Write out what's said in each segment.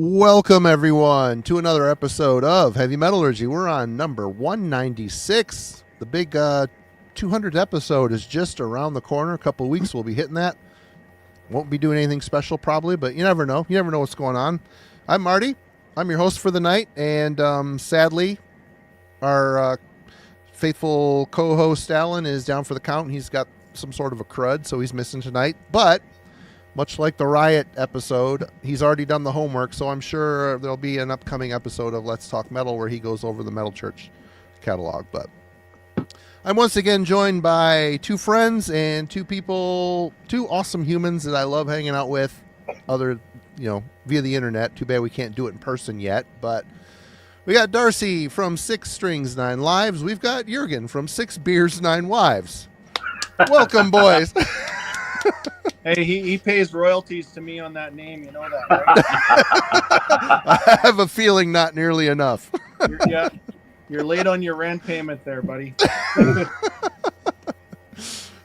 Welcome, everyone, to another episode of Heavy Metallurgy. We're on number 196. The big 200th episode is just around the corner. A couple of weeks, we'll be hitting that. Won't be doing anything special, probably, but you never know. You never know what's going on. I'm Marty. I'm your host for the night, and sadly, our faithful co-host, Alan, is down for the count. He's got some sort of a crud, so he's missing tonight. But much like the Riot episode, he's already done the homework, so I'm sure there'll be an upcoming episode of Let's Talk Metal where he goes over the Metal Church catalog. But I'm once again joined by two friends and two awesome humans that I love hanging out with, via the internet. Too bad we can't do it in person yet, but we got Darcy from 6 Strings, 9 Lives. We've got Jurgen from 6 Beers, 9 Wives. Welcome, boys. Hey, he pays royalties to me on that name. You know that, right? I have a feeling not nearly enough. You're late on your rent payment there, buddy.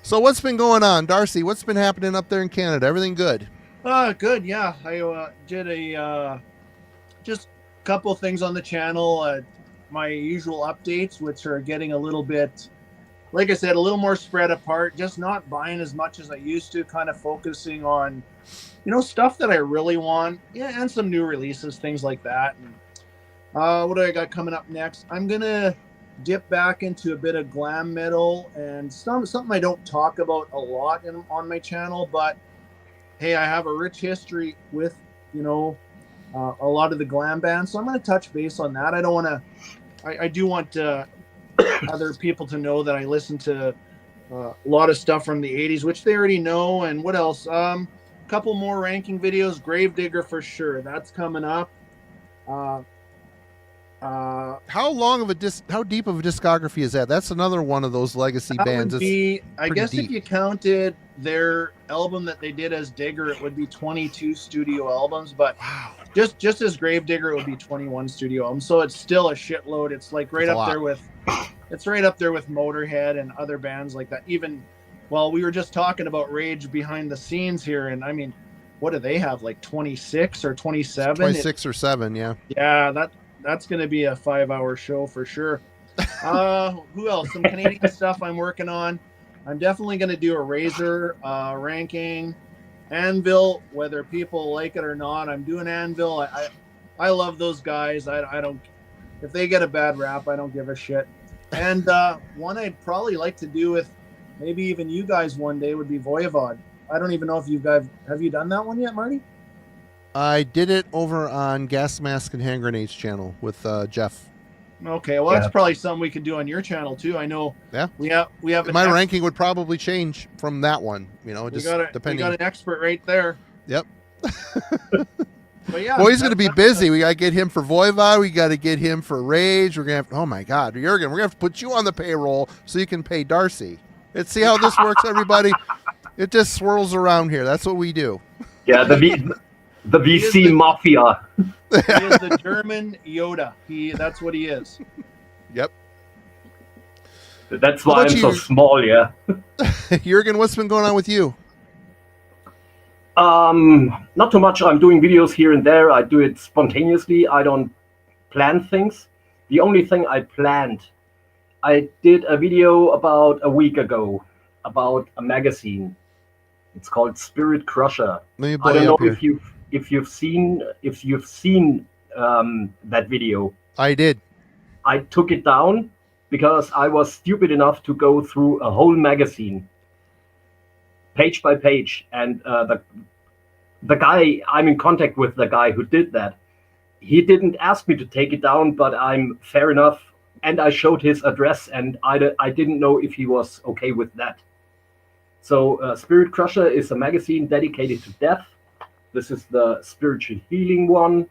So what's been going on, Darcy? What's been happening up there in Canada? Everything good? Good, yeah. I did just a couple things on the channel. My usual updates, which are getting a little bit, like I said, a little more spread apart, just not buying as much as I used to, kind of focusing on, stuff that I really want, and some new releases, things like that. And what do I got coming up next? I'm going to dip back into a bit of glam metal and something I don't talk about a lot on my channel, but hey, I have a rich history with, a lot of the glam bands, so I'm going to touch base on that. I do want other people to know that I listen to a lot of stuff from the 80s, which they already know. And what else? Couple more ranking videos. Gravedigger for sure. That's coming up. How deep of a discography is that? That's another one of those legacy bands. I guess deep. If you counted their album that they did as Digger, it would be 22 studio albums. But wow. Just as Gravedigger, it would be 21 studio albums. So it's still a shitload. It's like right up there with Motorhead and other bands like that. Even, well, we were just talking about Rage behind the scenes here, and I mean, what do they have? Like 26 or 27? 26 or 7, yeah. Yeah, that's going to be a 5-hour show for sure. Who else? Some Canadian stuff I'm working on. I'm definitely going to do a Razor ranking. Anvil, whether people like it or not, I'm doing Anvil. I love those guys. I don't, if they get a bad rap, I don't give a shit. And one I'd probably like to do with maybe even you guys one day would be Voivod. I don't even know if have you done that one yet, Marty? I did it over on Gas Mask and Hand Grenades channel with Jeff. Okay, well, that's probably something we could do on your channel too. I know. Yeah. We have. My ranking would probably change from that one. Depending. We got an expert right there. Yep. But yeah, well, he's going to be busy. We got to get him for Voivod. We got to get him for Rage. We're going to have. Oh my God, Jurgen, we're going to have to put you on the payroll so you can pay Darcy. Let's see how this works, everybody. It just swirls around here. That's what we do. Yeah, the VC mafia. He is the German Yoda. That's what he is. Yep. That's why I'm so small, yeah. Jurgen, what's been going on with you? Not too much. I'm doing videos here and there. I do it spontaneously. I don't plan things. The only thing I planned, I did a video about a week ago about a magazine. It's called Spirit Crusher. I don't know if you've seen that video. I did. I took it down because I was stupid enough to go through a whole magazine, page by page, and the guy, I'm in contact with the guy who did that. He didn't ask me to take it down, but I'm fair enough, and I showed his address, and I didn't know if he was okay with that. So Spirit Crusher is a magazine dedicated to death. This is the spiritual healing one.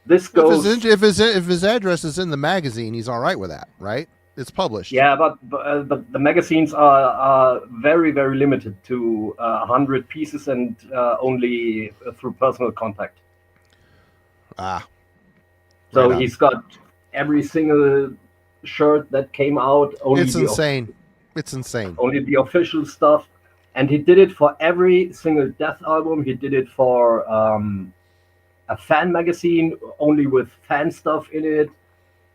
This goes. If his address is in the magazine, he's all right with that, right? It's published. Yeah, but the magazines are very, very limited to 100 pieces and only through personal contact. So he's got every single shirt that came out. It's insane. It's insane. Only the official stuff. And he did it for every single Death album. He did it for a fan magazine only with fan stuff in it.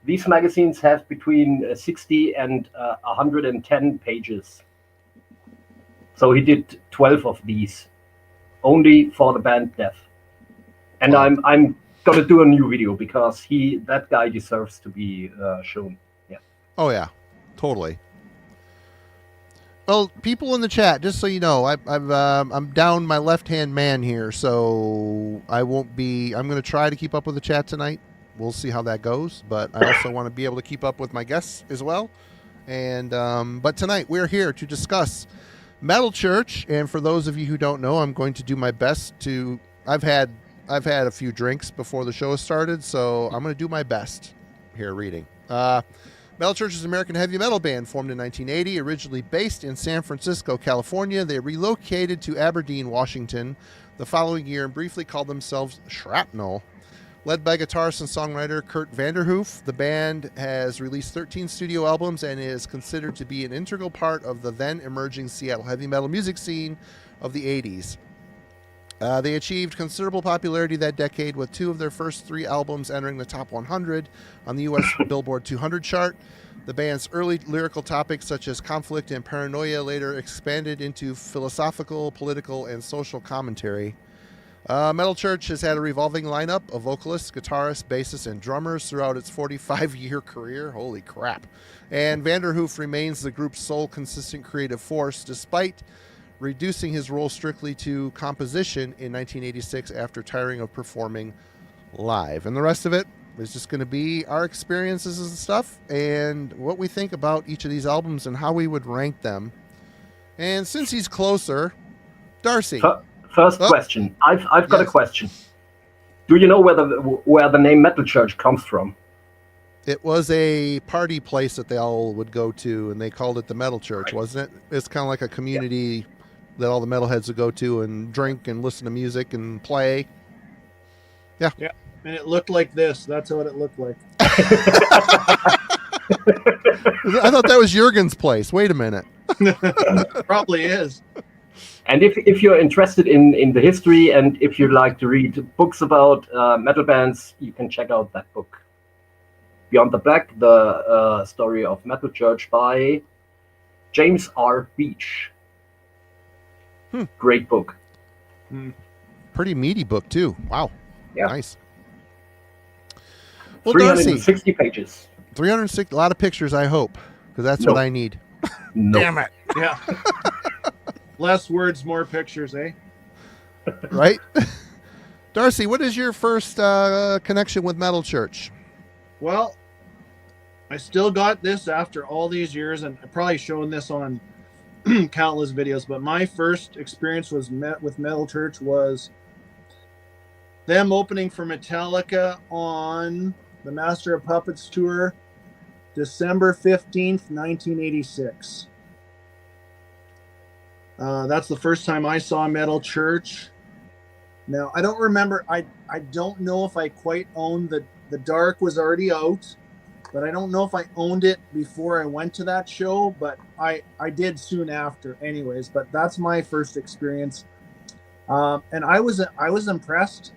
These magazines have between 60 and 110 pages. So he did 12 of these, only for the band Death. And Wow. I'm gonna do a new video because that guy deserves to be shown. Yeah. Oh yeah, totally. Well, people in the chat, just so you know, I'm down my left-hand man here, so I won't be. I'm going to try to keep up with the chat tonight. We'll see how that goes, but I also want to be able to keep up with my guests as well. And but tonight we're here to discuss Metal Church, and for those of you who don't know, I'm going to do my best to. I've had a few drinks before the show started, so I'm going to do my best here reading. Metal Church is an American heavy metal band formed in 1980, originally based in San Francisco, California. They relocated to Aberdeen, Washington the following year and briefly called themselves Shrapnel. Led by guitarist and songwriter Kurt Vanderhoof, the band has released 13 studio albums and is considered to be an integral part of the then emerging Seattle heavy metal music scene of the 80s. They achieved considerable popularity that decade with 2 of their first 3 albums entering the top 100 on the U.S. Billboard 200 chart. The band's early lyrical topics such as conflict and paranoia later expanded into philosophical, political, and social commentary. Metal Church has had a revolving lineup of vocalists, guitarists, bassists, and drummers throughout its 45-year career. Holy crap. And Vanderhoof remains the group's sole consistent creative force despite reducing his role strictly to composition in 1986 after tiring of performing live. And the rest of it is just going to be our experiences and stuff and what we think about each of these albums and how we would rank them. And since he's closer, Darcy. First question. I've got a question. Do you know where the name Metal Church comes from? It was a party place that they all would go to, and they called it the Metal Church, Right. wasn't it? It's kind of like a community that all the metalheads would go to and drink and listen to music and play. Yeah. Yeah. And it looked like this. That's what it looked like. I thought that was Jurgen's place. Wait a minute. Probably is. And if you're interested in the history and if you like to read books about metal bands, you can check out that book. Beyond the Black, the story of Metal Church by James R. Beach. Great book. Pretty meaty book, too. Wow. Yeah. Nice. Well, 360 Darcy, pages. 360, a lot of pictures, I hope, because that's what I need. No. Damn it. Yeah. Less words, more pictures, eh? Right? Darcy, what is your first connection with Metal Church? Well, I still got this after all these years, and I've probably shown this on countless videos, but my first experience with Metal Church was them opening for Metallica on the Master of Puppets tour, December 15th, 1986. That's the first time I saw Metal Church. Now, I don't remember, I don't know if I quite owned the Dark was already out, but I don't know if I owned it before I went to that show, but I did soon after anyways. But that's my first experience. And I was impressed,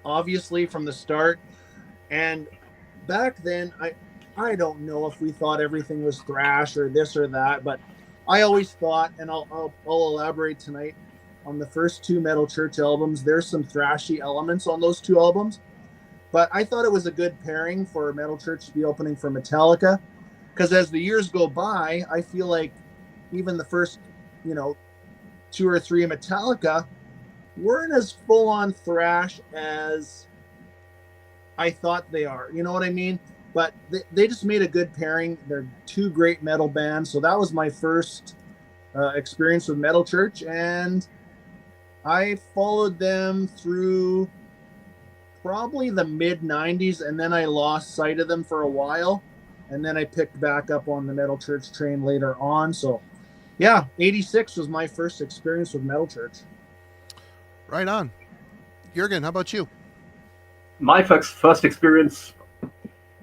obviously, from the start. And back then, I don't know if we thought everything was thrash or this or that, but I always thought, and I'll elaborate tonight, on the first 2 Metal Church albums, there's some thrashy elements on those 2 albums. But I thought it was a good pairing for Metal Church to be opening for Metallica, because as the years go by, I feel like even the first, 2 or 3 Metallica weren't as full-on thrash as I thought they are. You know what I mean? But they just made a good pairing. They're 2 great metal bands. So that was my first experience with Metal Church, and I followed them through probably the mid-90s, and then I lost sight of them for a while, and then I picked back up on the Metal Church train later on. So yeah, 86 was my first experience with Metal Church. Right on. Jurgen, how about you? My first experience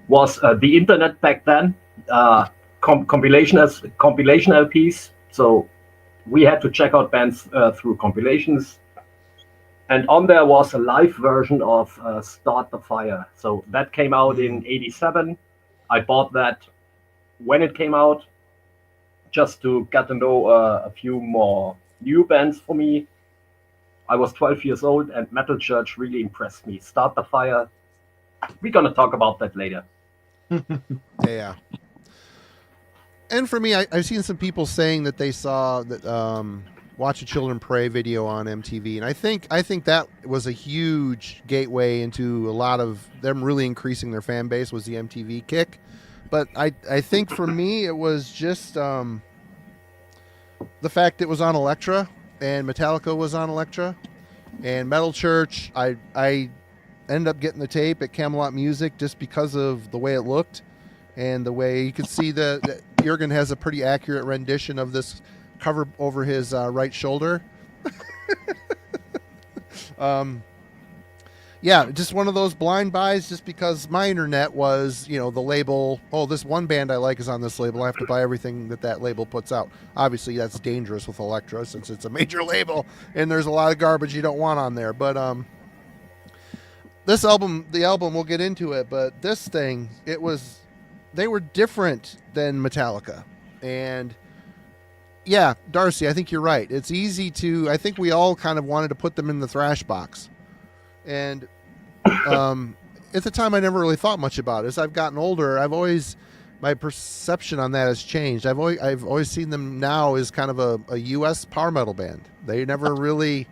was the internet back then, compilation LPs. So we had to check out bands through compilations. And on there was a live version of Start the Fire. So that came out in '87. I bought that when it came out, just to get to know a few more new bands for me. I was 12 years old, and Metal Church really impressed me. Start the Fire. We're going to talk about that later. Yeah. And for me, I've seen some people saying that they saw that Watch the Children Pray video on MTV, and I think that was a huge gateway into a lot of them really increasing their fan base was the MTV kick. But I think for me it was just the fact it was on Elektra and Metallica was on Elektra and Metal Church. I ended up getting the tape at Camelot Music just because of the way it looked and the way you could see that Jurgen has a pretty accurate rendition of this cover over his right shoulder. Yeah, just one of those blind buys just because my internet was, the label, oh, this one band I like is on this label. I have to buy everything that label puts out. Obviously, that's dangerous with Elektra since it's a major label and there's a lot of garbage you don't want on there. But this album, the album, we'll get into it, but this thing, they were different than Metallica. And yeah, Darcy, I think you're right. It's easy I think we all kind of wanted to put them in the thrash box. And at the time, I never really thought much about it. As I've gotten older, my perception on that has changed. I've always seen them now as kind of a U.S. power metal band. They never really.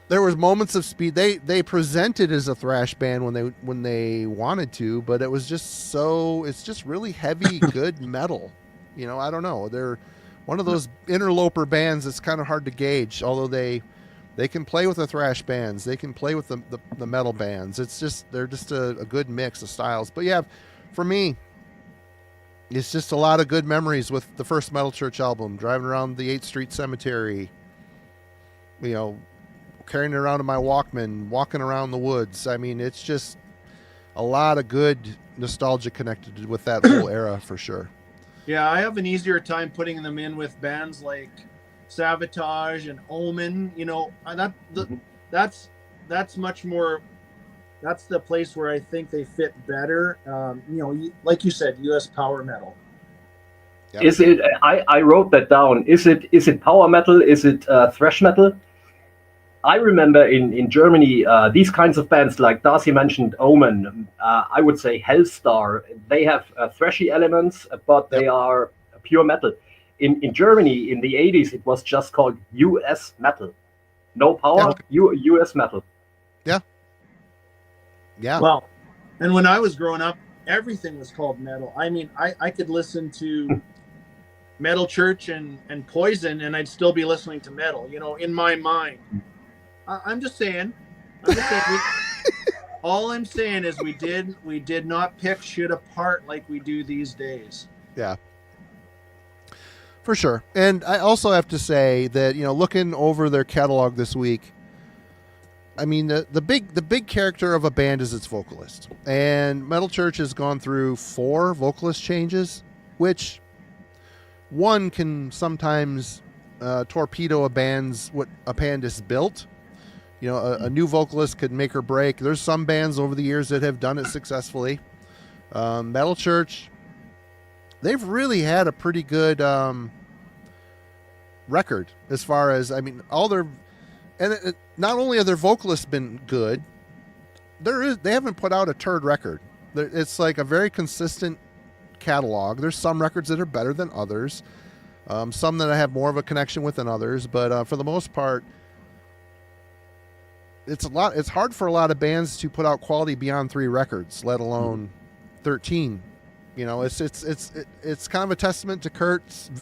There was moments of speed. They presented as a thrash band when they wanted to, but it was just it's just really heavy, good metal. I don't know. They're one of those interloper bands that's kind of hard to gauge. Although they can play with the thrash bands, they can play with the metal bands. They're just a good mix of styles. But yeah, for me, it's just a lot of good memories with the first Metal Church album, driving around the 8th Street Cemetery, carrying it around in my Walkman, walking around the woods. I mean, it's just a lot of good nostalgia connected with that whole era for sure. Yeah, I have an easier time putting them in with bands like Sabotage and Omen. That's much more. That's the place where I think they fit better. Like you said, U.S. power metal. Yep. Is it? I wrote that down. Is it power metal? Is it thrash metal? I remember in Germany, these kinds of bands like Darcy mentioned, Omen. I would say Hellstar. They have thrashy elements, but they are pure metal. In Germany, in the 80s, it was just called US metal. No power, US metal. Yeah. Yeah. Well, and when I was growing up, everything was called metal. I mean, I could listen to Metal Church and Poison, and I'd still be listening to metal, in my mind. I'm just saying. All I'm saying is we did not pick shit apart like we do these days. Yeah. For sure. And I also have to say that, looking over their catalog this week, I mean, the big character of a band is its vocalist. And Metal Church has gone through 4 vocalist changes, which one can sometimes torpedo what a band is built. A new vocalist could make or break. There's some bands over the years that have done it successfully. Metal Church, they've really had a pretty good record as far as, not only have their vocalists been good, they haven't put out a turd record. It's like a very consistent catalog. There's some records that are better than others, some that I have more of a connection with than others, but for the most part, it's hard for a lot of bands to put out quality beyond 3 records, let alone 13. It's kind of a testament to Kurt's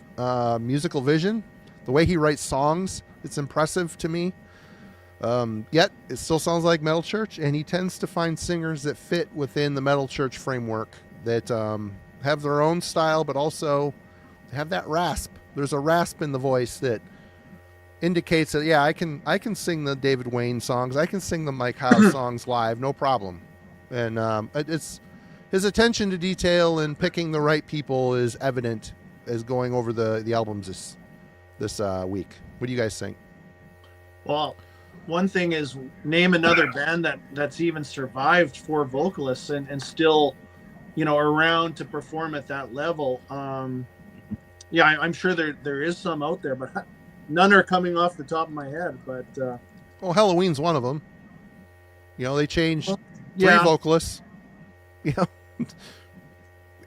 musical vision, the way he writes songs. It's impressive to me. Yet it still sounds like Metal Church, and he tends to find singers that fit within the Metal Church framework that have their own style, but also have that rasp. There's a rasp in the voice that indicates that, yeah, I can sing the David Wayne songs, I can sing the Mike Howe songs live, no problem. And it's his attention to detail and picking the right people is evident as going over the albums this week. What do you guys think? Well, one thing is name another band that's even survived four vocalists and still, around to perform at that level. Yeah, I'm sure there is some out there, but none are coming off the top of my head. But Well, Halloween's one of them. They changed three yeah, vocalists.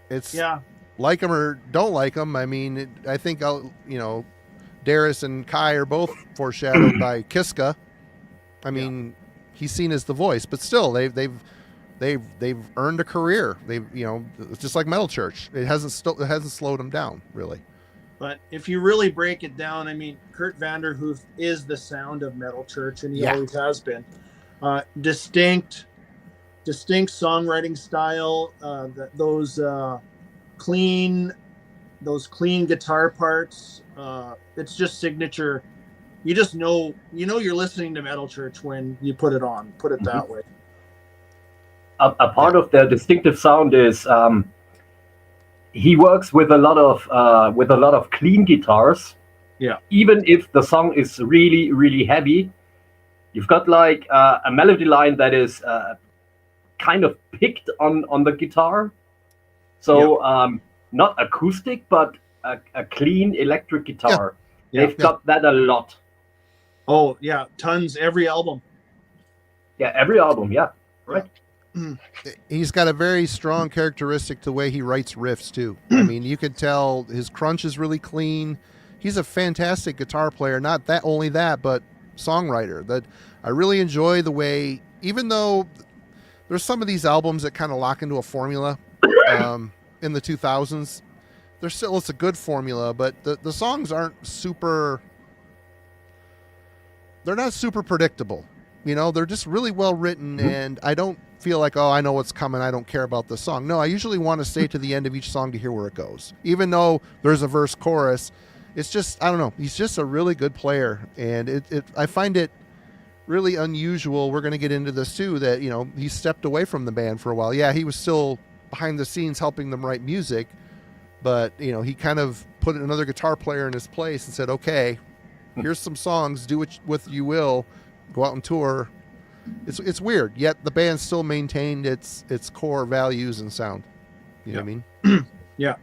It's yeah, like them or don't like them. I mean, I think Darcy and Kai are both foreshadowed by Kiska. I mean, he's seen as the voice, but still, they've earned a career. It's just like Metal Church. It hasn't slowed them down really. But if you really break it down, I mean, Kurt Vanderhoof is the sound of Metal Church, and he always has been. Distinct songwriting style. Those clean guitar parts. It's just signature. You just know you're listening to Metal Church when you put it on. Put it that way. A part of their distinctive sound is he works with a lot of clean guitars. Yeah. Even if the song is really, really heavy, you've got like a melody line that is kind of picked on the guitar. So not acoustic, but a clean electric guitar. Yeah. They've got that a lot. Oh yeah, tons. Every album. Yeah, every album. Yeah, right. He's got a very strong characteristic to the way he writes riffs too. I mean, you can tell his crunch is really clean. He's a fantastic guitar player. Not that only that, but songwriter. That I really enjoy the way, even though there's some of these albums that kind of lock into a formula in the 2000s. It's a good formula, but the songs aren't super. They're not super predictable. They're just really well written, and I don't feel like, I know what's coming, I don't care about the song. No, I usually want to stay to the end of each song to hear where it goes. Even though there's a verse chorus, it's just, I don't know, he's just a really good player, and I find it really unusual. We're going to get into this too, that, he stepped away from the band for a while. Yeah, he was still behind the scenes helping them write music, but, he kind of put another guitar player in his place and said, okay, here's some songs, do it with you will, go out and tour. It's weird, yet the band still maintained its core values and sound. You know what I mean? Yeah.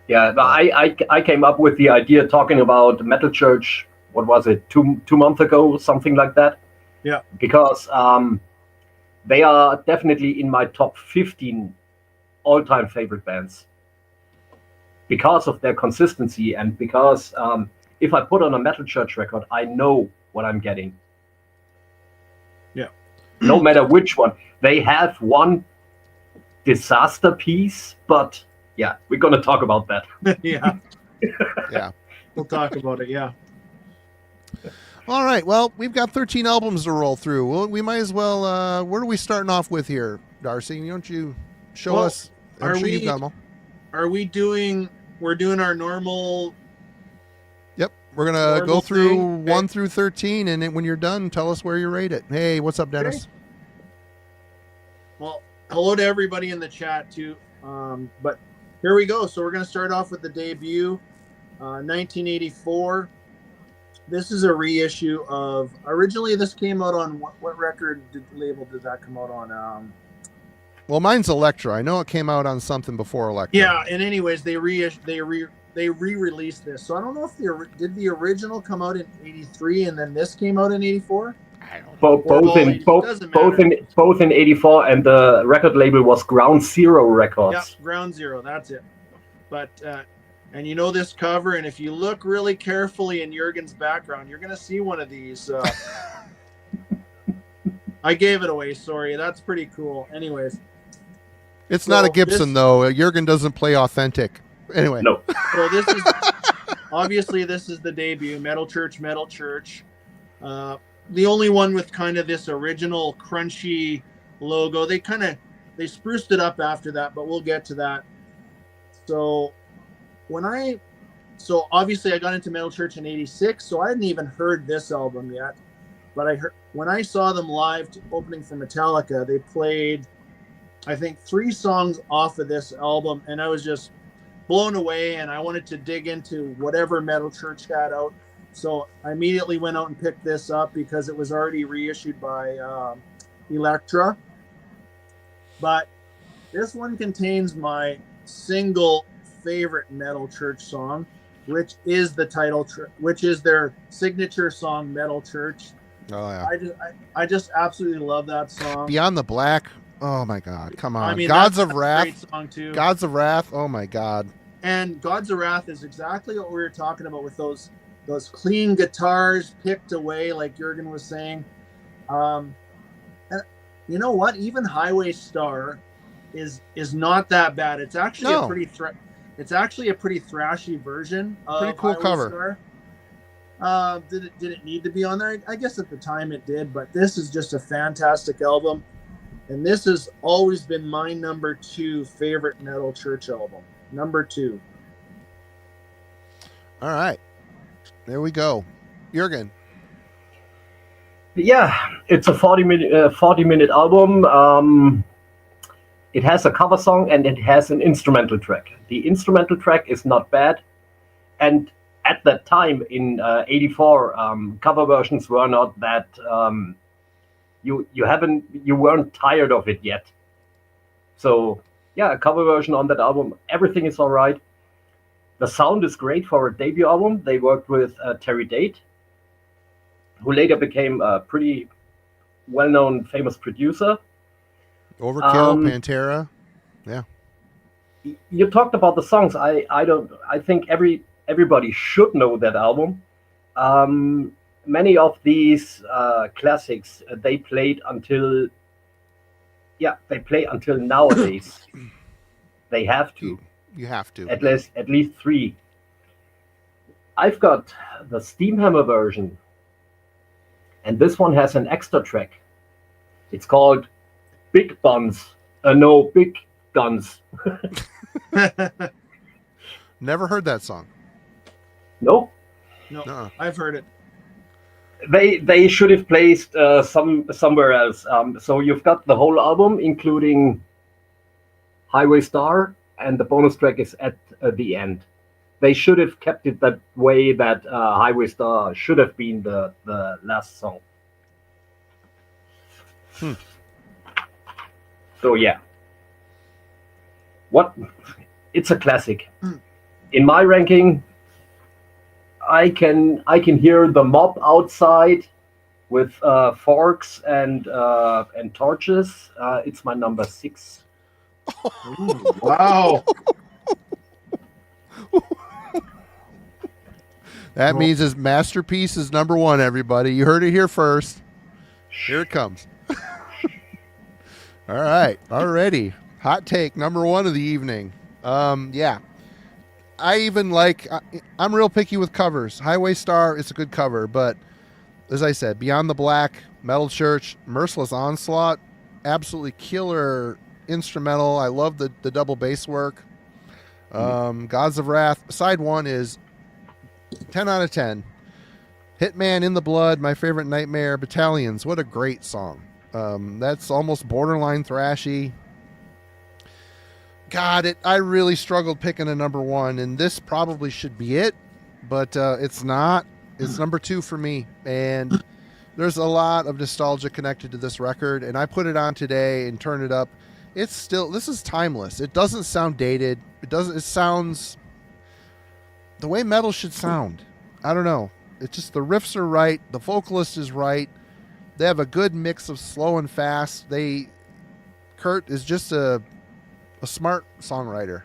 Yeah, but I came up with the idea talking about Metal Church, what was it, two months ago, something like that? Yeah. Because they are definitely in my top 15 all-time favorite bands. Because of their consistency and because if I put on a Metal Church record, I know what I'm getting. Yeah. No matter which one. They have one disaster piece, but yeah, we're going to talk about that. Yeah. Yeah. We'll talk about it, yeah. All right, well, we've got 13 albums to roll through. Well, we might as well, where are we starting off with here, Darcy? Don't you show us? I'm sure you've got them all. We're doing our normal... Yep, we're going to go through 1 through 13, and then when you're done, tell us where you rate it. Hey, what's up, Dennis? Okay. Well, hello to everybody in the chat, too. But here we go. So we're going to start off with the debut, 1984. This is a reissue of... Originally, this came out on... What record label did that come out on? Well, mine's Elektra. I know it came out on something before Elektra. Yeah, and anyways, they re-released this. So I don't know if did the original come out in 83 and then this came out in 84? I don't know. Both in 84, and the record label was Ground Zero Records. Yeah, Ground Zero, that's it. But and this cover, and if you look really carefully in Jurgen's background, you're gonna see one of these. I gave it away, sorry. That's pretty cool. Anyways. It's not a Gibson, though. Jurgen doesn't play authentic. Anyway. No. So this is obviously this is the debut, Metal Church. The only one with kind of this original crunchy logo. They spruced it up after that, but we'll get to that. So obviously I got into Metal Church in 86, so I hadn't even heard this album yet. But when I saw them live opening for Metallica, they played, I think, 3 songs off of this album, and I was just blown away, and I wanted to dig into whatever Metal Church had out. So I immediately went out and picked this up because it was already reissued by Elektra. But this one contains my single favorite Metal Church song, which is the title, which is their signature song, Metal Church. Oh yeah. I just absolutely love that song. Beyond the Black. Oh my God! Come on, I mean, Gods that's of a Wrath. great song too. Gods of Wrath. Oh my God. And Gods of Wrath is exactly what we were talking about with those clean guitars picked away, like Jurgen was saying. And you know what? Even Highway Star is not that bad. It's actually a pretty thrashy version of pretty cool Highway cover. Star. Did it need to be on there? I guess at the time it did, but this is just a fantastic album. And this has always been my number 2 favorite Metal Church album. Number 2. All right. There we go. Jurgen. Yeah, it's a 40-minute album. It has a cover song and it has an instrumental track. The instrumental track is not bad. And at that time in 84, cover versions were not that... You weren't tired of it yet. So yeah, a cover version on that album. Everything is all right. The sound is great for a debut album. They worked with Terry Date, who later became a pretty well-known, famous producer. Overkill, Pantera. Yeah. You talked about the songs. I think everybody should know that album. Many of these classics they play until nowadays. They have to. You have to. At least 3. I've got the Steamhammer version, and this one has an extra track. It's called Big Buns. Big Guns. Never heard that song. No? No, I've heard it. They should have placed somewhere else. So you've got the whole album, including Highway Star, and the bonus track is at the end. They should have kept it that way, that Highway Star should have been the last song. So yeah. It's a classic. In my ranking, I can hear the mob outside with forks and torches. It's my number 6. Ooh, wow. That means his masterpiece is number 1, everybody. You heard it here first. Here it comes. All right. Already. Hot take, number 1 of the evening. Yeah. I even I'm real picky with covers. Highway Star is a good cover, but as I said, Beyond the Black, Metal Church, Merciless Onslaught, absolutely killer instrumental. I love the double bass work. Gods of Wrath, side 1 is 10 out of 10. Hitman in the Blood, my favorite Nightmare. Battalions, what a great song. That's almost borderline thrashy. God, I really struggled picking a number 1, and this probably should be it, but it's not. It's number 2 for me, and there's a lot of nostalgia connected to this record, and I put it on today and turned it up. This is timeless. It doesn't sound dated. It sounds the way metal should sound. I don't know. It's just the riffs are right. The vocalist is right. They have a good mix of slow and fast. Kurt is just a smart songwriter.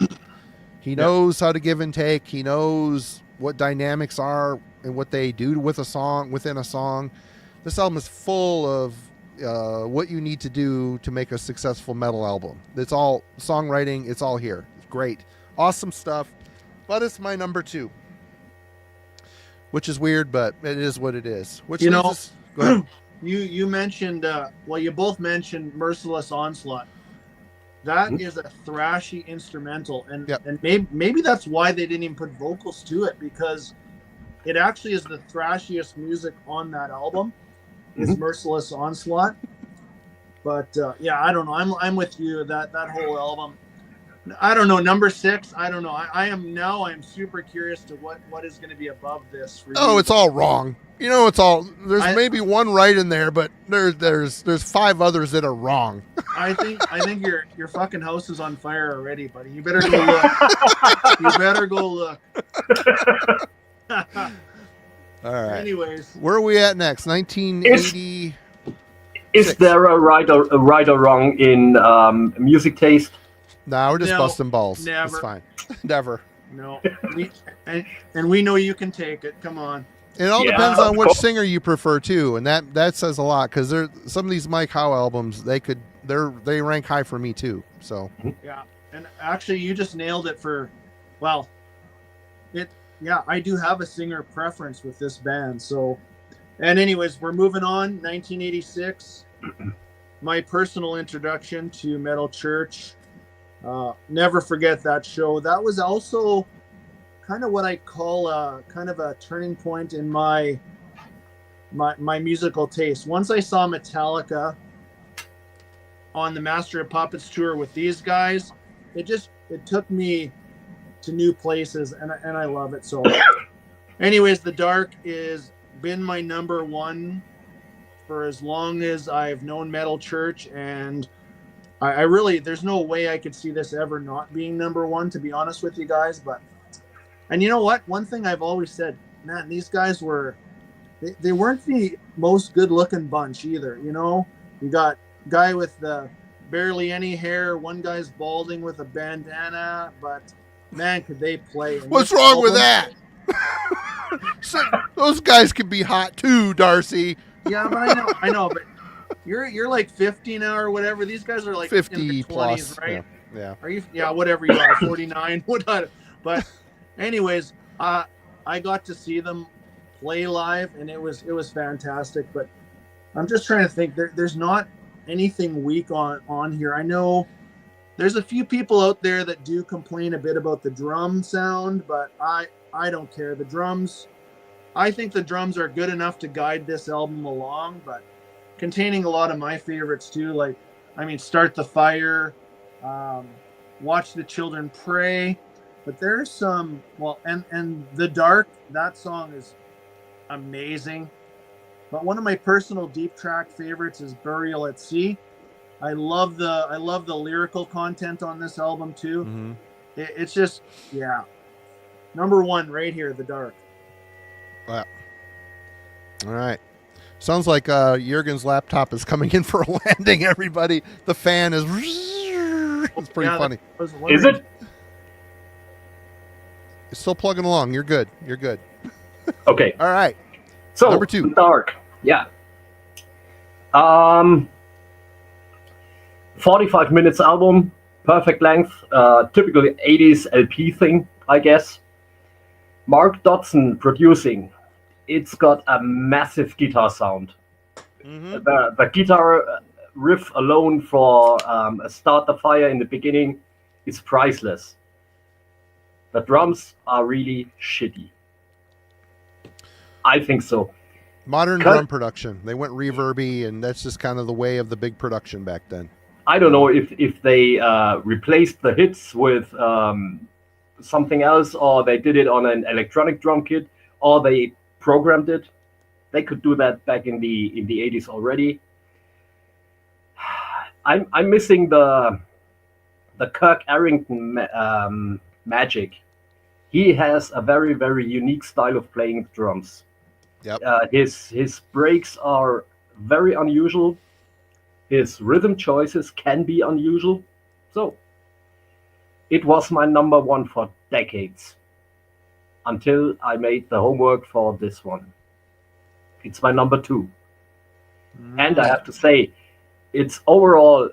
He knows how to give and take. He knows what dynamics are and what they do with a song, within a song. This album is full of what you need to do to make a successful metal album. It's all songwriting. It's all here. It's great. Awesome stuff. But it's my number 2. Which is weird, but it is what it is. Which go ahead. You mentioned you both mentioned Merciless Onslaught. That is a thrashy instrumental, and maybe that's why they didn't even put vocals to it, because it actually is the thrashiest music on that album. Is Merciless Onslaught. But I don't know. I'm with you. That whole album. I don't know. Number 6. I don't know. I am super curious to what is going to be above this for Oh, you. it's all wrong. You know, it's all. There's maybe one right in there, but there's 5 others that are wrong. I think your fucking house is on fire already, buddy. You better go look. You better go look. All right. Anyways, where are we at next? 1980. Is there a right or wrong in music taste? Nah, we're just No, busting balls. never. It's fine. Never. no. And we know you can take it. Come on. It all Yeah, depends on of which course. singer you prefer too, and that says a lot because some of these Mike Howe albums they rank high for me too. So Yeah. And actually, you just nailed it for, well, yeah, I do have a singer preference with this band. So, and anyways, we're moving on. 1986, my personal introduction to Metal Church. Never forget that show. That was also kind of what I call kind of a turning point in my musical taste. Once I saw Metallica on the Master of Puppets tour with these guys, it took me to new places, and I love it. So anyways, The Dark is been my number 1 for as long as I've known Metal Church, and I really, there's no way I could see this ever not being number 1, to be honest with you guys. But, and you know what, one thing I've always said, man, these guys they weren't the most good looking bunch either. You know, you got guy with the barely any hair, one guy's balding with a bandana, but man, could they play. And what's this wrong with album- that? So, those guys can be hot too, Darcy. Yeah, but I know, but you're like 50 now or whatever. These guys are like 50 in their 20s, plus, right? Yeah. Are you? Yeah, whatever you are, 49, whatever. But anyways, I got to see them play live, and it was fantastic. But I'm just trying to think. There's not anything weak on here. I know there's a few people out there that do complain a bit about the drum sound, but I don't care. The drums, I think the drums are good enough to guide this album along, but containing a lot of my favorites too. Like, I mean, Start the Fire, Watch the Children Pray, but there's some, well, and The Dark, that song is amazing. But one of my personal deep track favorites is Burial at Sea. I love the lyrical content on this album too. Mm-hmm. It's just, yeah. Number 1 right here, The Dark. Wow. All right. Sounds like Jurgen's laptop is coming in for a landing, everybody. The fan is... It's pretty funny. Is it? It's still plugging along. You're good. You're good. Okay. All right. So, Number 2. Dark. Yeah. 45 minutes album, perfect length, typical 80s LP thing, I guess. Mark Dodson producing. It's got a massive guitar sound. Mm-hmm. The guitar riff alone for Start the Fire in the beginning is priceless. The drums are really shitty. I think so. Modern drum production. They went reverby, and that's just kind of the way of the big production back then. I don't know if they replaced the hits with something else, or they did it on an electronic drum kit, or they programmed it. They could do that back in the 80s already. I'm missing the Kirk Arrington magic. He has a very, very unique style of playing drums. Yep. His breaks are very unusual. His rhythm choices can be unusual. So it was my number 1 for decades until I made the homework for this one. It's my number 2. And I have to say, it's overall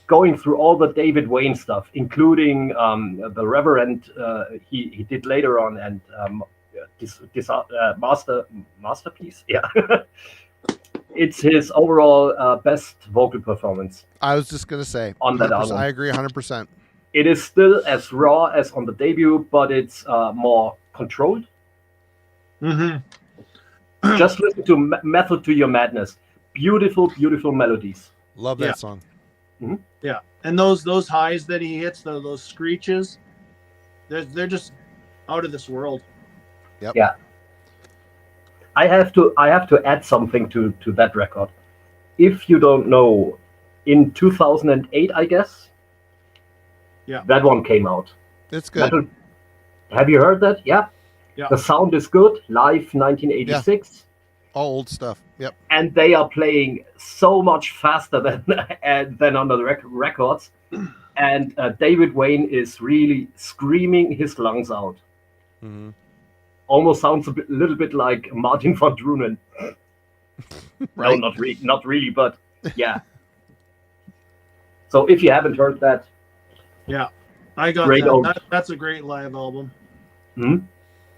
going through all the David Wayne stuff, including the Reverend he did later on, and masterpiece. Yeah. It's his overall best vocal performance. I was just going to say. On that album. I agree 100%. It is still as raw as on the debut, but it's more controlled. Mm-hmm. Just listen to Method to Your Madness. Beautiful, beautiful melodies. Love that song. Yeah, and those highs that he hits, those screeches, they're just out of this world. Yep. Yeah. I have to add something to that record. If you don't know, in 2008, I guess, Yeah. that one came out. It's good. Have you heard that? Yeah. Yeah. The sound is good. Live 1986. All old stuff. Yep. And they are playing so much faster than on the records. And David Wayne is really screaming his lungs out. Mm-hmm. Almost sounds a little bit like Martin van Drunen. Right. No, not really, but yeah. So if you haven't heard that, yeah, I got great that. That's a great live album. Hmm?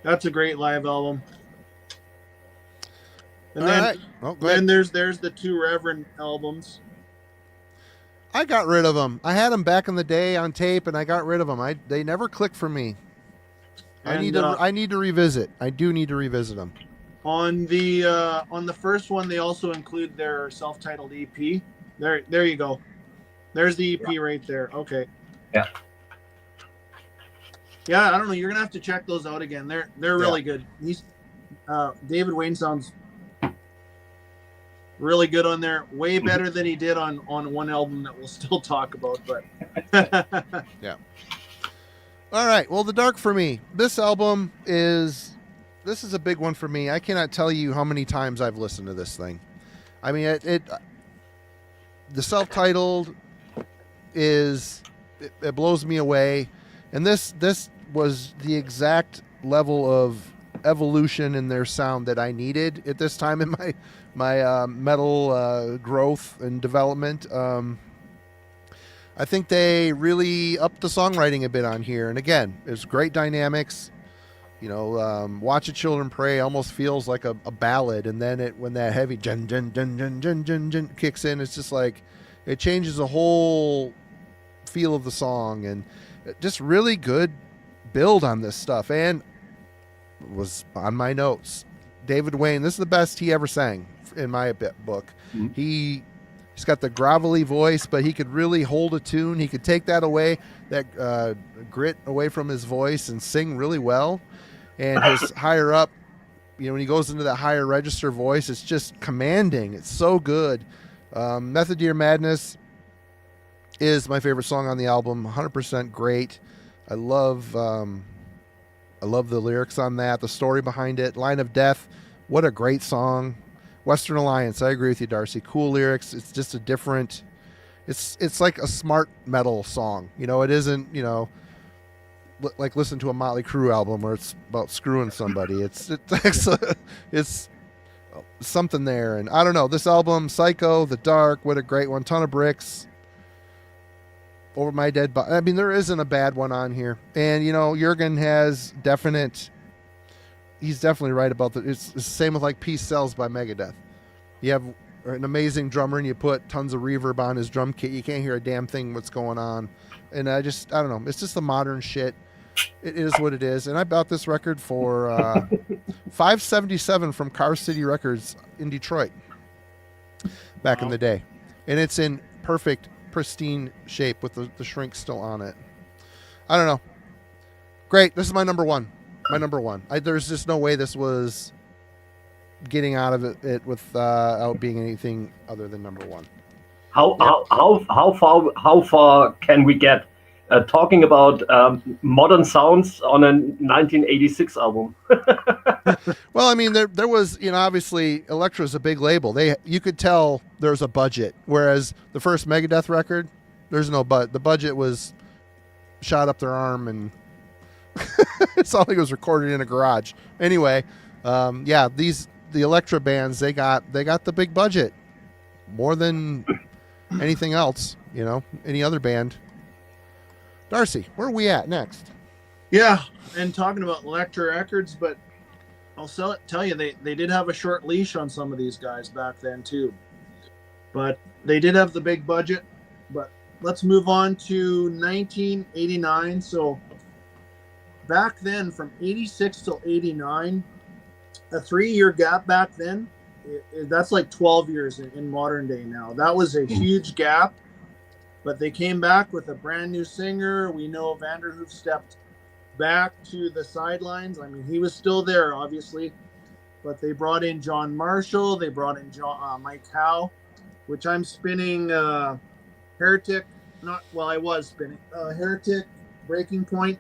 That's a great live album. And All then, right. Oh, go ahead. then there's the two Reverend albums. I got rid of them. I had them back in the day on tape, and I got rid of them. They never clicked for me. And, I need to revisit. I do need to revisit them. On the first one, they also include their self-titled EP. There you go. There's the EP right there. Okay. Yeah. Yeah, I don't know. You're gonna have to check those out again. They're really good. He's David Wayne sounds really good on there. Way better than he did on one album that we'll still talk about. But yeah. All right. Well, The Dark for me. This album is a big one for me. I cannot tell you how many times I've listened to this thing. I mean, the self-titled it blows me away, and this was the exact level of evolution in their sound that I needed at this time in my metal growth and development. I think they really upped the songwriting a bit on here, and again, it's great dynamics. You know, Watch the Children Pray almost feels like a ballad, and then when that heavy jun jun jun jun jun jun jun kicks in, it's just like it changes the whole feel of the song, and just really good build on this stuff. And was on my notes, David Wayne, this is the best he ever sang in my book. Mm-hmm. He's got the gravelly voice, but he could really hold a tune. He could take that away, that grit away from his voice, and sing really well. And his higher up, you know, when he goes into that higher register voice, it's just commanding. It's so good. Method to Your Madness is my favorite song on the album. 100% great. I love the lyrics on that, the story behind it. Line of Death, what a great song. Western Alliance, I agree with you, Darcy. Cool lyrics. It's just a different. It's like a smart metal song. You know, it isn't, you know, like listen to a Motley Crue album where it's about screwing somebody. It's something there. And I don't know, this album, Psycho, The Dark, what a great one. Ton of Bricks, Over My Dead Body. I mean, there isn't a bad one on here. And, you know, Jurgen has he's definitely right about that. It's the same with like Peace Sells by Megadeth. You have an amazing drummer and you put tons of reverb on his drum kit. You can't hear a damn thing what's going on. And I don't know. It's just the modern shit. It is what it is. And I bought this record for $5.77 from Car City Records in Detroit back in the day. And it's in perfect, pristine shape with the shrink still on it. I don't know. Great. This is my number one. There's just no way this was getting out of it without being anything other than number one. How far can we get talking about modern sounds on a 1986 album? Well, I mean, there was, you know, obviously Elektra's a big label. You could tell there's a budget, whereas the first Megadeth record, there's no the budget was shot up their arm, and it's all like it was recorded in a garage. Anyway, the Elektra bands, they got the big budget more than anything else, you know, any other band. Darcy, where are we at next? Yeah, and talking about Elektra Records, but I'll tell you, they did have a short leash on some of these guys back then too. But they did have the big budget. But let's move on to 1989. So back then, from 86 till 89, a 3-year gap back then, that's like 12 years in modern day now. That was a huge gap. But they came back with a brand new singer. We know Vanderhoof stepped back to the sidelines. I mean, he was still there, obviously, but they brought in John Marshall. They brought in Mike Howe, which I'm spinning Heretic. I was spinning Heretic, Breaking Point.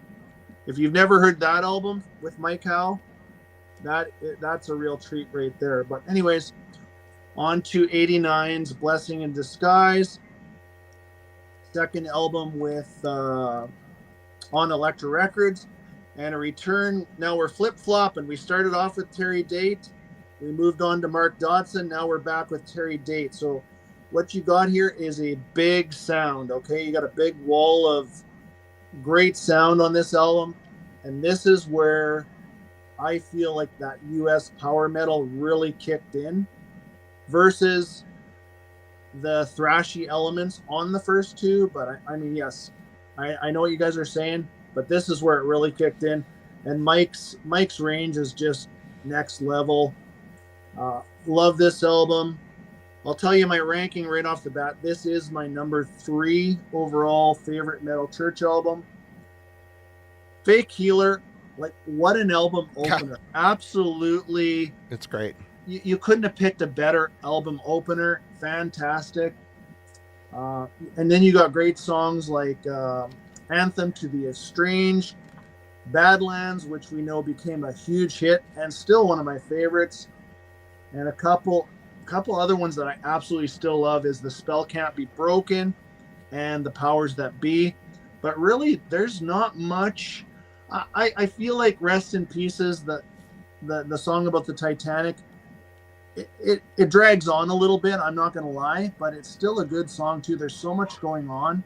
If you've never heard that album with Mike Howe, that's a real treat right there. But anyways, on to 89's Blessing in Disguise, second album with on Elektra Records, and a return. Now we're flip-flopping. We started off with Terry Date. We moved on to Mark Dodson. Now we're back with Terry Date. So what you got here is a big sound, okay? You got a big wall of great sound on this album, and this is where I feel like that US power metal really kicked in versus the thrashy elements on the first two. But I mean, yes, I know what you guys are saying, but this is where it really kicked in, and Mike's range is just next level. Love this album. I'll tell you my ranking right off the bat. This is my number 3 overall favorite Metal Church album. Fake Healer, like, what an album opener. Absolutely. It's great. You couldn't have picked a better album opener. Fantastic. And then you got great songs like Anthem to the Estranged, Badlands, which we know became a huge hit and still one of my favorites. And a couple other ones that I absolutely still love is The Spell Can't Be Broken and The Powers That Be. But really, there's not much. I feel like Rest in Pieces, the song about the Titanic, it drags on a little bit, I'm not going to lie, but it's still a good song too. There's so much going on.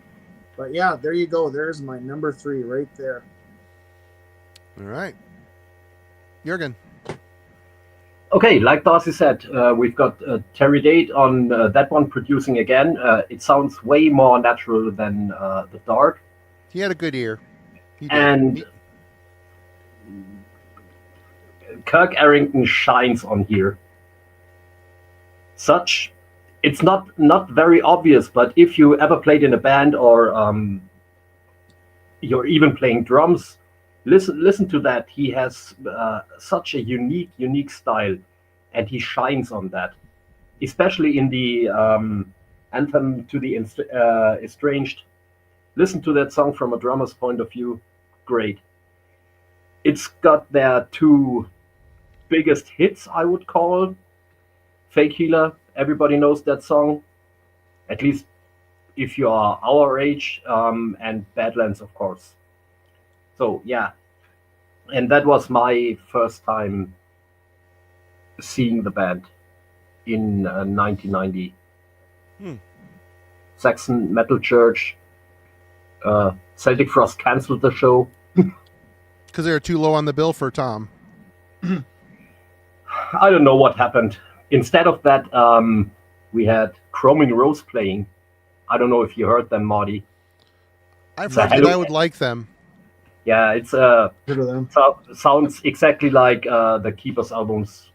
But yeah, there you go. There's my number 3 right there. All right. Jurgen. Okay, like Darcy said, we've got Terry Date on that one producing again. It sounds way more natural than The Dark. He had a good ear. And Kirk Arrington shines on here. It's not very obvious, but if you ever played in a band or you're even playing drums, listen to that. He has such a unique style, and he shines on that, especially in the Anthem to the Estranged. Listen to that song from a drummer's point of view. Great. It's got their 2 biggest hits, I would call. Fake Healer, everybody knows that song, at least if you are our age, and Badlands, of course. So yeah, and that was my first time seeing the band in 1990. Saxon Metal Church. Celtic Frost canceled the show because they were too low on the bill for Tom. I don't know what happened. Instead of that, we had Chroming Rose playing. I don't know if you heard them, Marty. I've heard that. I would like them. Yeah, it's sounds exactly like the Keepers albums.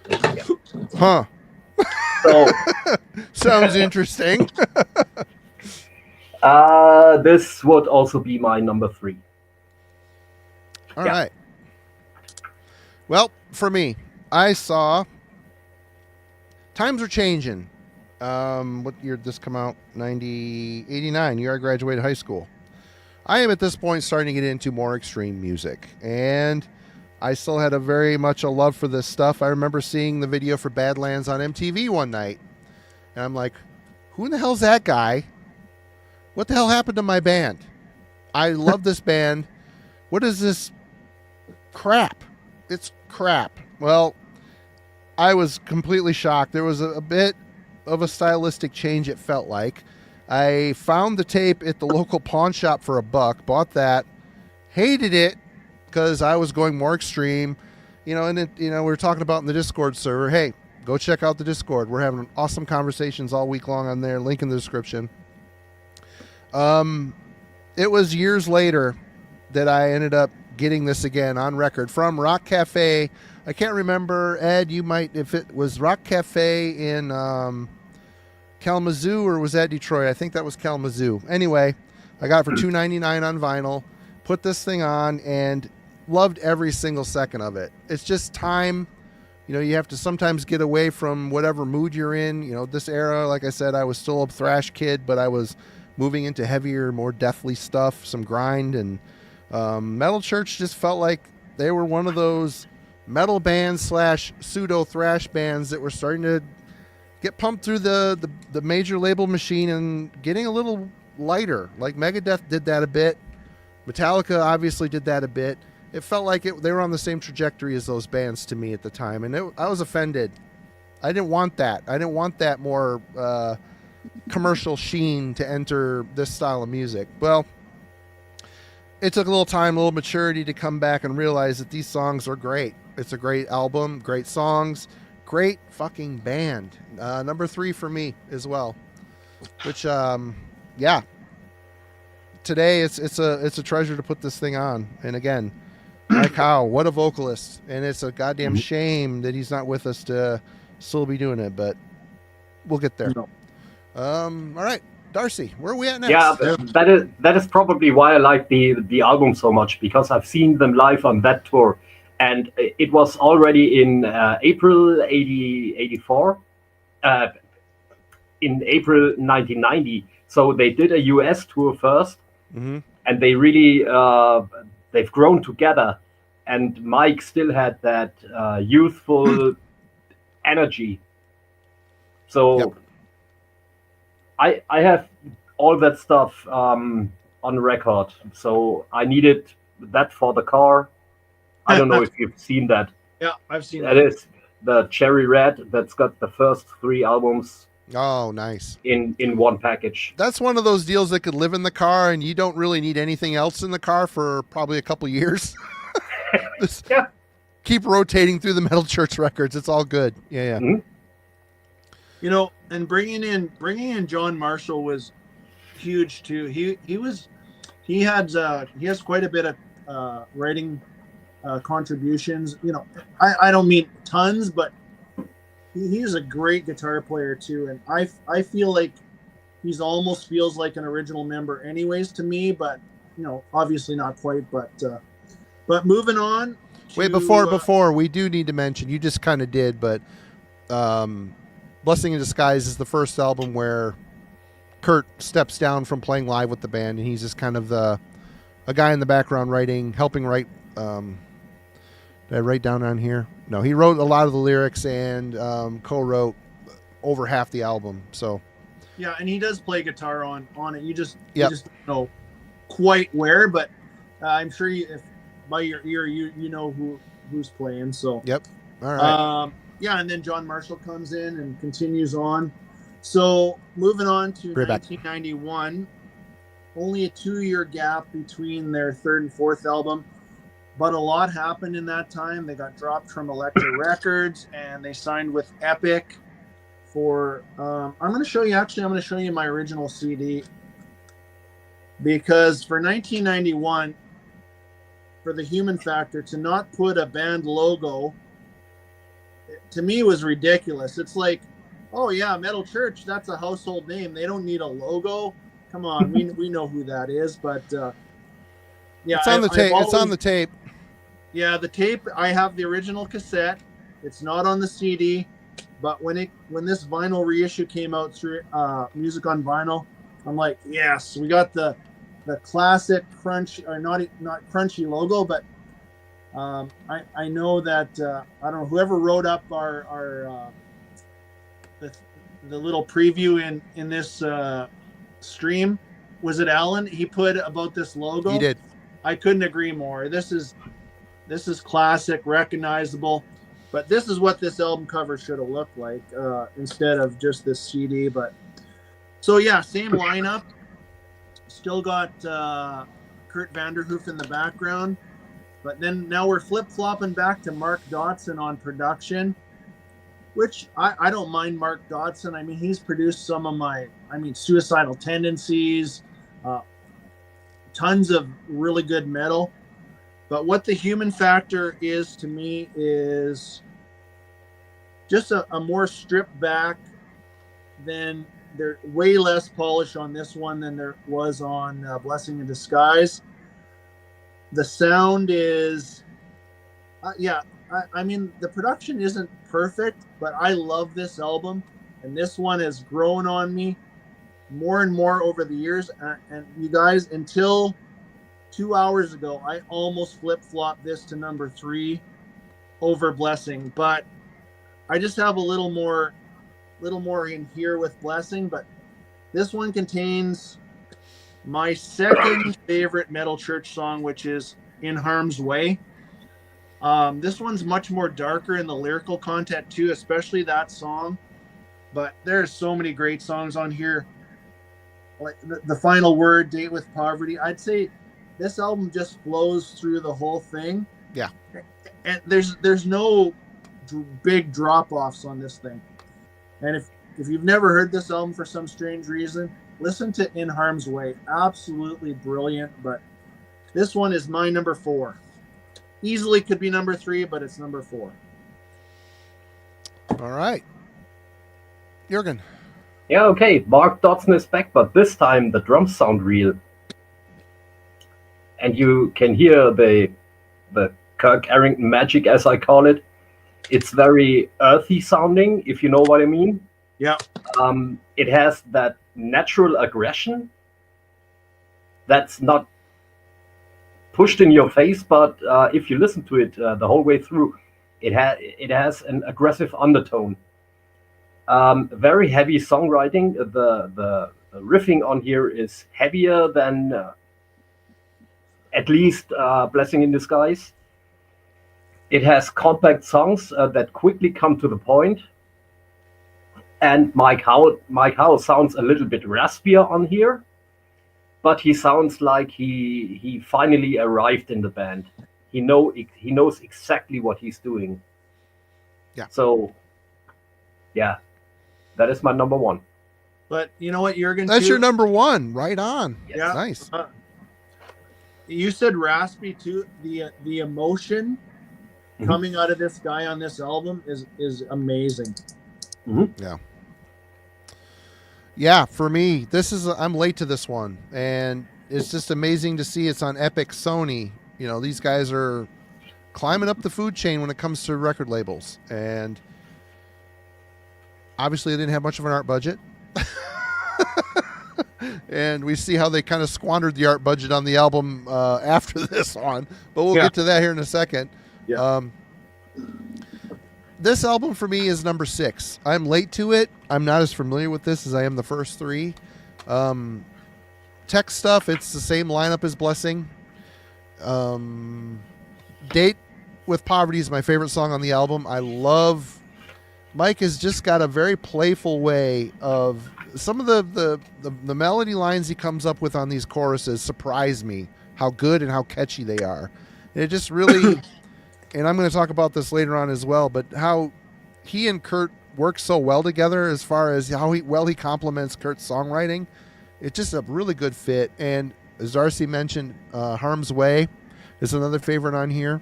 Yeah. Huh. So sounds interesting. This would also be my number 3. All right. Well, for me, I saw times are changing. What year did this come out? 89, year I graduated high school. I am at this point starting to get into more extreme music, and I still had very much a love for this stuff. I remember seeing the video for Badlands on MTV one night, and I'm like, who in the hell's that guy? What the hell happened to my band? I love this band. What is this crap? It's crap. Well, I was completely shocked. There was a bit of a stylistic change, it felt like. I found the tape at the local pawn shop for $1, bought that, hated it because I was going more extreme. And we were talking about in the Discord server, hey, go check out the Discord. We're having awesome conversations all week long on there. Link in the description. It was years later that I ended up getting this again on record from Rock Cafe. I can't remember, Ed, you might, if it was Rock Cafe in Kalamazoo, or was that Detroit? I think that was Kalamazoo. Anyway, I got it for $2.99 on vinyl. Put this thing on and loved every single second of it. It's just time. You know, you have to sometimes get away from whatever mood you're in. You know, this era, like I said, I was still a thrash kid, but I was moving into heavier, more deathly stuff, some grind, and Metal Church just felt like they were one of those metal bands / pseudo thrash bands that were starting to get pumped through the major label machine and getting a little lighter. Like Megadeth did that a bit. Metallica obviously did that a bit. It felt like they were on the same trajectory as those bands to me at the time, and I was offended. I didn't want that. I didn't want that more commercial sheen to enter this style of music. Well, it took a little time, a little maturity to come back and realize that these songs are great. It's a great album, great songs, great fucking band. Number 3 for me as well. Which, yeah. Today it's a treasure to put this thing on. And again, Mike Howe, what a vocalist. And it's a goddamn shame that he's not with us to still be doing it, but we'll get there. No. All right. Darcy, where are we at next? Yeah, that is probably why I like the album so much, because I've seen them live on that tour, and it was already in April 84, in April 1990. So they did a US tour first, and they really they've grown together, and Mike still had that youthful energy. So. Yep. I have all that stuff on record, so I needed that for the car. I don't know if you've seen that. Yeah, I've seen that. That is the Cherry Red. That's got the first 3 albums. Oh, nice. In one package. That's one of those deals that could live in the car, and you don't really need anything else in the car for probably a couple years. Yeah. Keep rotating through the Metal Church records. It's all good. Yeah. Mm-hmm. You know, and bringing in John Marshall was huge too. He has quite a bit of writing contributions. You know, I don't mean tons, but he's a great guitar player too. And I feel like he's almost feels like an original member, anyways, to me. But you know, obviously not quite. But moving on. Wait, before we do need to mention, you just kind of did, but. Blessing in Disguise is the first album where Kurt steps down from playing live with the band, and he's just kind of a guy in the background helping write. Did I write down on here? No, he wrote a lot of the lyrics and co-wrote over half the album. So yeah, and he does play guitar on it. You just don't know quite where, but I'm sure if by your ear you know who's playing. So yep, all right. Yeah, and then John Marshall comes in and continues on. So moving on to 1991, only a 2-year gap between their 3rd and 4th album, but a lot happened in that time. They got dropped from Elektra Records, and they signed with Epic for. I'm going to show you my original CD, because for 1991, for the Human Factor to not put a band logo, to me, was ridiculous. It's like, oh yeah, Metal Church, that's a household name. They don't need a logo. Come on, we know who that is. But yeah, it's on the tape. It's on the tape. Yeah, the tape. I have the original cassette. It's not on the CD. But when this vinyl reissue came out through Music on Vinyl, I'm like, yes, we got the classic crunch, or not crunchy logo, but. I know that I don't know, whoever wrote up our the little preview in this stream, was it Alan? He put about this logo. He did. I couldn't agree more. This is classic, recognizable, but this is what this album cover should have looked like instead of just this CD. But so yeah, same lineup. Still got Kurt Vanderhoof in the background. But then now we're flip-flopping back to Mark Dodson on production, which I don't mind Mark Dodson. I mean, he's produced some of Suicidal Tendencies, tons of really good metal. But what the Human Factor is to me is just a more stripped back than there's way less polish on this one than there was on Blessing in Disguise. The sound is, I mean, the production isn't perfect, but I love this album, and this one has grown on me more and more over the years. And you guys, until 2 hours ago, I almost flip-flopped this to number 3 over Blessing, but I just have a little more in here with Blessing. But this one contains my second favorite Metal Church song, which is In Harm's Way. This one's much more darker in the lyrical content too, especially that song. But there's so many great songs on here. Like the Final Word, Date with Poverty. I'd say this album just flows through the whole thing. Yeah. And there's no big drop-offs on this thing. And if you've never heard this album for some strange reason, listen to In Harm's Way. Absolutely brilliant. But this one is my number 4. Easily could be number 3, but it's number 4. All right. Jurgen. Yeah, okay. Mark Dodson is back, but this time the drums sound real. And you can hear the Kirk Arrington magic, as I call it. It's very earthy sounding, if you know what I mean. Yeah. It has that natural aggression that's not pushed in your face, but if you listen to it the whole way through, it has an aggressive undertone. Very heavy songwriting. The riffing on here is heavier than at least Blessing in Disguise. It has compact songs that quickly come to the point. And Mike Howe sounds a little bit raspier on here, but he sounds like he finally arrived in the band. He knows exactly what he's doing. Yeah. So, yeah, that is my number 1. But you know what, Jurgen? That's your number 1. Right on. Yeah. Nice. You said raspy too. The emotion coming out of this guy on this album is amazing. Yeah. Yeah, for me, I'm late to this one, and it's just amazing to see it's on Epic Sony. You know, these guys are climbing up the food chain when it comes to record labels, and obviously they didn't have much of an art budget. And we see how they kind of squandered the art budget on the album after this one, but we'll get to that here in a second. Yeah. This album for me is number 6. I'm late to it. I'm not as familiar with this as I am the first 3. Tech stuff, it's the same lineup as Blessing. Date with Poverty is my favorite song on the album. I love Mike has just got a very playful way of some of the melody lines he comes up with on these choruses surprise me how good and how catchy they are. It just really and I'm going to talk about this later on as well, but how he and Kurt work so well together as far as how he complements Kurt's songwriting. It's just a really good fit. And as Darcy mentioned, Harm's Way is another favorite on here.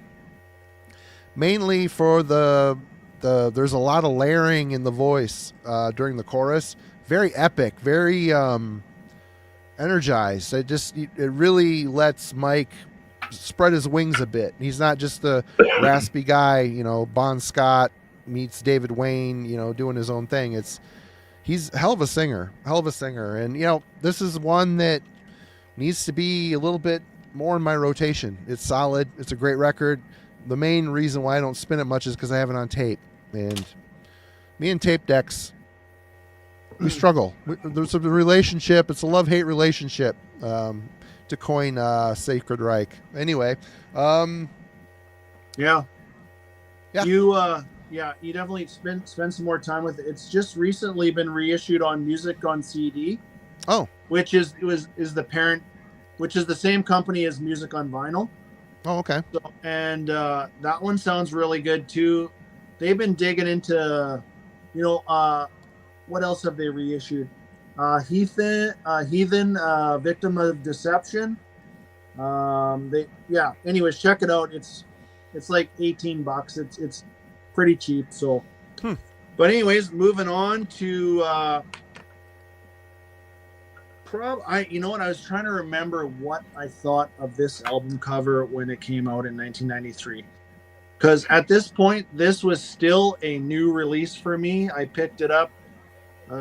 Mainly for there's a lot of layering in the voice during the chorus. Very epic, very energized. It really lets Mike spread his wings a bit. He's not just the raspy guy, you know, Bon Scott meets David Wayne, you know, doing his own thing. He's a hell of a singer. And, you know, this is one that needs to be a little bit more in my rotation. It's solid. It's a great record. The main reason why I don't spin it much is because I have it on tape. And me and tape decks, we struggle. There's a relationship. It's a love-hate relationship. To coin Sacred Reich. Anyway, yeah. You definitely spend some more time with it. It's just recently been reissued on Music on CD. Oh, which is the parent, which is the same company as Music on Vinyl. Oh, okay. So, and that one sounds really good too. They've been digging into, what else have they reissued? Heathen, Victim of Deception. Anyways, check it out. It's like $18. It's pretty cheap. So, but anyways, moving on to You know what? I was trying to remember what I thought of this album cover when it came out in 1993. Because at this point, this was still a new release for me. I picked it up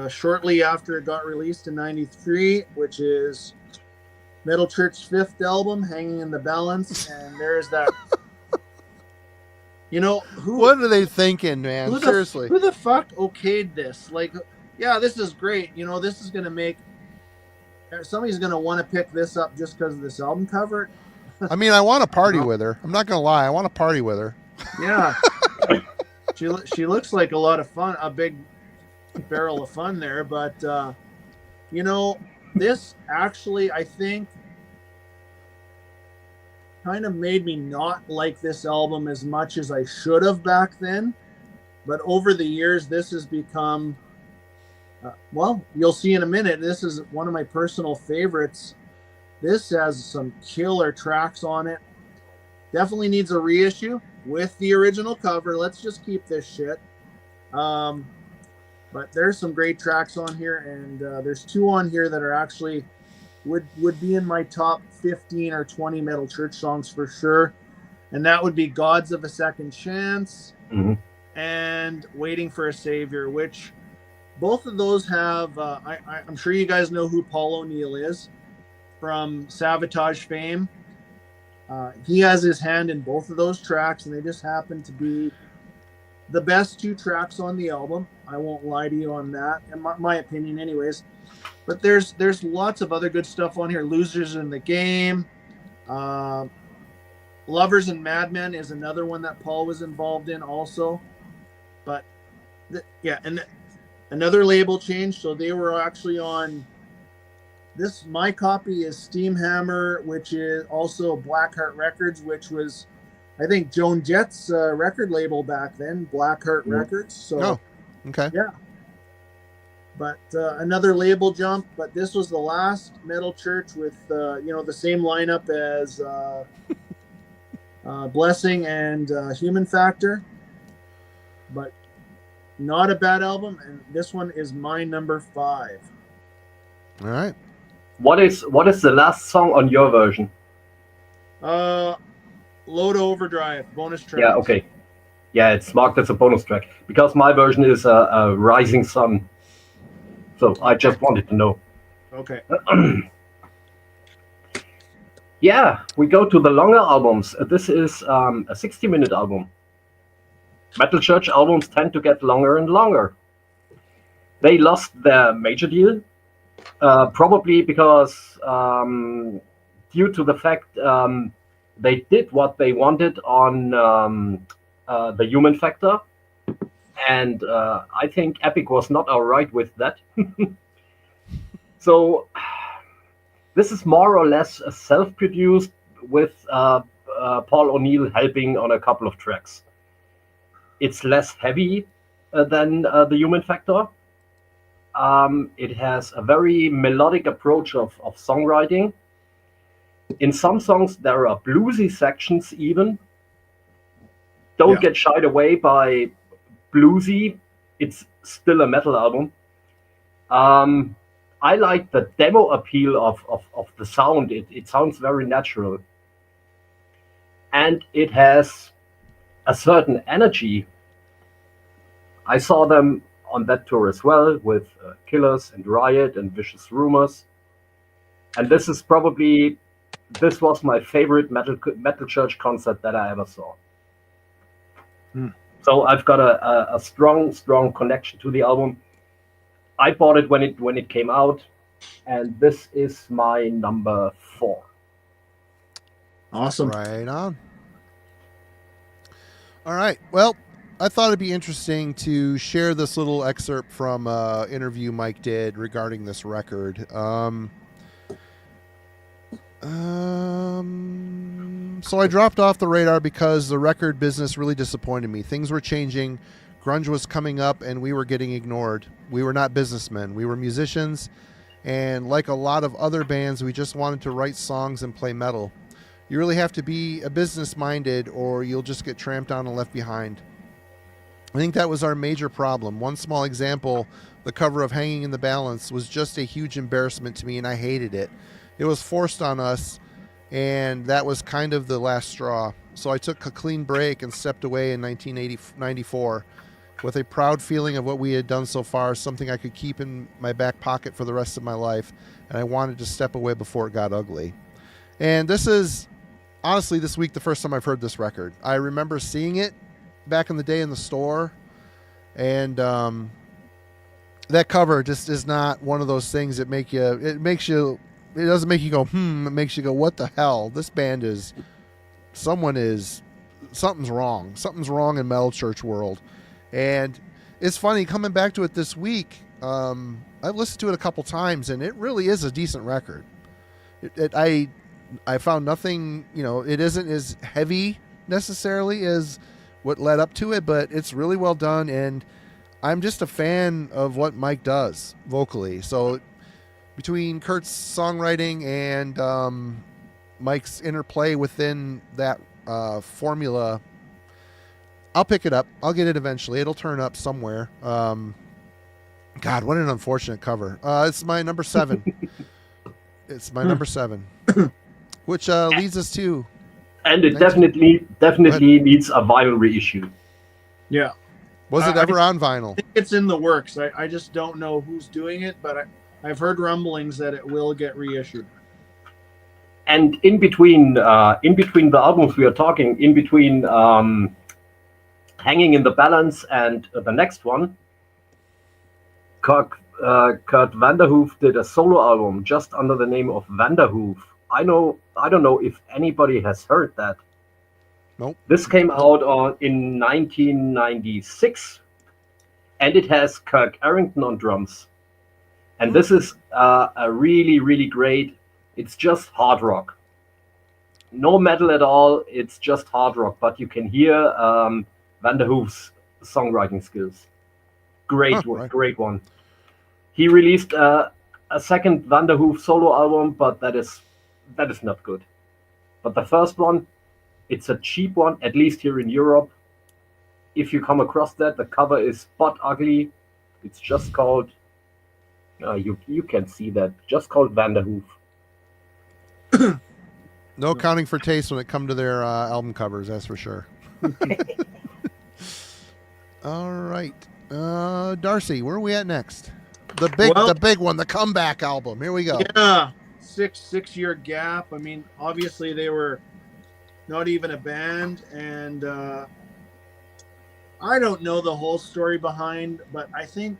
shortly after it got released in 93, which is Metal Church's fifth album, Hanging in the Balance. And there's that. You know, What are they thinking, man? Seriously. Who the fuck okayed this? Like, yeah, this is great. You know, this is going to make. Somebody's going to want to pick this up just because of this album cover. I mean, I want to party with her. I'm not going to lie. I want to party with her. Yeah. she looks like a lot of fun, a big barrel of fun there. But, you know, this actually, I think, kind of made me not like this album as much as I should have back then. But over the years, this has become, well, you'll see in a minute, this is one of my personal favorites. This has some killer tracks on it. Definitely needs a reissue with the original cover. Let's just keep this shit. But there's some great tracks on here, and there's two on here that are actually would be in my top 15 or 20 Metal Church songs for sure. And that would be Gods of a Second Chance and Waiting for a Savior, which both of those have, I'm sure you guys know who Paul O'Neill is from Savatage fame. He has his hand in both of those tracks, and they just happen to be the best two tracks on the album. I won't lie to you on that, in my opinion anyways. But there's lots of other good stuff on here. Losers in the Game. Lovers and Madmen is another one that Paul was involved in also. But, and another label change. So they were actually on... This, my copy is Steamhammer, which is also Blackheart Records, which was, I think, Joan Jett's record label back then, Blackheart Records. So, okay. Yeah. But another label jump, but this was the last Metal Church with, the same lineup as Blessing and Human Factor. But not a bad album, and this one is my number 5. All right. What is the last song on your version? Low to Overdrive, bonus track. Yeah, okay. Yeah, it's marked as a bonus track because my version is a Rising Sun. So I just wanted to know. Okay. Yeah, we go to the longer albums. This is a 60-minute album. Metal Church albums tend to get longer and longer. They lost their major deal, probably because due to the fact they did what they wanted on the Human Factor. And I think Epic was not all right with that. So this is more or less self-produced with Paul O'Neill helping on a couple of tracks. It's less heavy than the Human Factor. It has a very melodic approach of songwriting. In some songs, there are bluesy sections even. Don't get shied away by bluesy. It's still a metal album. I like the demo appeal of the sound. It sounds very natural. And it has a certain energy. I saw them on that tour as well with Killers and Riot and Vicious Rumors. And this was my favorite Metal Church concert that I ever saw. So I've got a strong connection to the album. I bought it when it came out, and this is my number 4. Awesome. Right on. All right. Well, I thought it'd be interesting to share this little excerpt from an interview Mike did regarding this record. So I dropped off the radar because the record business really disappointed me. Things were changing. Grunge was coming up and we were getting ignored. We were not businessmen. We were musicians. And like a lot of other bands, we just wanted to write songs and play metal. You really have to be a business-minded or you'll just get tramped down and left behind. I think that was our major problem. One small example, the cover of Hanging in the Balance was just a huge embarrassment to me, and I hated it. It was forced on us, and that was kind of the last straw. So I took a clean break and stepped away in 1994 with a proud feeling of what we had done so far, something I could keep in my back pocket for the rest of my life, and I wanted to step away before it got ugly. And this is, honestly, this week the first time I've heard this record. I remember seeing it back in the day in the store, and that cover just is not one of those things that it doesn't make you go, it makes you go, what the hell? This band something's wrong. Something's wrong in Metal Church world. And it's funny, coming back to it this week, I've listened to it a couple times, and it really is a decent record. I found nothing, it isn't as heavy necessarily as what led up to it, but it's really well done, and I'm just a fan of what Mike does vocally. So between Kurt's songwriting and Mike's interplay within that formula, I'll pick it up. I'll get it eventually. It'll turn up somewhere. God, what an unfortunate cover. It's my number 7. It's my number 7, which leads us to... And it definitely needs a vinyl reissue. Yeah. Was it ever on vinyl? I think it's in the works. I just don't know who's doing it, but I've heard rumblings that it will get reissued. And in between the albums we are talking, in between Hanging in the Balance and the next one, Kurt Vanderhoof did a solo album just under the name of Vanderhoof. I don't know if anybody has heard that. Nope. This came out in 1996, and it has Kirk Arrington on drums. And this is a really, really great. It's just hard rock. No metal at all. It's just hard rock, but you can hear Vanderhoof's songwriting skills. Great one. He released a second Vanderhoof solo album, but that is not good. But the first one, it's a cheap one, at least here in Europe. If you come across that, the cover is butt ugly. It's just called, you can see that, just called Vanderhoof. No accounting for taste when it comes to their album covers, that's for sure. All right. Darcy, where are we at next? The big one, the comeback album. Here we go. Yeah. Six-year gap. I mean, obviously they were not even a band, and I don't know the whole story behind, but I think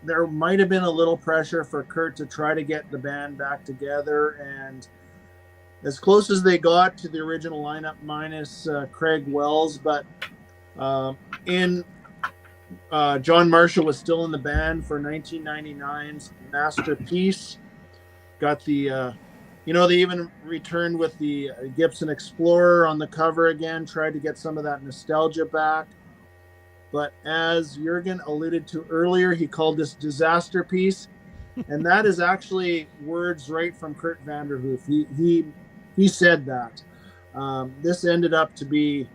there might have been a little pressure for Kurt to try to get the band back together, and as close as they got to the original lineup minus Craig Wells, but John Marshall was still in the band for 1999's Masterpiece. Got the, they even returned with the Gibson Explorer on the cover again, tried to get some of that nostalgia back. But as Jurgen alluded to earlier, he called this disaster piece. And that is actually words right from Kurt Vanderhoof. He said that. This ended up to be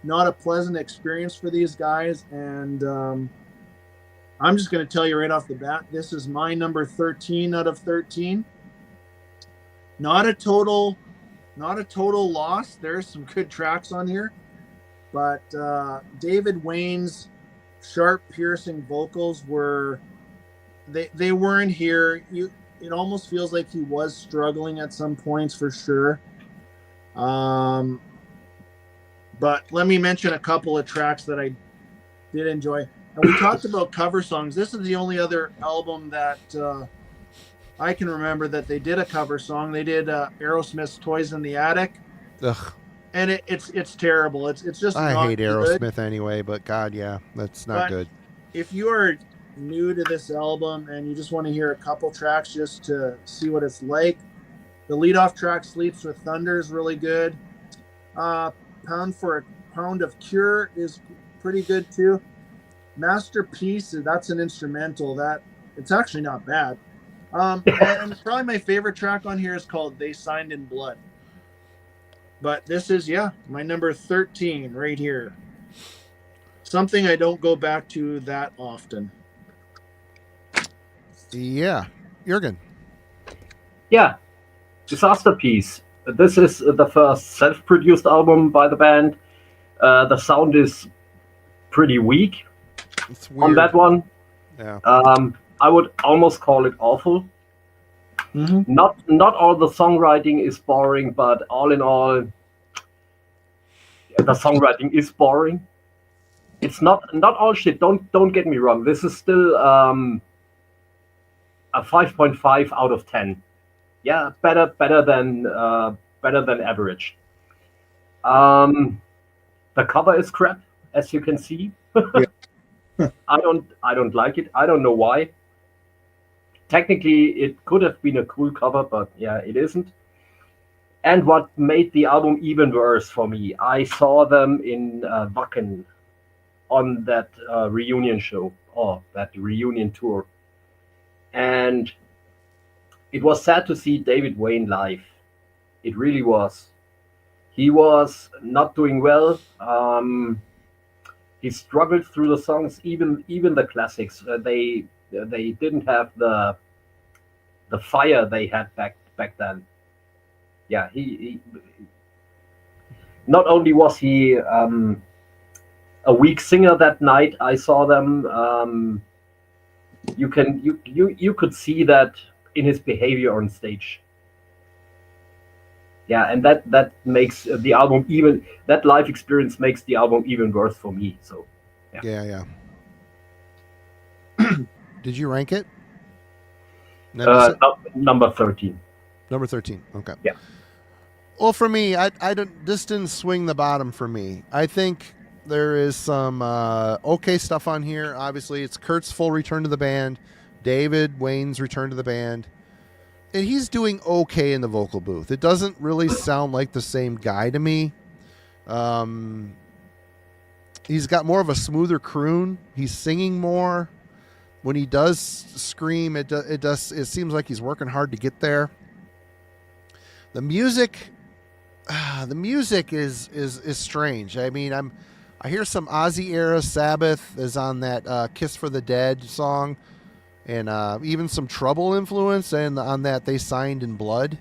not a pleasant experience for these guys. And I'm just going to tell you right off the bat, this is my number 13 out of 13. Not a total loss. There's some good tracks on here. But David Wayne's sharp, piercing vocals they weren't here. It almost feels like he was struggling at some points for sure. But let me mention a couple of tracks that I did enjoy. And we talked about cover songs. This is the only other album that I can remember that they did a cover song. They did Aerosmith's "Toys in the Attic." Ugh. And it's terrible. It's just I hate Aerosmith good. Anyway, but God, yeah, that's not good. If you are new to this album and you just want to hear a couple tracks just to see what it's like, the leadoff track "Sleeps with Thunder" is really good. "Pound for a Pound of Cure" is pretty good too. "Masterpiece," that's an instrumental that it's actually not bad. And probably my favorite track on here is called "They Signed in Blood." But this is, my number 13 right here. something I don't go back to that often. Yeah. Jurgen. Yeah, Disaster Piece. This is the first self-produced album by the band. The sound is pretty weak It's weird. on that one. Yeah. I would almost call it awful. Mm-hmm. Not all the songwriting is boring, but all in all, the songwriting is boring. It's not all shit. Don't get me wrong. This is still a 5.5 out of 10. Yeah, better than average. The cover is crap, as you can see. I don't like it. I don't know why. Technically, it could have been a cool cover, but yeah, it isn't. And what made the album even worse for me, I saw them in Wacken on that reunion show, or that reunion tour. And it was sad to see David Wayne live. It really was. He was not doing well. He struggled through the songs, even the classics. They didn't have the fire they had back then. Yeah, he not only was he a weak singer that night. I saw them. You could see that in his behavior on stage. Yeah, and that makes the album even. That live experience makes the album even worse for me. So, Yeah. Did you rank it? Number 13. Number 13. Okay. Yeah. Well, for me, I don't. This didn't swing the bottom for me. I think there is some okay stuff on here. Obviously, it's Kurt's full return to the band, David Wayne's return to the band, and he's doing okay in the vocal booth. It doesn't really sound like the same guy to me. He's got more of a smoother croon. He's singing more. When he does scream, it seems like he's working hard to get there. The music is strange. I mean, I hear some Ozzy era Sabbath is on that "Kiss for the Dead" song, and even some Trouble influence, and on that They Signed in Blood.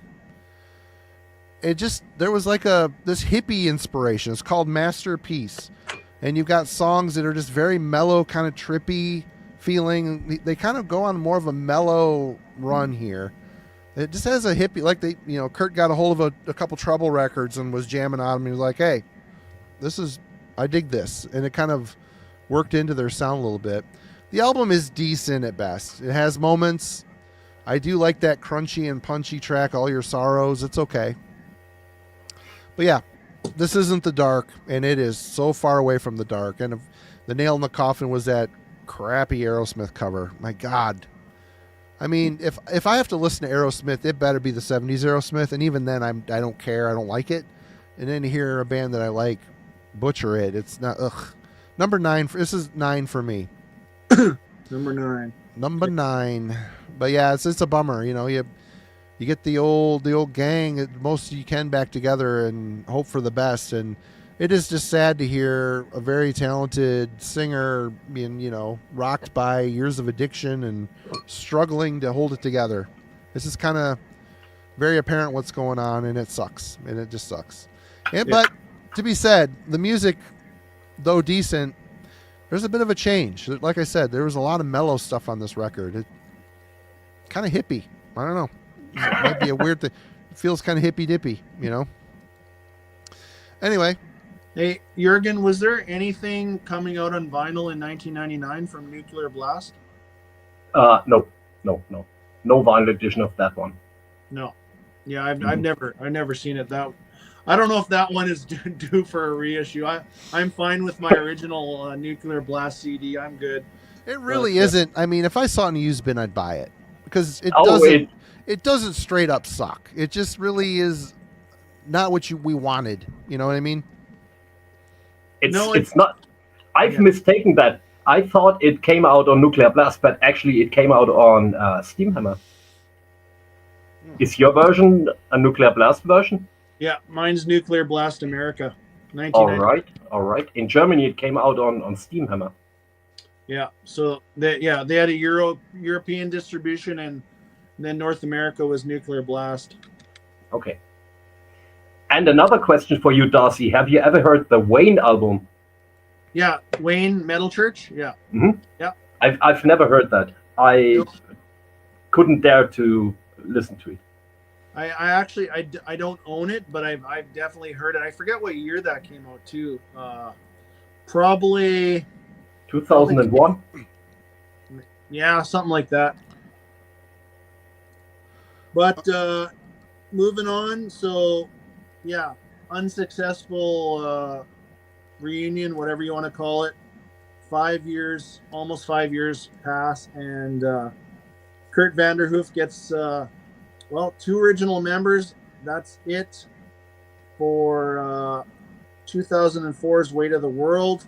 There was like this hippie inspiration. It's called Masterpiece, and you've got songs that are just very mellow, kind of trippy feeling. They kind of go on more of a mellow run here. It just has a hippie, like Kurt got a hold of a couple Trouble records and was jamming on them. He was like, "Hey, I dig this," and it kind of worked into their sound a little bit. The album is decent at best. It has moments. I do like that crunchy and punchy track, "All Your Sorrows." It's okay, but yeah, this isn't the dark, and it is so far away from the dark. And the nail in the coffin was that crappy Aerosmith cover. My God. I mean, if I have to listen to Aerosmith, it better be the 70s Aerosmith, and even then I don't care. I don't like it. And then to hear a band that I like butcher it, it's not. Ugh. Number 9. This is 9 for me. Number 9. But yeah, it's a bummer. You get the old gang, most you can, back together and hope for the best. And it is just sad to hear a very talented singer being, rocked by years of addiction and struggling to hold it together. This is kind of very apparent what's going on, and it sucks. And it just sucks. But to be said, the music, though decent, there's a bit of a change. Like I said, there was a lot of mellow stuff on this record. It kind of hippie. I don't know. It might be a weird thing. It feels kind of hippy-dippy, Anyway. Hey, Jurgen, was there anything coming out on vinyl in 1999 from Nuclear Blast? No vinyl edition of that one. No. Yeah, I've never seen it. I don't know if that one is due for a reissue. I'm fine with my original Nuclear Blast CD. I'm good. It really isn't. I mean, if I saw it in a used bin, I'd buy it because it doesn't straight up suck. It just really is not what we wanted. You know what I mean? It's not. I've mistaken that. I thought it came out on Nuclear Blast, but actually it came out on Steamhammer. Is your version a Nuclear Blast version? Yeah, mine's Nuclear Blast America. 1990. All right. In Germany, it came out on Steam Hammer. Yeah. So they had a European distribution, and then North America was Nuclear Blast. Okay. And another question for you, Darcy. Have you ever heard the Wayne album? Yeah, Wayne Metal Church. Yeah. Mm-hmm. Yeah. I've never heard that. I couldn't dare to listen to it. I actually I don't own it, but I've definitely heard it. I forget what year that came out too. Probably 2001. Yeah, something like that. But moving on. So yeah, unsuccessful reunion, whatever you want to call it. 5 years, almost 5 years pass, and Kurt Vanderhoof gets 2 original members. That's it for 2004's Weight of the World.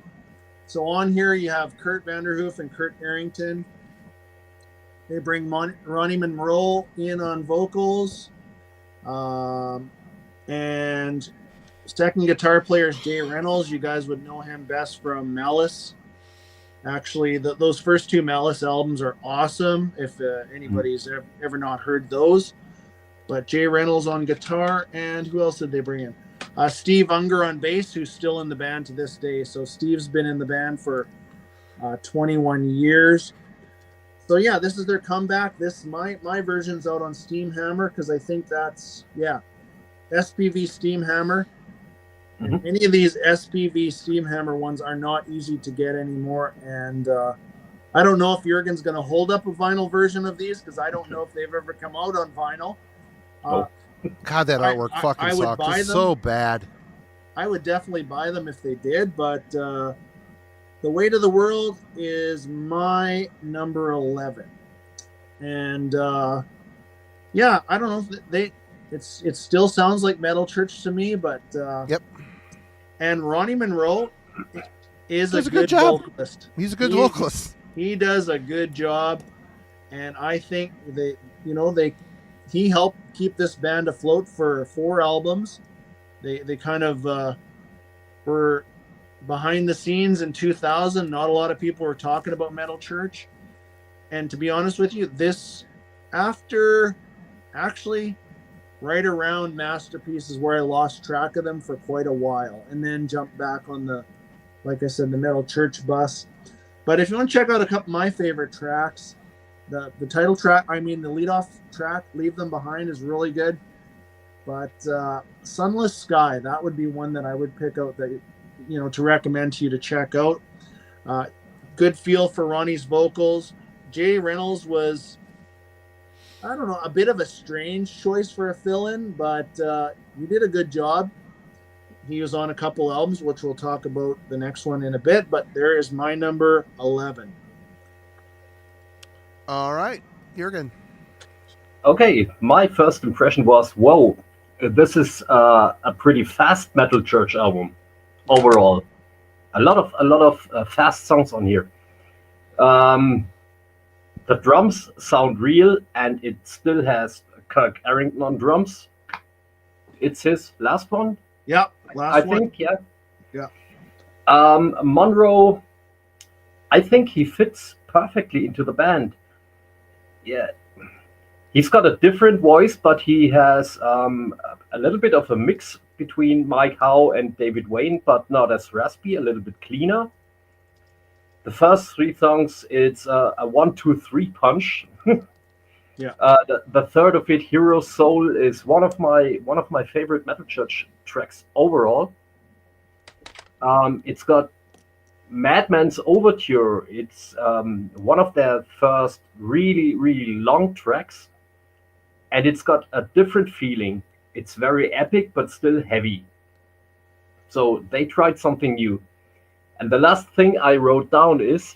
So on here you have Kurt Vanderhoof and Kurt Arrington. They bring Ronnie Monroe in on vocals. And second guitar player is Jay Reynolds. You guys would know him best from Malice. Actually, those first 2 Malice albums are awesome if anybody's ever not heard those. But Jay Reynolds on guitar, and who else did they bring in? Steve Unger on bass, who's still in the band to this day. So Steve's been in the band for 21 years. So yeah, this is their comeback. My version's out on Steam Hammer because I think that's SPV Steam Hammer. Mm-hmm. Any of these SPV Steam Hammer ones are not easy to get anymore, and I don't know if Jurgen's going to hold up a vinyl version of these because I don't know if they've ever come out on vinyl. God, that artwork fucking I would sucks. buy It's them. so bad. I would definitely buy them if they did, but The Weight of the World is my number 11, and yeah, I don't know if it still sounds like Metal Church to me, but Yep. And Ronnie Monroe is a good job. vocalist. He's a good vocalist. He does a good job, and I think he helped keep this band afloat for 4 albums. They kind of were behind the scenes in 2000. Not a lot of people were talking about Metal Church, and to be honest with you, this after actually right around Masterpiece is where I lost track of them for quite a while, and then jumped back on like I said, the Metal Church bus. But if you want to check out a couple of my favorite tracks, the title track, the leadoff track, Leave Them Behind, is really good. But Sunless Sky, that would be one that I would pick out that to recommend to you to check out. Good feel for Ronnie's vocals. Jay Reynolds was, I don't know, a bit of a strange choice for a fill-in, but he did a good job. He was on a couple albums, which we'll talk about the next one in a bit, but there is my number 11. All right, Jurgen. Okay, my first impression was, whoa, this is a pretty fast Metal Church album overall. A lot of fast songs on here. The drums sound real, and it still has Kirk Arrington on drums. It's his last one. Yeah, I think, yeah. Yeah. Monroe, I think he fits perfectly into the band. Yeah. He's got a different voice, but he has a little bit of a mix between Mike Howe and David Wayne, but not as raspy, a little bit cleaner. The first 3 songs, it's a 1-2-3 punch. Yeah. The third of it, Hero Soul, is one of my favorite Metal Church tracks overall. It's got Madman's Overture. It's one of their first really, really long tracks, and it's got a different feeling. It's very epic, but still heavy. So they tried something new. And the last thing I wrote down is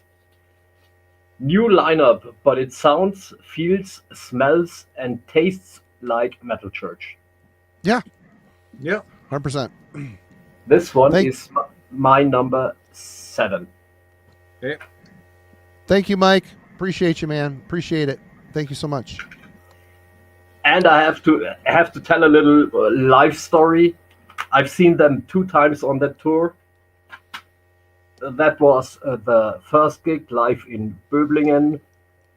new lineup, but it sounds, feels, smells, and tastes like Metal Church. Yeah. Yeah. 100%. This one is my number 7. Okay. Thank you, Mike. Appreciate you, man. Appreciate it. Thank you so much. And I have to tell a little life story. I've seen them 2 times on that tour. That was the first gig live in Böblingen.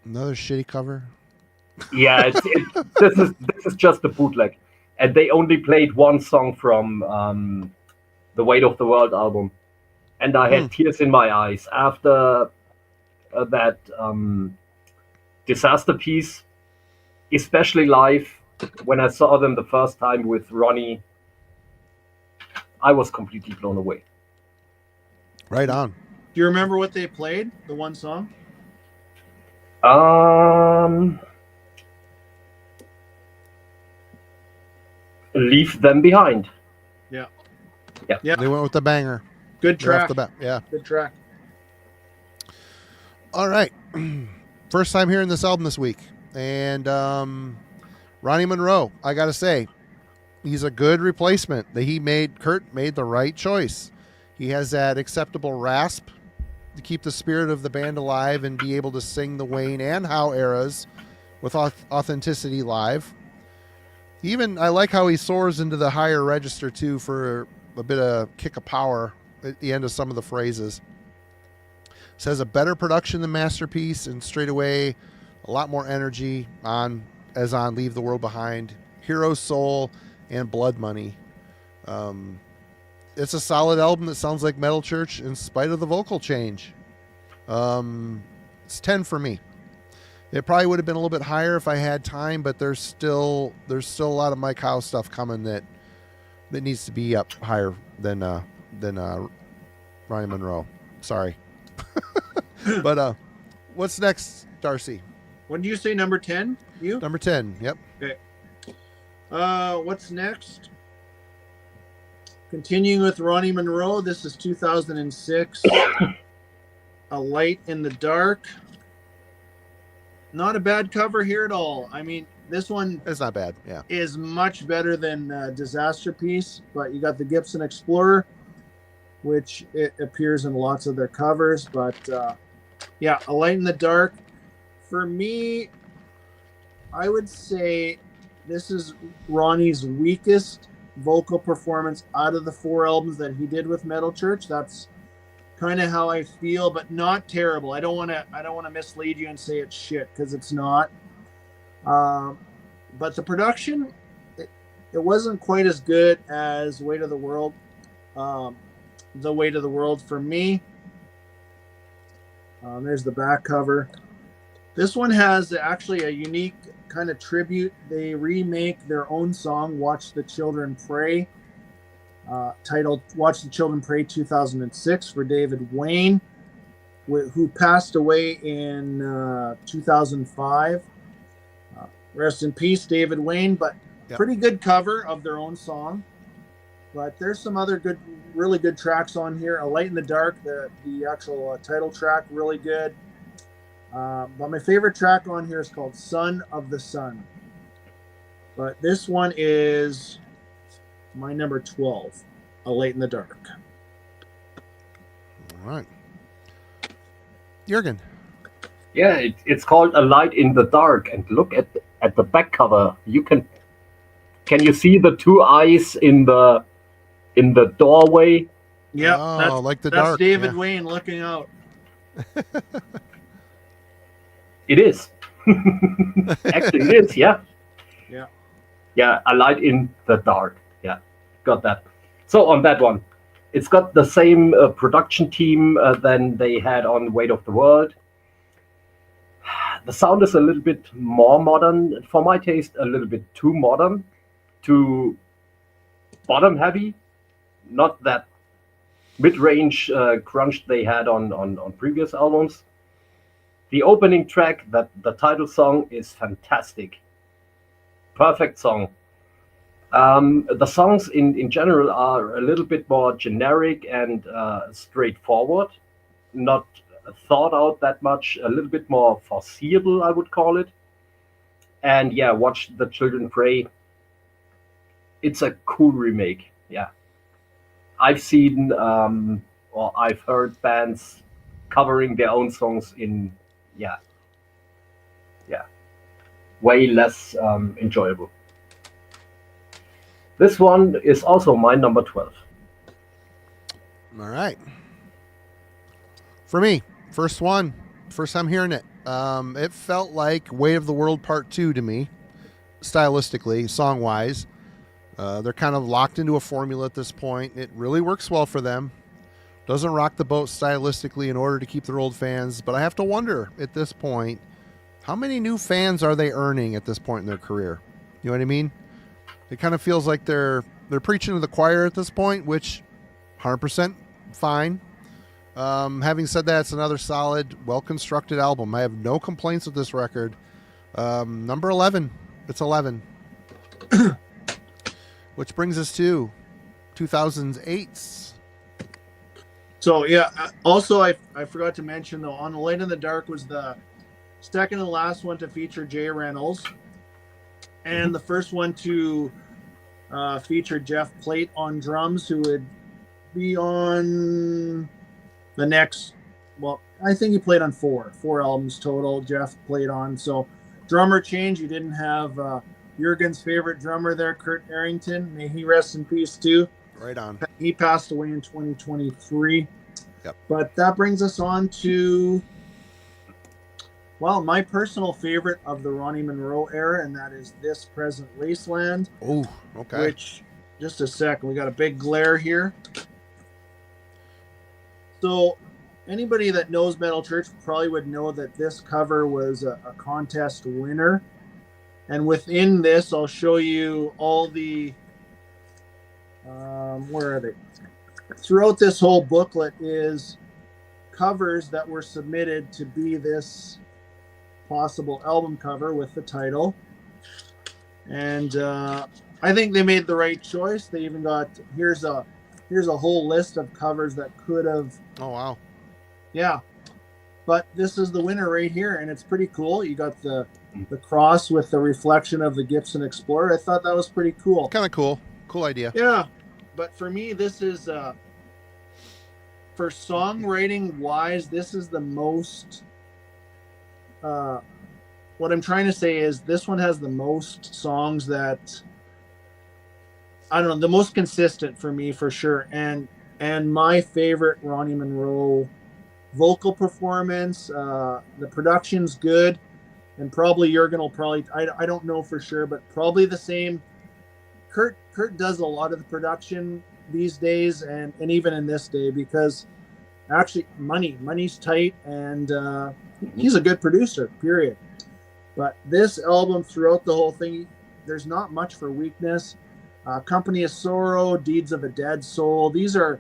Another shitty cover. Yeah, this is just a bootleg, and they only played one song from the Weight of the World album, and I had tears in my eyes after that disaster piece, especially live. When I saw them the first time with Ronnie, I was completely blown away. Right on. Do you remember what they played? The one song? Leave Them Behind. Yeah. They went with the banger. Good Right off track. the bat. Yeah. Good track. All right. First time hearing this album this week. And Ronnie Monroe, I got to say, he's a good replacement. Kurt made the right choice. He has that acceptable rasp to keep the spirit of the band alive and be able to sing the Wayne and Howe eras with authenticity live. I like how he soars into the higher register too for a bit of kick of power at the end of some of the phrases. Says a better production than Masterpiece, and straight away a lot more energy on Leave the World Behind, Hero Soul, and Blood Money. It's a solid album that sounds like Metal Church in spite of the vocal change. It's 10 for me. It probably would have been a little bit higher if I had time, but there's still a lot of Mike Howe stuff coming that needs to be up higher than Ronnie Monroe. Sorry. But what's next, Darcy? What did you say, number 10? You? Number 10, yep. Okay. What's next? Continuing with Ronnie Monroe, this is 2006. A Light in the Dark. Not a bad cover here at all. I mean, this one It's not bad, yeah. is much better than Disaster Piece, but you got the Gibson Explorer, which it appears in lots of their covers. But yeah, A Light in the Dark. For me, I would say this is Ronnie's weakest vocal performance out of the 4 albums that he did with Metal Church. That's kind of how I feel, but not terrible. I don't want to mislead you and say it's shit, because it's not. But the production, it wasn't quite as good as Weight of the World. The Weight of the World for me. There's the back cover. This one has actually a unique kind of tribute. They remake their own song, Watch the Children Pray, titled Watch the Children Pray 2006, for David Wayne, who passed away in 2005. Rest in peace, David Wayne, but pretty good cover of their own song. But there's some other really good tracks on here. A Light in the Dark, the actual title track, really good. But my favorite track on here is called Son of the Sun. But this one is my number 12, A Light in the Dark. All right. Jurgen. Yeah, it's called A Light in the Dark, and look at the back cover. Can you see the 2 eyes in the doorway? Yeah, like the that's dark. David Wayne looking out. It is. Actually, it is. Yeah. Yeah. Yeah, A Light in the Dark. Yeah, got that. So on that one, it's got the same production team than they had on Weight of the World. The sound is a little bit more modern, for my taste, a little bit too modern, too bottom heavy. Not that mid-range crunch they had on previous albums. The opening track, the title song, is fantastic. Perfect song. The songs in general are a little bit more generic and straightforward, not thought out that much, a little bit more foreseeable, I would call it. And yeah, Watch the Children Pray. It's a cool remake. Yeah. I've seen or I've heard bands covering their own songs in way less enjoyable. This one is also my number 12. All right. For me, first time hearing it. It felt like Weight of the World Part 2 to me, stylistically, song-wise. They're kind of locked into a formula at this point. It really works well for them. Doesn't rock the boat stylistically in order to keep their old fans, but I have to wonder at this point, how many new fans are they earning at this point in their career? You know what I mean? It kind of feels like they're preaching to the choir at this point, which 100% fine. Having said that, it's another solid, well-constructed album. I have no complaints with this record. Number 11. It's 11. Which brings us to 2008's. So, yeah, also I forgot to mention, though, On the Light in the Dark was the second and last one to feature Jay Reynolds. And the first one to feature Jeff Plate on drums, who would be on the next, well, I think he played on four albums total, Jeff played on. So drummer change, you didn't have Jurgen's favorite drummer there, Kurt Arrington. May he rest in peace too. Right on. He passed away in 2023. Yep. But that brings us on to, well, my personal favorite of the Ronnie Monroe era, and that is this Present Wasteland. Oh, okay. Which, just a second, we got a big glare here. So anybody that knows Metal Church probably would know that this cover was a contest winner. And within this, I'll show you all the, where are they? Throughout this whole booklet is covers that were submitted to be this possible album cover with the title. And I think they made the right choice. They even got, here's a whole list of covers that could have. Oh, wow. Yeah. But this is the winner right here, and it's pretty cool. You got the cross with the reflection of the Gibson Explorer. I thought that was pretty cool. Kind of cool. Cool idea. Yeah. But for me, this is, for songwriting wise, this is the most, what I'm trying to say is this one has the most songs that, I don't know, the most consistent for me for sure. And my favorite Ronnie Monroe vocal performance, the production's good, and probably Jurgen will probably, I don't know for sure, but probably the same. Kurt does a lot of the production these days, and even in this day, because actually money's tight, and he's a good producer, period. But this album, throughout the whole thing, there's not much for weakness. Company of Sorrow, Deeds of a Dead Soul, these are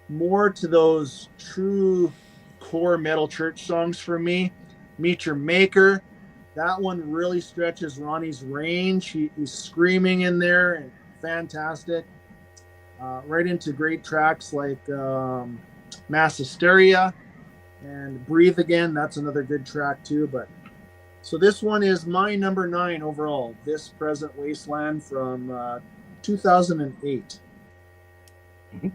more to those true core Metal Church songs for me. Meet Your Maker, that one really stretches Ronnie's range. He's screaming in there, and fantastic. Right into great tracks like Mass Hysteria and Breathe Again. That's another good track too. But so this one is my number 9 overall. This Present Wasteland from 2008. Mm-hmm.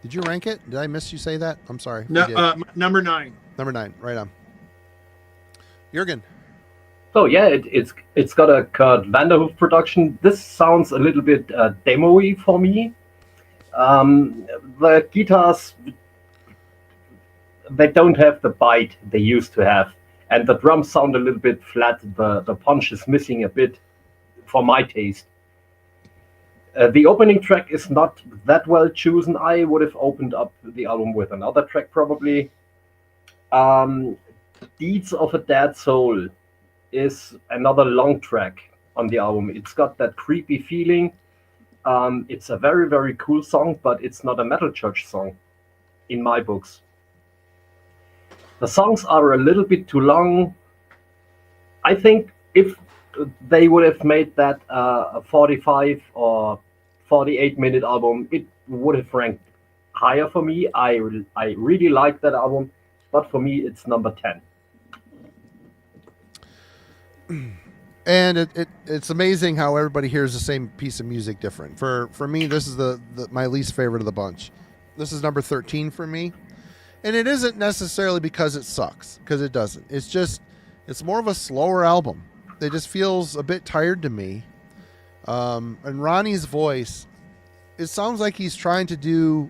Did you rank it? Did I miss you say that? I'm sorry. No, number 9. Number 9. Right on. Jurgen. So yeah, it's got a Kurt Vanderhoof production. This sounds a little bit demo-y for me. The guitars, they don't have the bite they used to have, and the drums sound a little bit flat. The punch is missing a bit, for my taste. The opening track is not that well chosen. I would have opened up the album with another track probably. Deeds of a Dead Soul is another long track on the album. It's got that creepy feeling. It's a very, very cool song, but it's not a Metal Church song in my books. The songs are a little bit too long. I think if they would have made that a 45 or 48-minute album, it would have ranked higher for me. I really like that album, but for me, it's number 10. And it's amazing how everybody hears the same piece of music different. For me, this is my least favorite of the bunch. This is number 13 for me. And it isn't necessarily because it sucks, because it doesn't. It's more of a slower album. It just feels a bit tired to me. And Ronnie's voice, it sounds like he's trying to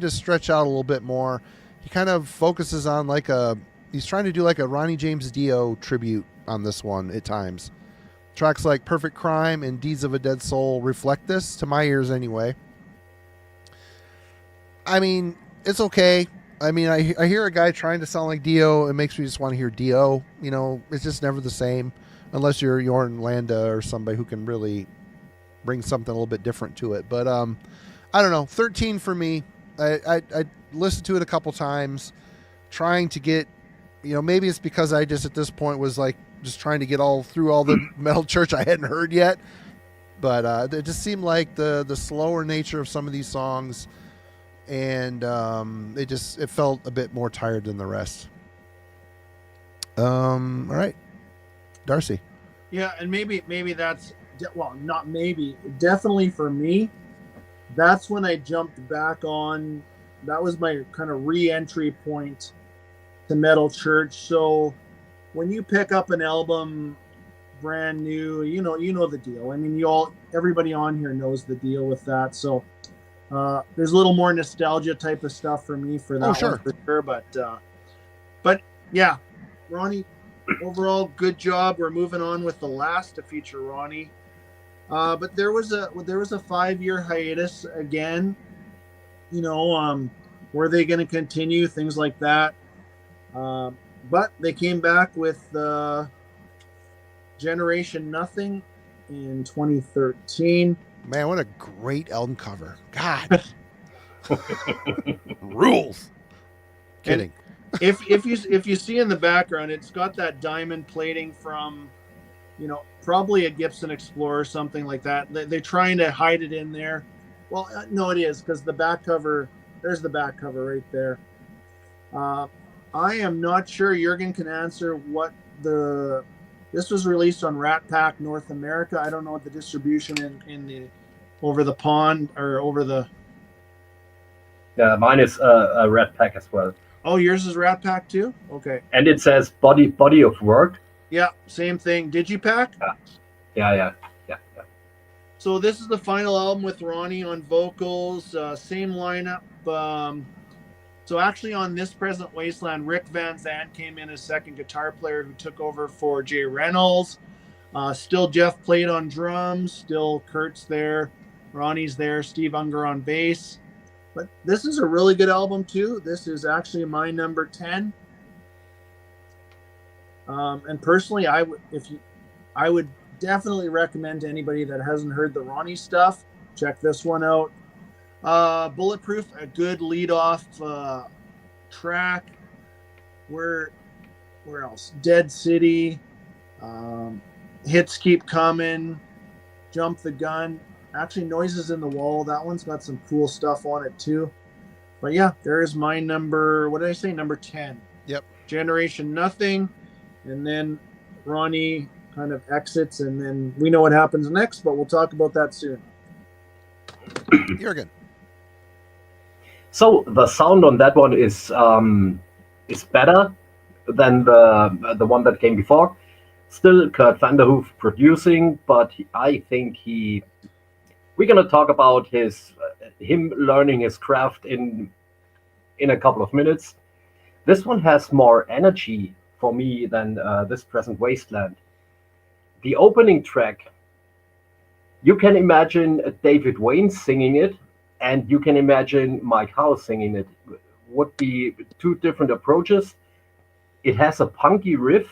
stretch out a little bit more. He kind of focuses on he's trying to do like a Ronnie James Dio tribute on this one at times. Tracks like Perfect Crime and Deeds of a Dead Soul reflect this, to my ears anyway. I mean, it's okay. I mean, I hear a guy trying to sound like Dio. It makes me just want to hear Dio. You know, it's just never the same unless you're Jorn Landa or somebody who can really bring something a little bit different to it. But I don't know. 13 for me. I listened to it a couple times, trying to get, maybe it's because I just at this point was like just trying to get all through all the metal church I hadn't heard yet. But it just seemed like the slower nature of some of these songs, and it felt a bit more tired than the rest. All right, Darcy. Yeah, and maybe that's, well, not maybe, definitely for me, that's when I jumped back on. That was my kind of re-entry point to metal church. So when you pick up an album brand new, you know the deal. I mean, everybody on here knows the deal with that. So there's a little more nostalgia type of stuff for me for that. Oh, sure. One for sure. But yeah, Ronnie, overall good job. We're moving on with the last to feature Ronnie. But there was a 5-year hiatus again. Were they going to continue things like that? But they came back with Generation Nothing in 2013. Man, what a great album cover! God, rules. Kidding. If you see in the background, it's got that diamond plating from, probably a Gibson Explorer, something like that. They're trying to hide it in there. Well, no, it is, because the back cover. There's the back cover right there. I am not sure. Jurgen can answer what this was released on Rat Pack North America. I don't know what the distribution in the over the pond or over the. Yeah, mine is a Rat Pack as well. Oh, yours is Rat Pack too? Okay. And it says body of work. Yeah, same thing. Digipack? Yeah. So this is the final album with Ronnie on vocals, same lineup. So actually on this Present Wasteland, Rick Van Zandt came in as second guitar player who took over for Jay Reynolds. Still Jeff played on drums, still Kurt's there, Ronnie's there, Steve Unger on bass. But this is a really good album too. This is actually my number 10. And personally, I would definitely recommend to anybody that hasn't heard the Ronnie stuff, check this one out. Bulletproof, a good lead-off track. Where else? Dead City, Hits Keep Coming, Jump the Gun. Actually, Noises in the Wall, that one's got some cool stuff on it too. But yeah, there's my number, what did I say? Number 10. Yep. Generation Nothing. And then Ronnie kind of exits, and then we know what happens next, but we'll talk about that soon. Jurgen. So the sound on that one is better than the one that came before. Still Kurt Vanderhoof producing, but I think we're gonna talk about him learning his craft in a couple of minutes. This one has more energy for me than this Present Wasteland. The opening track, you can imagine David Wayne singing it, and you can imagine Mike Howe singing it. Would be two different approaches. It has a punky riff.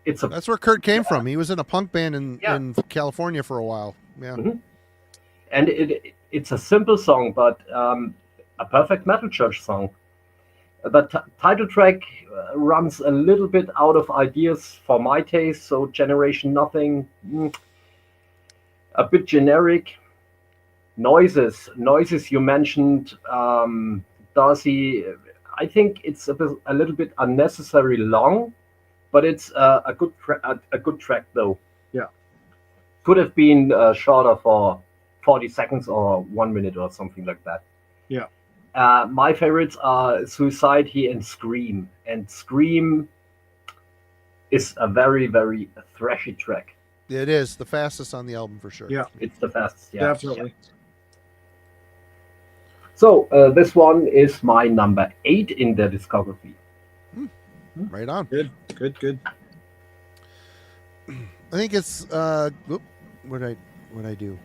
That's where Kurt came from. He was in a punk band in California for a while. Yeah. Mm-hmm. And it's a simple song, but a perfect metal church song. The title track runs a little bit out of ideas for my taste, so Generation Nothing, a bit generic. Noises you mentioned, Darcy. I think it's a little bit unnecessary long, but it's a good track though. Yeah, could have been shorter for 40 seconds or 1 minute or something like that. Yeah. My favorites are Suicide and Scream. And Scream is a very, very thrashy track. It is the fastest on the album for sure. Yeah. It's the fastest. Yeah, Definitely. So this one is my number 8 in the discography. Right on. Good. I think it's what I do?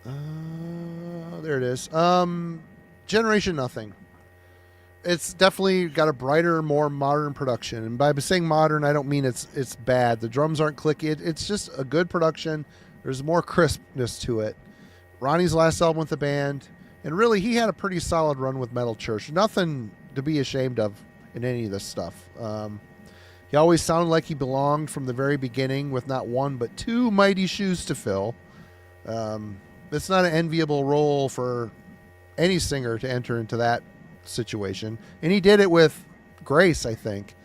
There it is. Generation Nothing. It's definitely got a brighter, more modern production. And by saying modern, I don't mean it's bad. The drums aren't clicky. It's just a good production. There's more crispness to it. Ronnie's last album with the band, and really he had a pretty solid run with Metal Church. Nothing to be ashamed of in any of this stuff. He always sounded like he belonged from the very beginning with not one but two mighty shoes to fill. It's not an enviable role for any singer to enter into that situation, and he did it with grace, I think.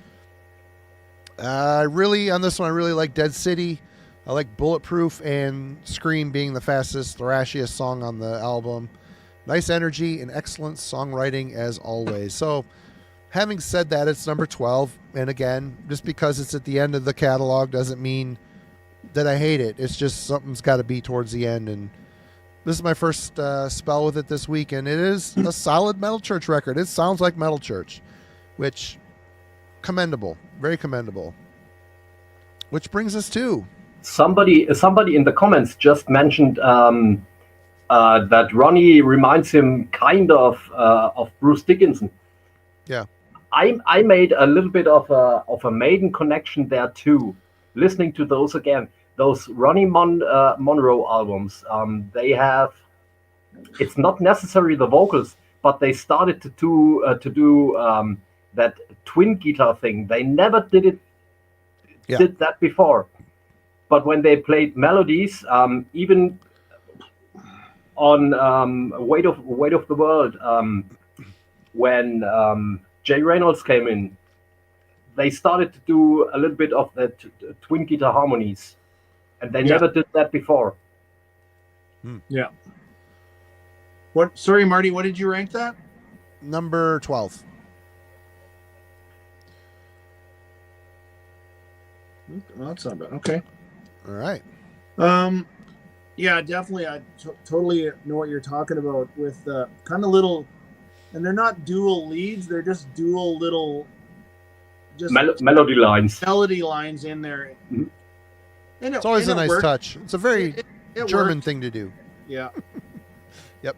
On this one, I really like Dead City. I like Bulletproof and Scream being the fastest, thrashiest song on the album. Nice energy and excellent songwriting as always. So, having said that, it's number 12. And again, just because it's at the end of the catalog doesn't mean that I hate it. It's just something's got to be towards the end. And this is my first spell with it this week, and it is a solid Metal Church record. It sounds like Metal Church, which commendable, very commendable. Which brings us to somebody in the comments just mentioned that Ronnie reminds him kind of Bruce Dickinson. Yeah, I made a little bit of a Maiden connection there too. Listening to those again, those Ronnie Monroe albums, they have. It's not necessarily the vocals, but they started to do that twin guitar thing. They never did that before. But when they played melodies, even on Weight of the World, when Jay Reynolds came in, they started to do a little bit of the twin guitar harmonies, and they never did that before. Yeah. What? Sorry, Marty. What did you rank that? number 12. Well, that's not bad. Okay. All right. Yeah, definitely. I totally know what you're talking about with kind of little, and they're not dual leads. They're just dual little, just melody lines. Melody lines in there. Mm-hmm. And it's always a nice worked. touch. It's a very it German worked. thing to do. Yeah. Yep.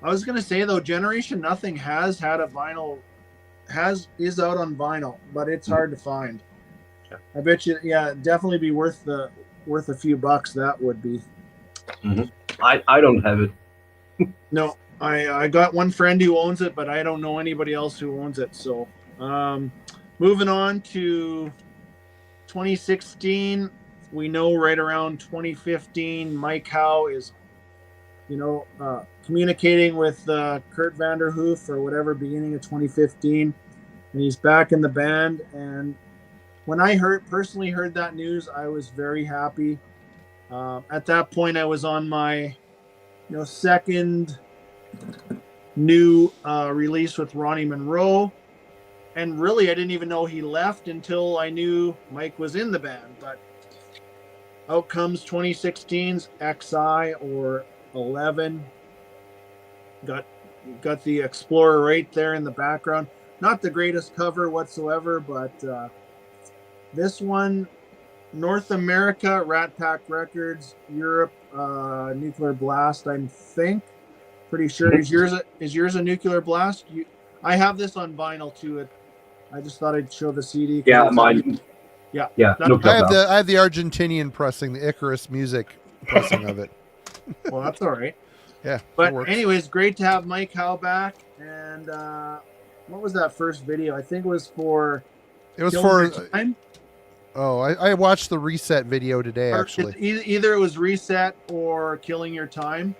I was gonna say though, Generation Nothing has had a vinyl, is out on vinyl, but it's hard to find. Yeah. I bet you, definitely be worth a few bucks. That would be. Mm-hmm. I don't have it. No, I got one friend who owns it, but I don't know anybody else who owns it. So, moving on to 2016, we know right around 2015, Mike Howe is, communicating with Kurt Vanderhoof or whatever, beginning of 2015, and he's back in the band. And when I personally heard that news, I was very happy. At that point, I was on my, second new release with Ronnie Monroe, and really, I didn't even know he left until I knew Mike was in the band. But out comes 2016's XI or 11. Got the Explorer right there in the background. Not the greatest cover whatsoever, but this one, North America, Rat Pack Records, Europe, Nuclear Blast, I think. Pretty sure. Is yours a Nuclear Blast? I have this on vinyl too. I just thought I'd show the CD. Yeah, mine. Yeah. Yeah. I have the Argentinian pressing, the Icarus music pressing of it. Well, that's all right. Yeah. But anyways, great to have Mike Howe back. And what was that first video? I think it was for. It was for. Time? Oh, I watched the Reset video today, actually. Either it was Reset or Killing Your Time.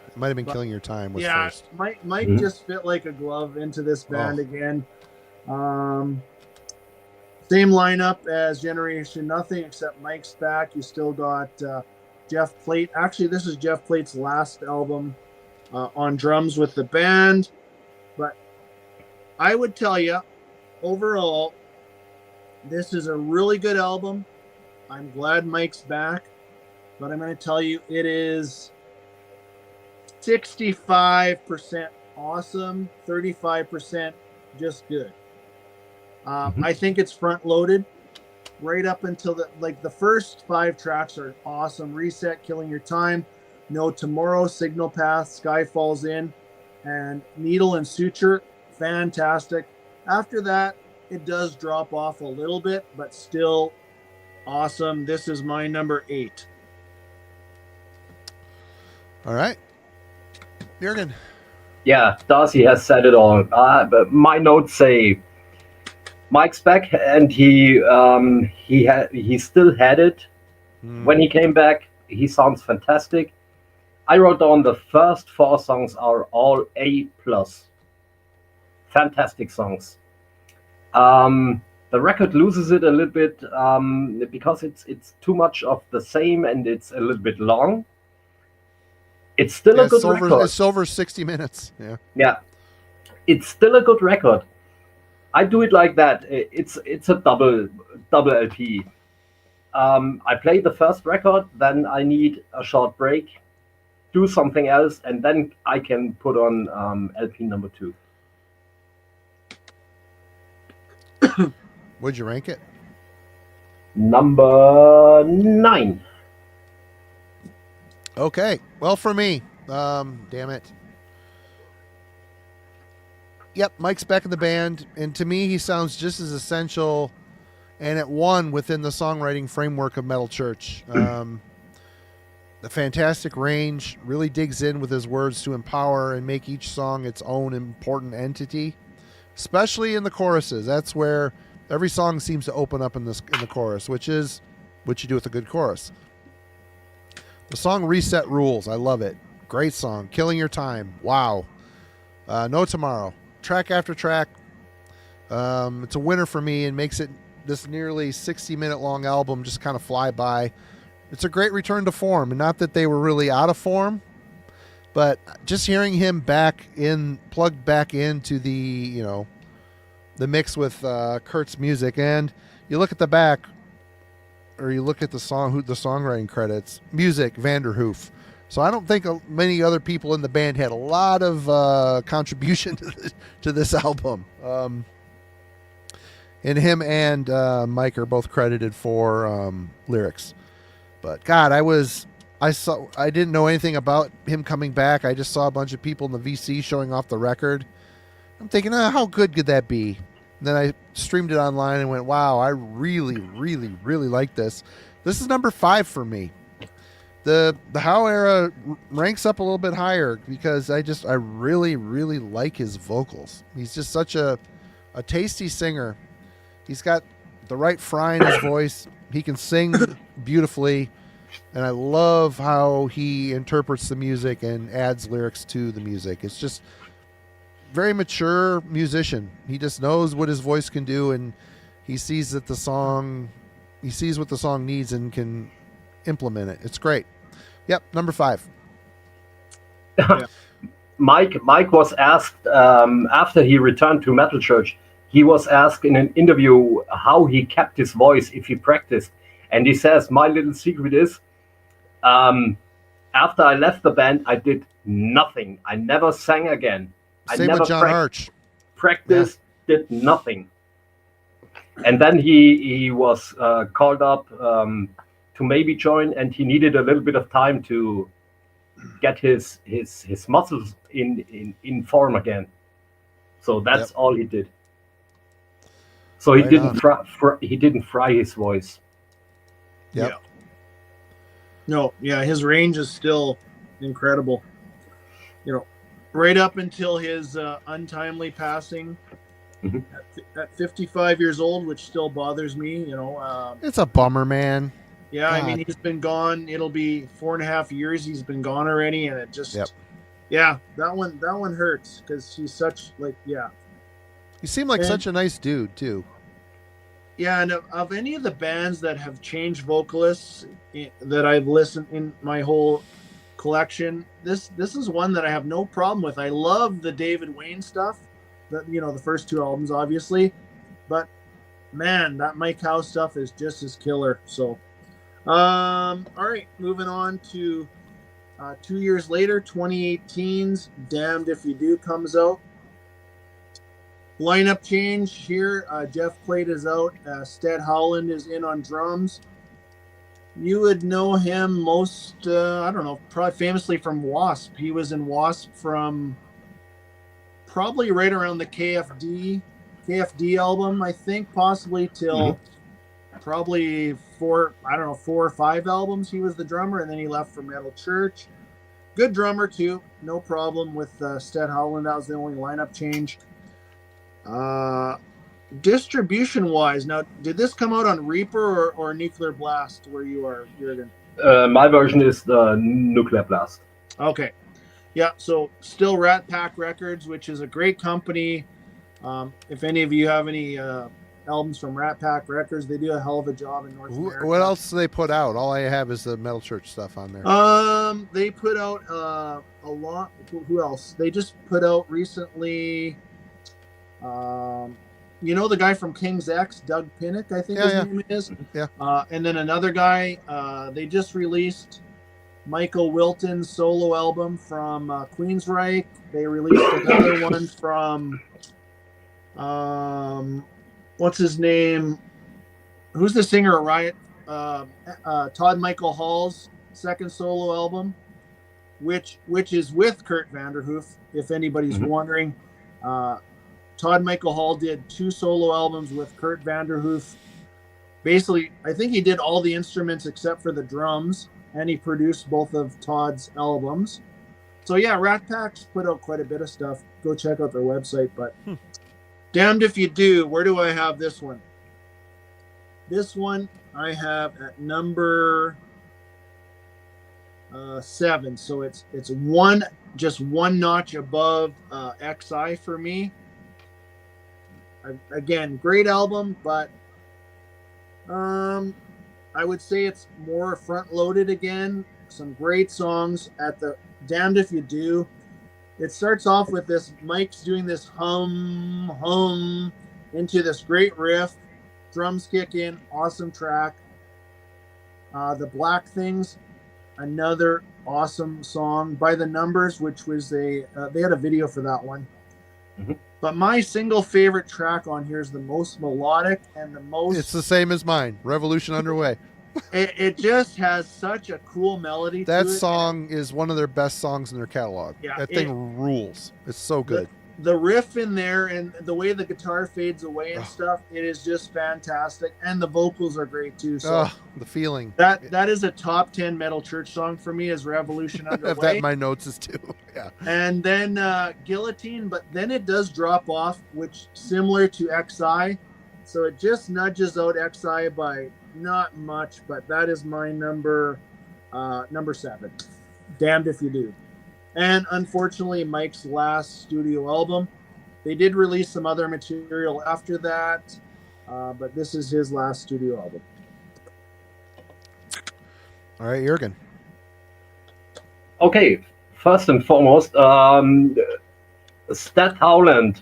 It might have been Killing Your Time was first. Mike just fit like a glove into this band again. Same lineup as Generation Nothing, except Mike's back. You still got Jeff Plate. Actually, this is Jeff Plate's last album on drums with the band. But I would tell you, overall, this is a really good album. I'm glad Mike's back, but I'm going to tell you it is 65% awesome, 35% just good. I think it's front loaded right up until the first 5 tracks are awesome. Reset, Killing Your Time, No Tomorrow, Signal Path, Sky Falls In, and Needle and Suture, fantastic. After that, it does drop off a little bit, but still awesome. This is my number 8. All right. Jurgen. Yeah, Darcy has said it all. But my notes say Mike's back, and he still had it when he came back. He sounds fantastic. I wrote down the first 4 songs are all A+. Fantastic songs. The record loses it a little bit because it's too much of the same, and it's a little bit long. It's still a good record. It's over 60 minutes. Yeah. Yeah. It's still a good record. I do it like that. It's a double LP. I play the first record, then I need a short break, do something else, and then I can put on LP number 2. Would you rank it? Number 9. Okay. Well, for me, damn it. Yep, Mike's back in the band, and to me, he sounds just as essential and at one within the songwriting framework of Metal Church. The fantastic range really digs in with his words to empower and make each song its own important entity, especially in the choruses. That's where every song seems to open up in the chorus, which is what you do with a good chorus. The song Reset rules. I love it. Great song. Killing Your Time. Wow. No Tomorrow. Track after track. It's a winner for me and makes it this nearly 60-minute long album just kind of fly by. It's a great return to form, and not that they were really out of form, but just hearing him plugged back into the mix with Kurt's music, and you look at the back, or you look at the songwriting credits, music Vanderhoof. So I don't think many other people in the band had a lot of contribution to this album. And him and Mike are both credited for lyrics. But God, I didn't know anything about him coming back. I just saw a bunch of people in the VC showing off the record. I'm thinking, how good could that be? And then I streamed it online and went, wow, I really, really, really like this. This is number 5 for me. The How era ranks up a little bit higher because I really, really like his vocals. He's just such a tasty singer. He's got the right fry in his voice. He can sing beautifully, and I love how he interprets the music and adds lyrics to the music. It's just very mature musician. He just knows what his voice can do, and he sees what the song needs and can implement it. It's great. Yep, number 5. Yeah. Mike was asked after he returned to Metal Church. He was asked in an interview how he kept his voice if he practiced, and he says, "My little secret is, after I left the band, I did nothing. I never sang again. Same I never with John Arch. Practiced, did nothing." And then he was called up to maybe join, and he needed a little bit of time to get his muscles in form again. So that's all he did. So he didn't fry his voice. Yep. Yeah. No, yeah, his range is still incredible. Right up until his untimely passing at 55 years old, which still bothers me. It's a bummer, man. Yeah, God. I mean, he's been gone. It'll be 4.5 years. He's been gone already, and it just, yeah, that one hurts because he's such He seemed like such a nice dude too. Yeah, and of any of the bands that have changed vocalists that I've listened in my whole collection, this is one that I have no problem with. I love the David Wayne stuff, the first 2 albums, obviously, but man, that Mike Howe stuff is just as killer. So All right, moving on to 2 years later, 2018's Damned If You Do comes out. Lineup change here. Jeff Plate is out. Stead Howland is in on drums. You would know him most, I don't know, probably famously from Wasp. He was in Wasp from probably right around the KFD album, I think, possibly till probably four or five albums. He was the drummer, and then he left for Metal Church. Good drummer too, no problem with Stead Howland. That was the only lineup change. Distribution wise, now did this come out on Reaper or Nuclear Blast where you are, Jurgen? My version is the Nuclear Blast. Okay, yeah. So still Rat Pack Records, which is a great company. If any of you have any albums from Rat Pack Records, they do a hell of a job in North America. What else do they put out? All I have is the Metal Church stuff on there. They put out a lot. Who else? They just put out recently. You know the guy from King's X, Doug Pinnock, I think his name is. Yeah. And then another guy. They just released Michael Wilton's solo album from Queensryche. They released another one from what's his name? Who's the singer of Riot? Todd Michael Hall's second solo album, which is with Kurt Vanderhoof, if anybody's wondering. Todd Michael Hall did 2 solo albums with Kurt Vanderhoof. Basically, I think he did all the instruments except for the drums, and he produced both of Todd's albums. So yeah, Rat Pack's put out quite a bit of stuff. Go check out their website. But Damned If You Do, where do I have this one? This one I have at number 7. So it's just one notch above XI for me. Again, great album, but I would say it's more front loaded again. Some great songs at the Damned If You Do. It starts off with this Mike's doing this hum into this great riff. Drums kick in, awesome track. The Black Things, another awesome song. By the Numbers, which was they had a video for that one. But my single favorite track on here is the most melodic and the most... It's the same as mine, Revolution Underway. It just has such a cool melody that to it. Song is one of their best songs in their catalog. Yeah, that thing rules. It's so good. The riff in there and the way the guitar fades away and stuff, it is just fantastic. And the vocals are great too. So the feeling. That is a top 10 Metal Church song for me, is Revolution Underway. That my notes is too. Yeah. And then Guillotine, but then it does drop off, which similar to XI. So it just nudges out XI by not much, but that is my number 7. Damned If You Do. And unfortunately, Mike's last studio album. They did release some other material after that, but this is his last studio album. All right, Jurgen. Okay, first and foremost, Stead Howland.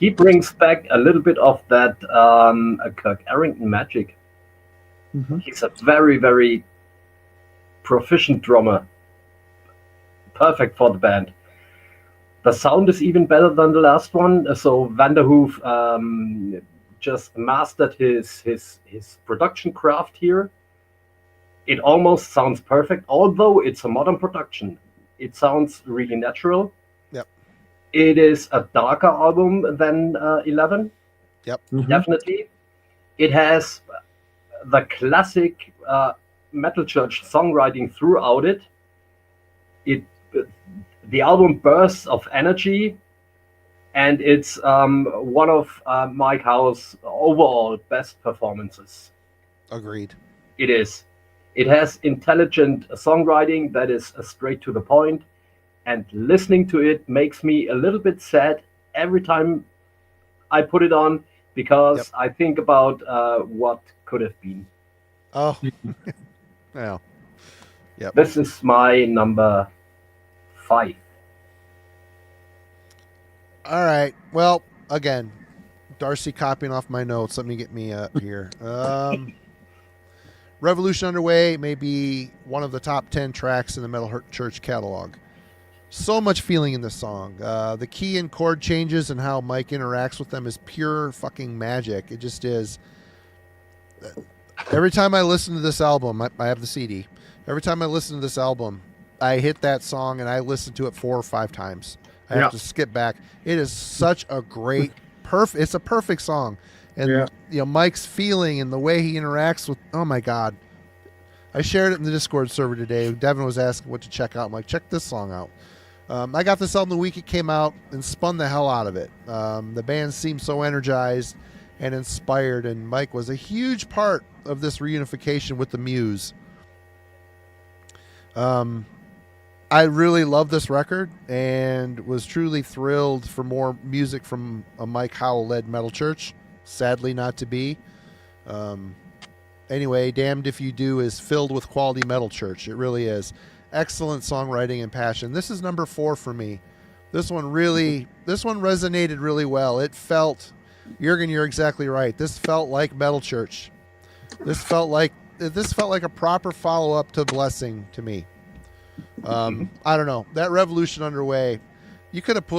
He brings back a little bit of that Kirk Arrington magic. He's a very, very proficient drummer. Perfect for the band. The sound is even better than the last one. So Vanderhoof just mastered his production craft here. It almost sounds perfect, although it's a modern production. It sounds really natural. Yep. It is a darker album than 11. Yep. Definitely. It has the classic Metal Church songwriting throughout it. The album bursts of energy, and it's one of Mike Howe's overall best performances. Agreed. It is. It has intelligent songwriting that is straight to the point, and listening to it makes me a little bit sad every time I put it on, because I think about what could have been. Oh, well, yeah. This is my number 5. All right. Well, again, Darcy copying off my notes. Let me get me up here. Revolution Underway may be one of the top 10 tracks in the Metal Church catalog. So much feeling in this song. The key and chord changes and how Mike interacts with them is pure fucking magic. It just is. Every time I listen to this album, I have the CD. Every time I listen to this album, I hit that song and I listen to it 4 or 5 times. I have to skip back. It is such a great, it's a perfect song. And Mike's feeling and the way he interacts with, oh my God. I shared it in the Discord server today. Devin was asking what to check out. I'm like, check this song out. I got this album the week it came out and spun the hell out of it. The band seemed so energized and inspired, and Mike was a huge part of this reunification with the Muse. I really love this record and was truly thrilled for more music from a Mike Howell-led Metal Church. Sadly not to be. Anyway, Damned If You Do is filled with quality Metal Church. It really is. Excellent songwriting and passion. This is number 4 for me. This one resonated really well. It felt, Jurgen, you're exactly right. This felt like Metal Church. This felt like a proper follow-up to Blessing to me. I don't know. That Revolution Underway, you could have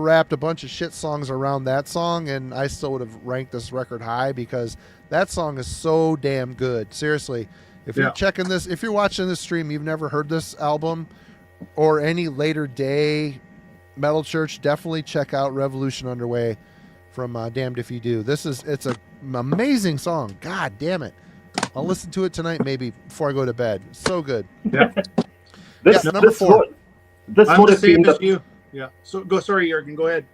wrapped a bunch of shit songs around that song and I still would have ranked this record high because that song is so damn good. Seriously. If you're checking this, if you're watching this stream, you've never heard this album or any later day Metal Church, definitely check out Revolution Underway from Damned If You Do. It's an amazing song. God damn it. I'll listen to it tonight maybe before I go to bed. So good. Yeah. Number 4. This I'm would the have been same as you. Yeah. So go. Sorry, Jurgen. Go ahead.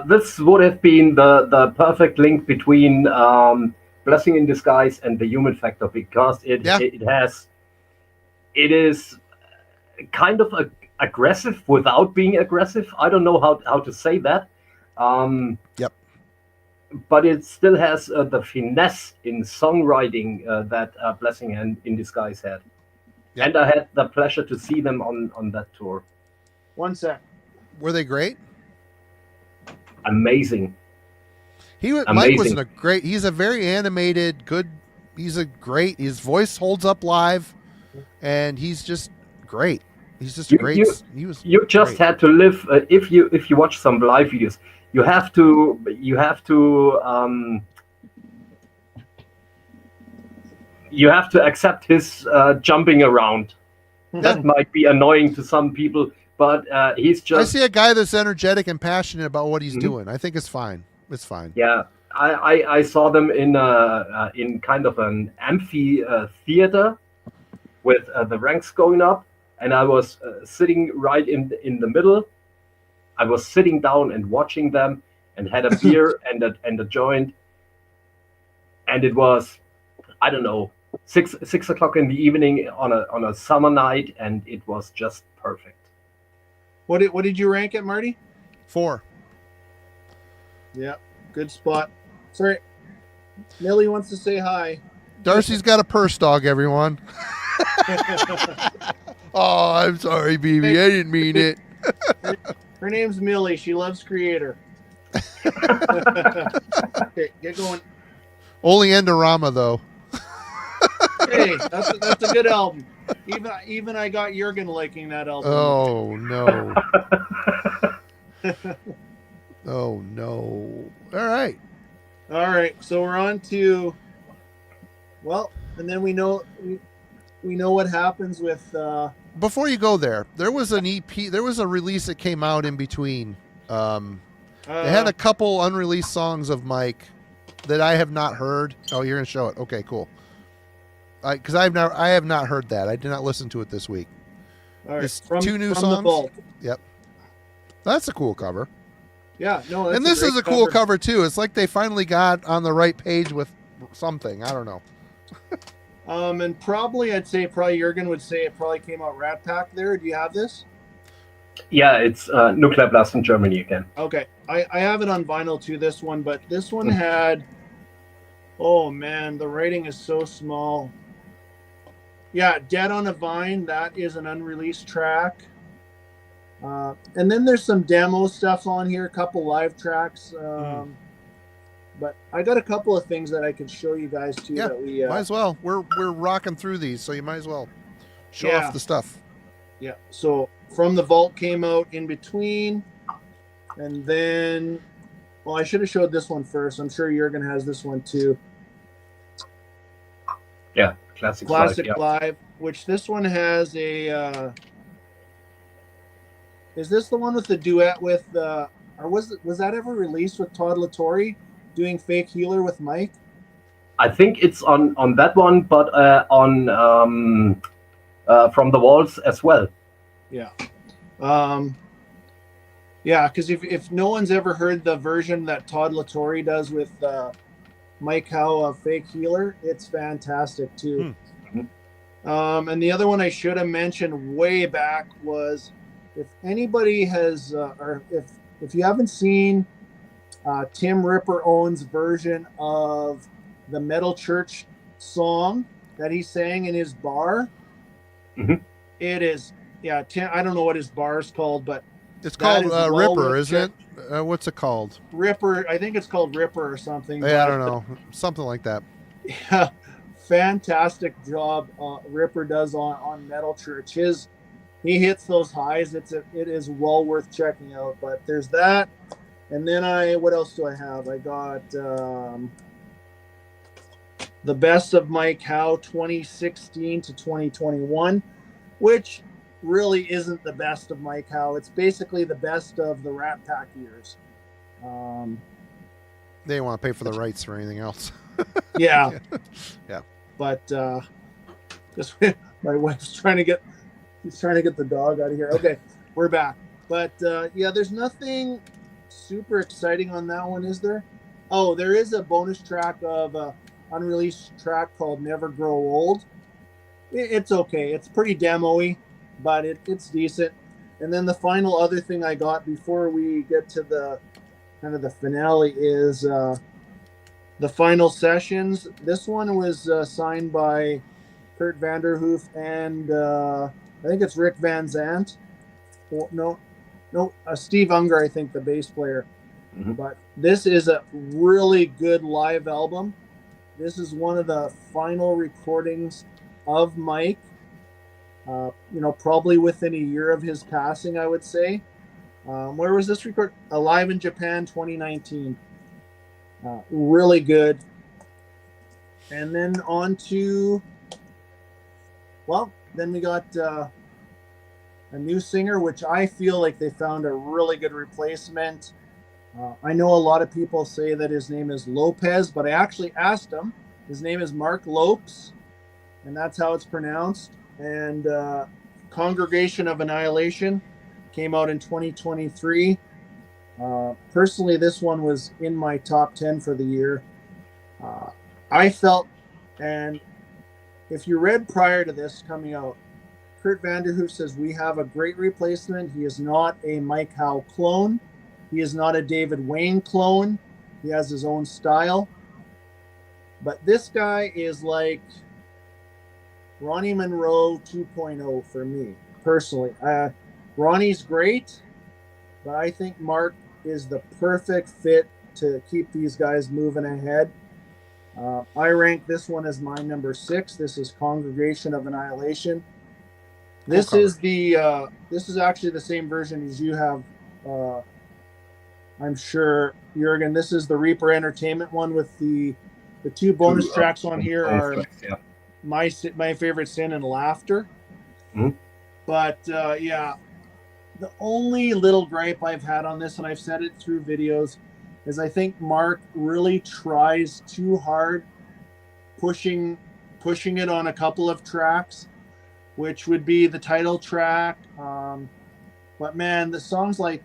This would have been the perfect link between Blessing in Disguise and the Human Factor because it is kind of aggressive without being aggressive. I don't know how to say that. But it still has the finesse in songwriting that Blessing in Disguise had. Yep. And I had the pleasure to see them on that tour. 1 sec. Were they great? Amazing. Mike was he's a very animated, good, his voice holds up live and he's just great. He's just great. You just had to live, if you watch some live videos, you have to accept his jumping around. That might be annoying to some people, but he's just... I see a guy that's energetic and passionate about what he's doing. I think it's fine. It's fine. Yeah, I saw them in kind of an amphitheater with the ranks going up, and I was sitting right in the middle. I was sitting down and watching them, and had a beer and a joint, and it was, I don't know, 6 o'clock in the evening on a summer night, and it was just perfect. What did you rank it, Marty? 4. Yeah, good spot. Sorry, Millie wants to say hi. Darcy's got a purse dog, everyone. Oh, I'm sorry, BB. I didn't mean it. Her name's Millie. She loves Creator. Okay, get going. Only Endorama, though. Hey, that's a good album. Even I got Jurgen liking that album. Oh, no. Oh, no. All right. So we're on to, well, and then we know what happens with... Before you go there was an EP, there was a release that came out in between. They had a couple unreleased songs of Mike that I have not heard. Oh, you're going to show it. Okay, cool. Because I have not heard that. I did not listen to it this week. All right. It's 2 new songs. The vault. Yep. That's a cool cover. Yeah, no. That's and this is a cool cover too. It's like they finally got on the right page with something. I don't know. And probably Jurgen would say it probably came out Rat Pack there. Do you have this? Yeah, it's Nuclear Blast from Germany again. Okay. I have it on vinyl too, this one, but this one had, oh man, the writing is so small. Yeah, Dead on a Vine, that is an unreleased track. And then there's some demo stuff on here, a couple live tracks. But I got a couple of things that I can show you guys too. Yeah, that we might as well. We're rocking through these, so you might as well show Yeah. off the stuff. Yeah. So From the Vault came out in between, and then, well, I should have showed this one first. I'm sure Jurgen has this one too. Yeah, classic Live, which this one has a. Is this the one with the duet with or was that ever released with Todd Latore doing Fake Healer with Mike? I think it's on that one, but on From the Walls as well. Yeah. Yeah, because if no one's ever heard the version that Todd Latore does with Mike Howe of Fake Healer, it's fantastic too. And the other one I should have mentioned way back was, if anybody has, or if you haven't seen Tim Ripper Owens' version of the Metal Church song that he sang in his bar, it is, yeah, Tim, I don't know what his bar is called, but it's called Ripper, isn't it? What's it called? Ripper. I think it's called Ripper or something. Yeah, I don't know. Something like that. Yeah, fantastic job Ripper does on Metal Church. He hits those highs. It is well worth checking out. But there's that, and then what else do I have? I got the Best of Mike Howe 2016 to 2021, which really isn't the best of Mike Howe. It's basically the best of the Rat Pack years. They didn't want to pay for the rights or anything else. Yeah. Yeah. But just my wife's trying to get the dog out of here. Okay, we're back. But yeah, there's nothing super exciting on that one, is there? Oh, there is a bonus track of unreleased track called Never Grow Old. It's okay. It's pretty demo-y, but it's decent. And then the final other thing I got before we get to the kind of the finale is the Final Sessions. This one was signed by Kurt Vanderhoof and I think it's Rick Van Zandt. No, Steve Unger, I think, the bass player. But this is a really good live album. This is one of the final recordings of Mike. Probably within a year of his passing, I would say. Where was this record? Alive in Japan 2019. Really good. And then on to, then we got a new singer, which I feel like they found a really good replacement. I know a lot of people say that his name is Lopez, but I actually asked him. His name is Mark Lopes, and that's how it's pronounced. And Congregation of Annihilation came out in 2023. Personally, this one was in my top 10 for the year. I felt, and if you read prior to this coming out, Kurt Vanderhoof says, we have a great replacement. He is not a Mike Howe clone. He is not a David Wayne clone. He has his own style. But this guy is like Ronnie Monroe 2.0 for me, personally. Ronnie's great, but I think Mark is the perfect fit to keep these guys moving ahead. I rank this one as my number 6. This is Congregation of Annihilation. This is actually the same version as you have, I'm sure, Jurgen. This is the Reaper Entertainment one with the two bonus tracks on here are my favorite Sin and Laughter. But yeah, the only little gripe I've had on this, and I've said it through videos, is I think Mark really tries too hard pushing it on a couple of tracks, which would be the title track. But man, the songs like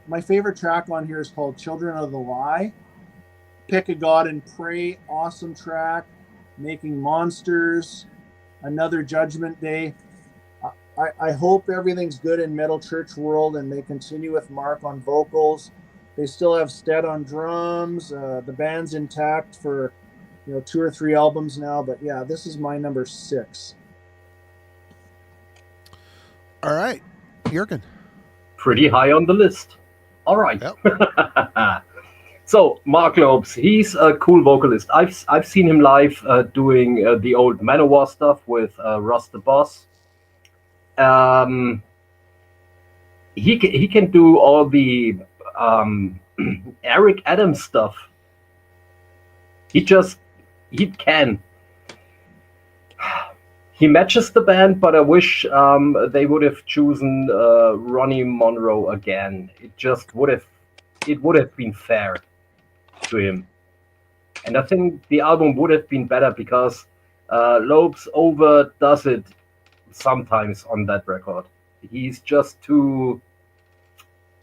my favorite track on here is called Children of the Lie. Pick a God and Pray, awesome track. Making Monsters, Another Judgment Day. I hope everything's good in Metal Church World and they continue with Mark on vocals. They still have Stead on drums. The band's intact for 2 or 3 albums now. But yeah, this is my number 6. All right, Jurgen. Pretty high on the list. All right. Yep. So Mark Lopes, he's a cool vocalist. I've seen him live doing the old Manowar stuff with Russ the Boss. He can do all the Eric Adams stuff. He can. He matches the band, but I wish they would have chosen Ronnie Monroe again. It would have been fair to him. And I think the album would have been better because Lopes overdoes it sometimes on that record. He's just too.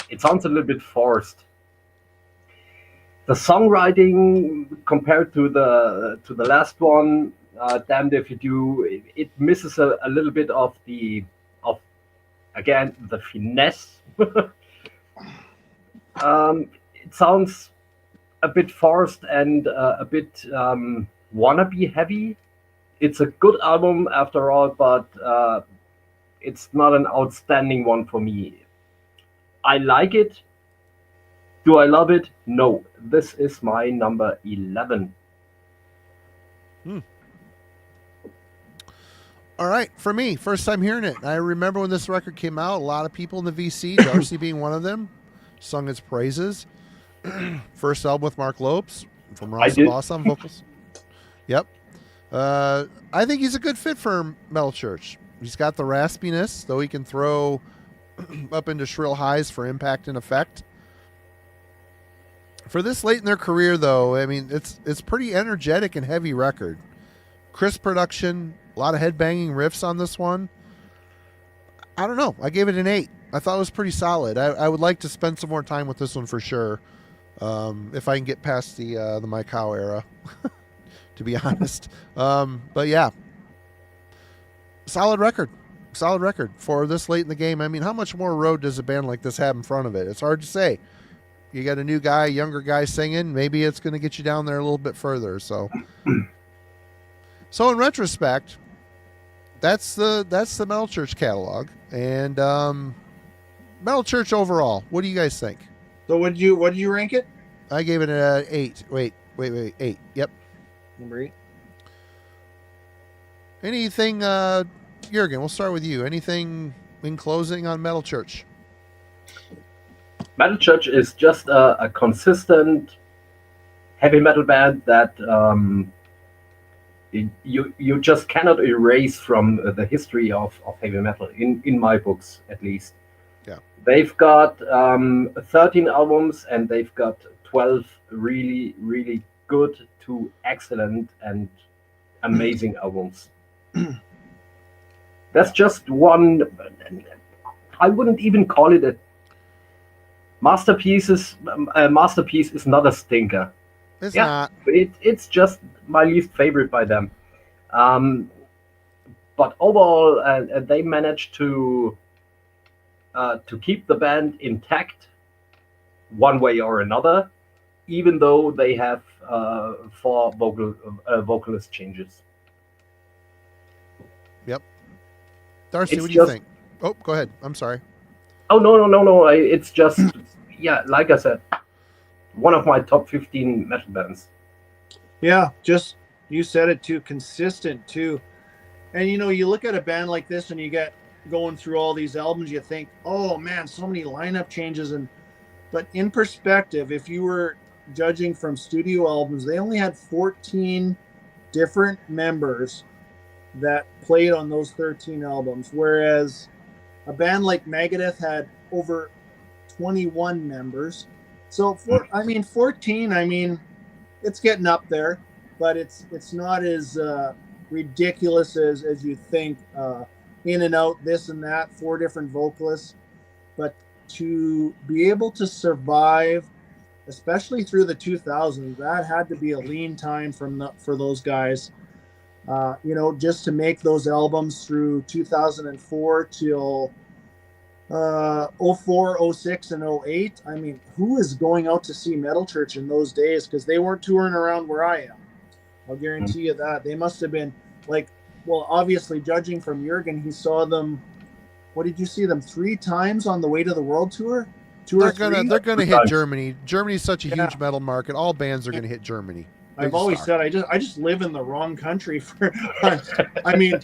It sounds a little bit forced. The songwriting compared to the last one, damned if you do, it misses a little bit of the finesse. It sounds a bit forced and a bit wannabe heavy. It's a good album after all, but it's not an outstanding one for me. I like it. Do I love it? No. This is my number 11. All right, for me, first time hearing it. I remember when this record came out, a lot of people in the VC, Darcy being one of them, sung its praises. First album with Mark Lopes from Ross the Boss on vocals. Yep. I think he's a good fit for Metal Church. He's got the raspiness, though he can throw up into shrill highs for impact and effect. For this late in their career, though, I mean, it's pretty energetic and heavy record. Crisp production, a lot of headbanging riffs on this one. I don't know. I gave it an 8. I thought it was pretty solid. I would like to spend some more time with this one for sure, if I can get past the Mike Howe era, to be honest. But yeah, solid record for this late in the game. I mean, how much more road does a band like this have in front of it? It's hard to say. You got a new guy, younger guy singing. Maybe it's going to get you down there a little bit further. So in retrospect, that's the Metal Church catalog and Metal Church overall. What do you guys think? So what did you rank it? I gave it an 8. Wait, 8. Yep. Number 8. Anything, Jurgen? We'll start with you. Anything in closing on Metal Church? Metal Church is just a consistent heavy metal band that you just cannot erase from the history of heavy metal, in my books at least. Yeah. They've got 13 albums and they've got 12 really, really good to excellent and amazing albums. That's just one. I wouldn't even call it a masterpiece. A masterpiece is not a stinker. It's not. It's just my least favorite by them. But overall, they managed to keep the band intact one way or another, even though they have 4 vocalist changes. Yep. Darcy, what do you think? Oh, go ahead. I'm sorry. Oh, no. It's just, yeah, like I said, one of my top 15 metal bands. Yeah, just, you said it too, consistent too. And you look at a band like this and you get going through all these albums, you think, oh man, so many lineup changes. But in perspective, if you were judging from studio albums, they only had 14 different members that played on those 13 albums, whereas a band like Megadeth had over 21 members. So 14, it's getting up there, but it's not as ridiculous as you think. In and out, this and that, 4 different vocalists. But to be able to survive, especially through the 2000s, that had to be a lean time for those guys. Just to make those albums through 2004 till 04, 06, and 08. I mean, who is going out to see Metal Church in those days? Because they weren't touring around where I am. I'll guarantee you that. They must have been obviously, judging from Jurgen, he saw them. What did you see them 3 times on the Way to the World tour? two or three. They're gonna hit Germany. Germany's such a Yeah. huge metal market. All bands are gonna hit Germany. They I've just always are. said I just live in the wrong country for. I mean,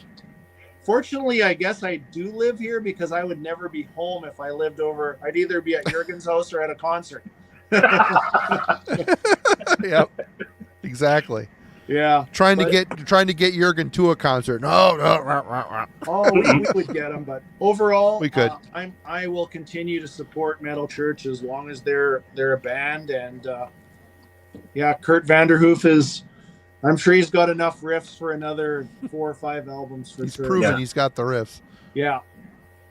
fortunately, I guess I do live here because I would never be home if I lived over. I'd either be at Jurgen's house or at a concert. Yep. Exactly. Yeah. Trying to get Jurgen to a concert. No. Rah, rah, rah. Oh, we would get them, but overall, We could. I will continue to support Metal Church as long as they're a band, and yeah, Kurt Vanderhoof is. I'm sure he's got enough riffs for another 4 or 5 albums for He's sure. proven he's got the riffs. Yeah.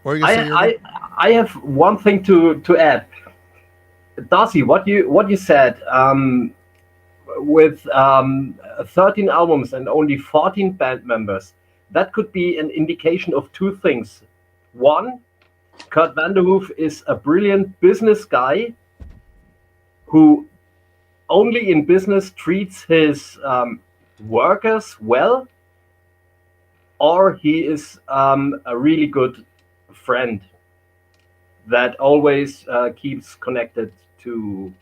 What are you gonna say, Jurgen? I have one thing to add. Darcy, what you said with 13 albums and only 14 band members, that could be an indication of 2 things. One, Kurt Vanderhoof is a brilliant business guy who only in business treats his workers well, or he is a really good friend that always keeps connected to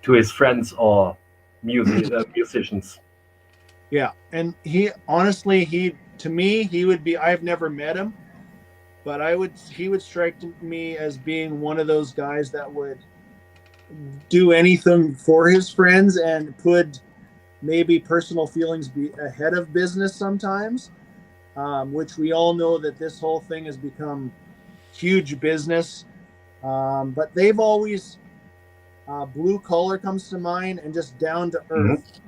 his friends or musicians. Yeah, and he honestly, to me, he would be. I've never met him, but he would strike me as being one of those guys that would do anything for his friends and put maybe personal feelings be ahead of business sometimes, which we all know that this whole thing has become huge business. But they've always Blue Collar comes to mind, and just Down to Earth.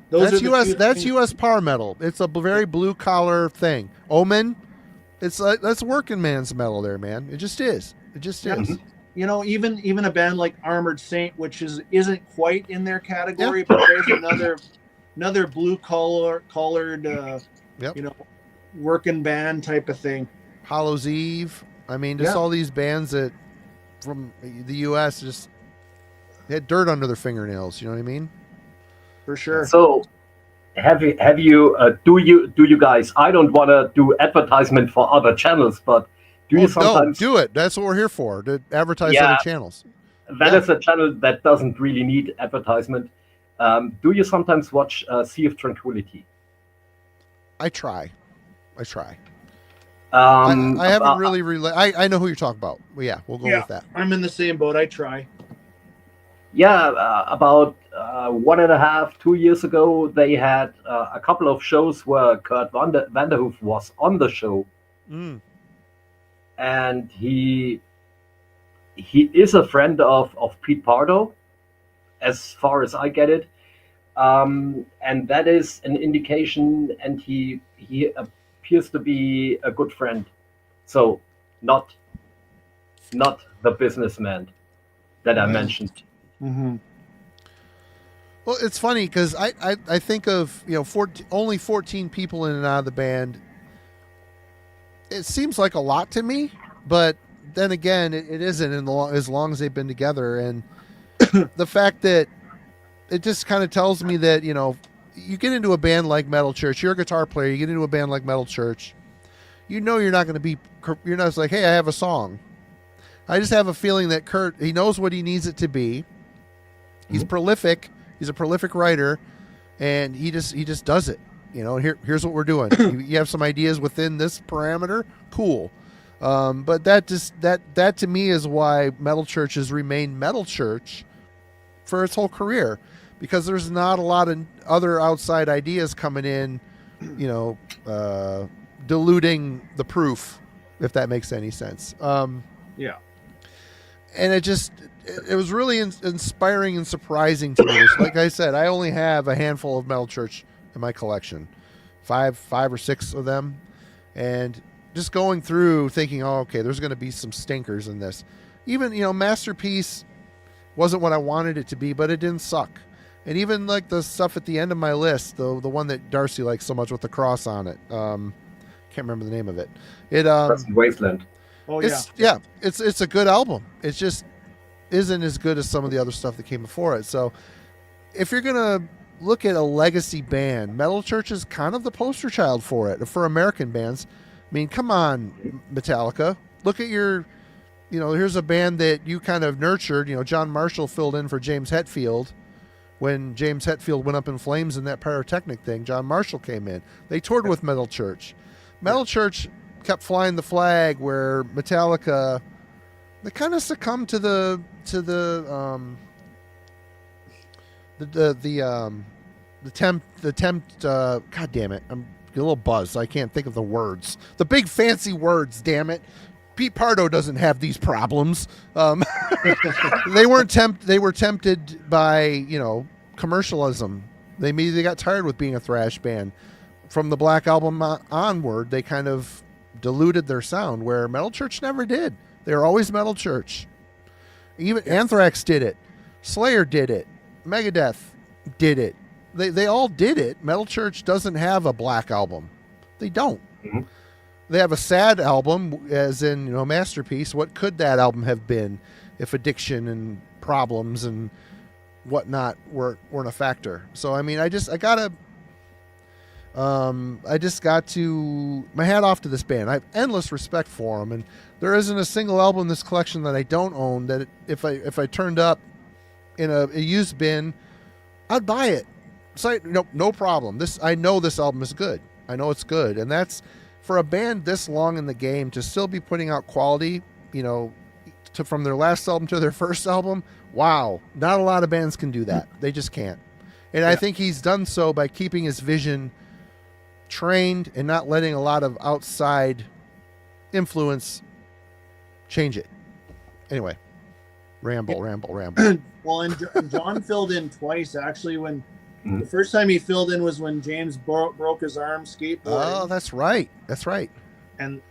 That's U.S. power metal. It's a very blue collar thing. Omen, that's working man's metal there, man. It just is. It just is. You know, even a band like Armored Saint, which isn't quite in their category, but there's another blue collared, you know, working band type of thing. Hollow's Eve. I mean, just all these bands that from the U.S. just had dirt under their fingernails. You know what I mean? For sure. So, have you do you guys? I don't want to do advertisement for other channels, but do you sometimes do it? That's what we're here for, to advertise other channels. That is a channel that doesn't really need advertisement. Do you sometimes watch Sea of Tranquility? I try. I I haven't really I know who you're talking about. Well, yeah, we'll go with that. I'm in the same boat. I try. Yeah, about 1.5, 2 years ago, they had a couple of shows where Kurt Vanderhoof was on the show. And he is a friend of Pete Pardo, as far as I get it, and that is an indication. And he appears to be a good friend, so not the businessman that I mentioned. Mm-hmm. Well, it's funny because I think of only 14 people in and out of the band. It seems like a lot to me, but then again, it isn't as long as they've been together. And the fact that it just kind of tells me that, you get into a band like Metal Church, you're a guitar player, you get into a band like Metal Church, you're not going to be, you're not just like, hey, I have a song. I just have a feeling that Kurt, he knows what he needs it to be. He's prolific. He's a prolific writer, and he just does it. Here's what we're doing. You have some ideas within this parameter, cool. But that to me is why Metal Church has remained Metal Church for its whole career, because there's not a lot of other outside ideas coming in, diluting the proof, if that makes any sense. Yeah. And it was really inspiring and surprising to me. Like I said, I only have a handful of Metal Church in my collection, five or six of them, and just going through thinking, oh, okay, there's going to be some stinkers in this. Even Masterpiece wasn't what I wanted it to be, but it didn't suck. And even like the stuff at the end of my list, the one that Darcy likes so much with the cross on it, can't remember the name of it. Present Wasteland. Oh yeah, it's a good album. It just isn't as good as some of the other stuff that came before it. So if you're gonna look at a legacy band, Metal Church is kind of the poster child for it, for American bands. I mean, come on, Metallica. Look at your here's a band that you kind of nurtured. John Marshall filled in for James Hetfield when James Hetfield went up in flames in that pyrotechnic thing. John Marshall came in. They toured with Metal Church. Metal Church kept flying the flag, where Metallica, they kind of succumbed to the tempt. God damn it! I'm a little buzzed. I can't think of the words. The big fancy words. Damn it! Pete Pardo doesn't have these problems. They were tempted by commercialism. They immediately got tired with being a thrash band. From the Black Album onward, they kind of diluted their sound, where Metal Church never did. They were always Metal Church. Even Anthrax did it. Slayer did it. Megadeth did it. They all did it. Metal Church doesn't have a Black Album. They don't. Mm-hmm. They have a sad album, as in, Masterpiece. What could that album have been if addiction and problems and whatnot weren't a factor? So, I mean, I just got to my hat off to this band. I have endless respect for them, and there isn't a single album in this collection that I don't own that if I turned up in a used bin, I'd buy it. So no problem. I know this album is good. I know it's good, and that's for a band this long in the game to still be putting out quality. From their last album to their first album. Wow, not a lot of bands can do that. They just can't. And I think he's done so by keeping his vision trained and not letting a lot of outside influence change it. Anyway, ramble. Well, and John filled in twice, actually. When the first time he filled in was when James broke his arm skateboarding. Oh, that's right. And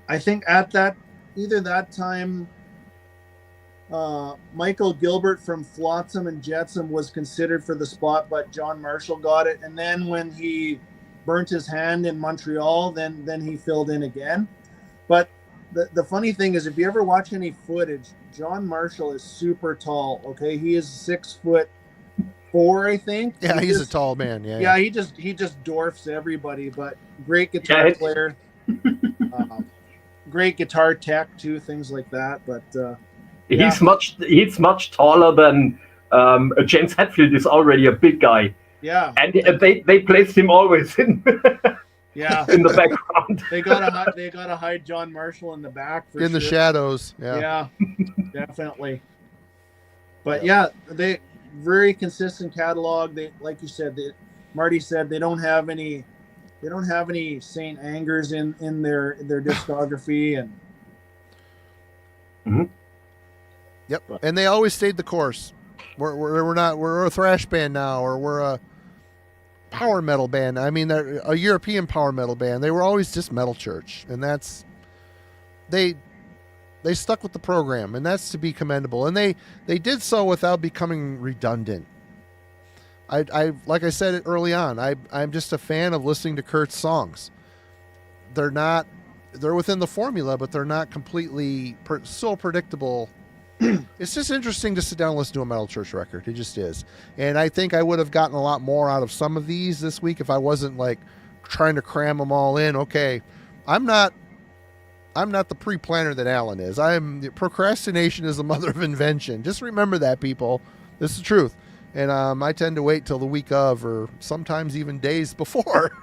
I think at that time, Michael Gilbert from Flotsam and Jetsam was considered for the spot, but John Marshall got it. And then when he burnt his hand in Montreal, then he filled in again. But the funny thing is, if you ever watch any footage, John Marshall is super tall. Okay, he is 6'4", I think. Yeah, he's a tall man. Yeah, he just dwarfs everybody. But great guitar player, great guitar tech too, things like that. But he's much taller than James Hetfield is already a big guy. Yeah, and they placed him always in in the background. They gotta hide John Marshall in the back for the shadows. Yeah, definitely. But they very consistent catalog. They, like you said, Marty said, they don't have any Saint Angers in their discography, and yep. And they always stayed the course. We're a thrash band now, or we're a power metal band. I mean, they're a European power metal band. They were always just Metal Church, and they stuck with the program, and that's to be commendable. And they did so without becoming redundant. I like I said it early on, I'm just a fan of listening to Kurt's songs. They're within the formula, but they're not completely so predictable. It's just interesting to sit down and listen to a Metal Church record. It just is. And I think I would have gotten a lot more out of some of these this week if I wasn't like trying to cram them all in. Okay, I'm not the pre-planner that Alan is. Procrastination is the mother of invention. Just remember that, people. This is the truth. And I tend to wait till the week of, or sometimes even days before,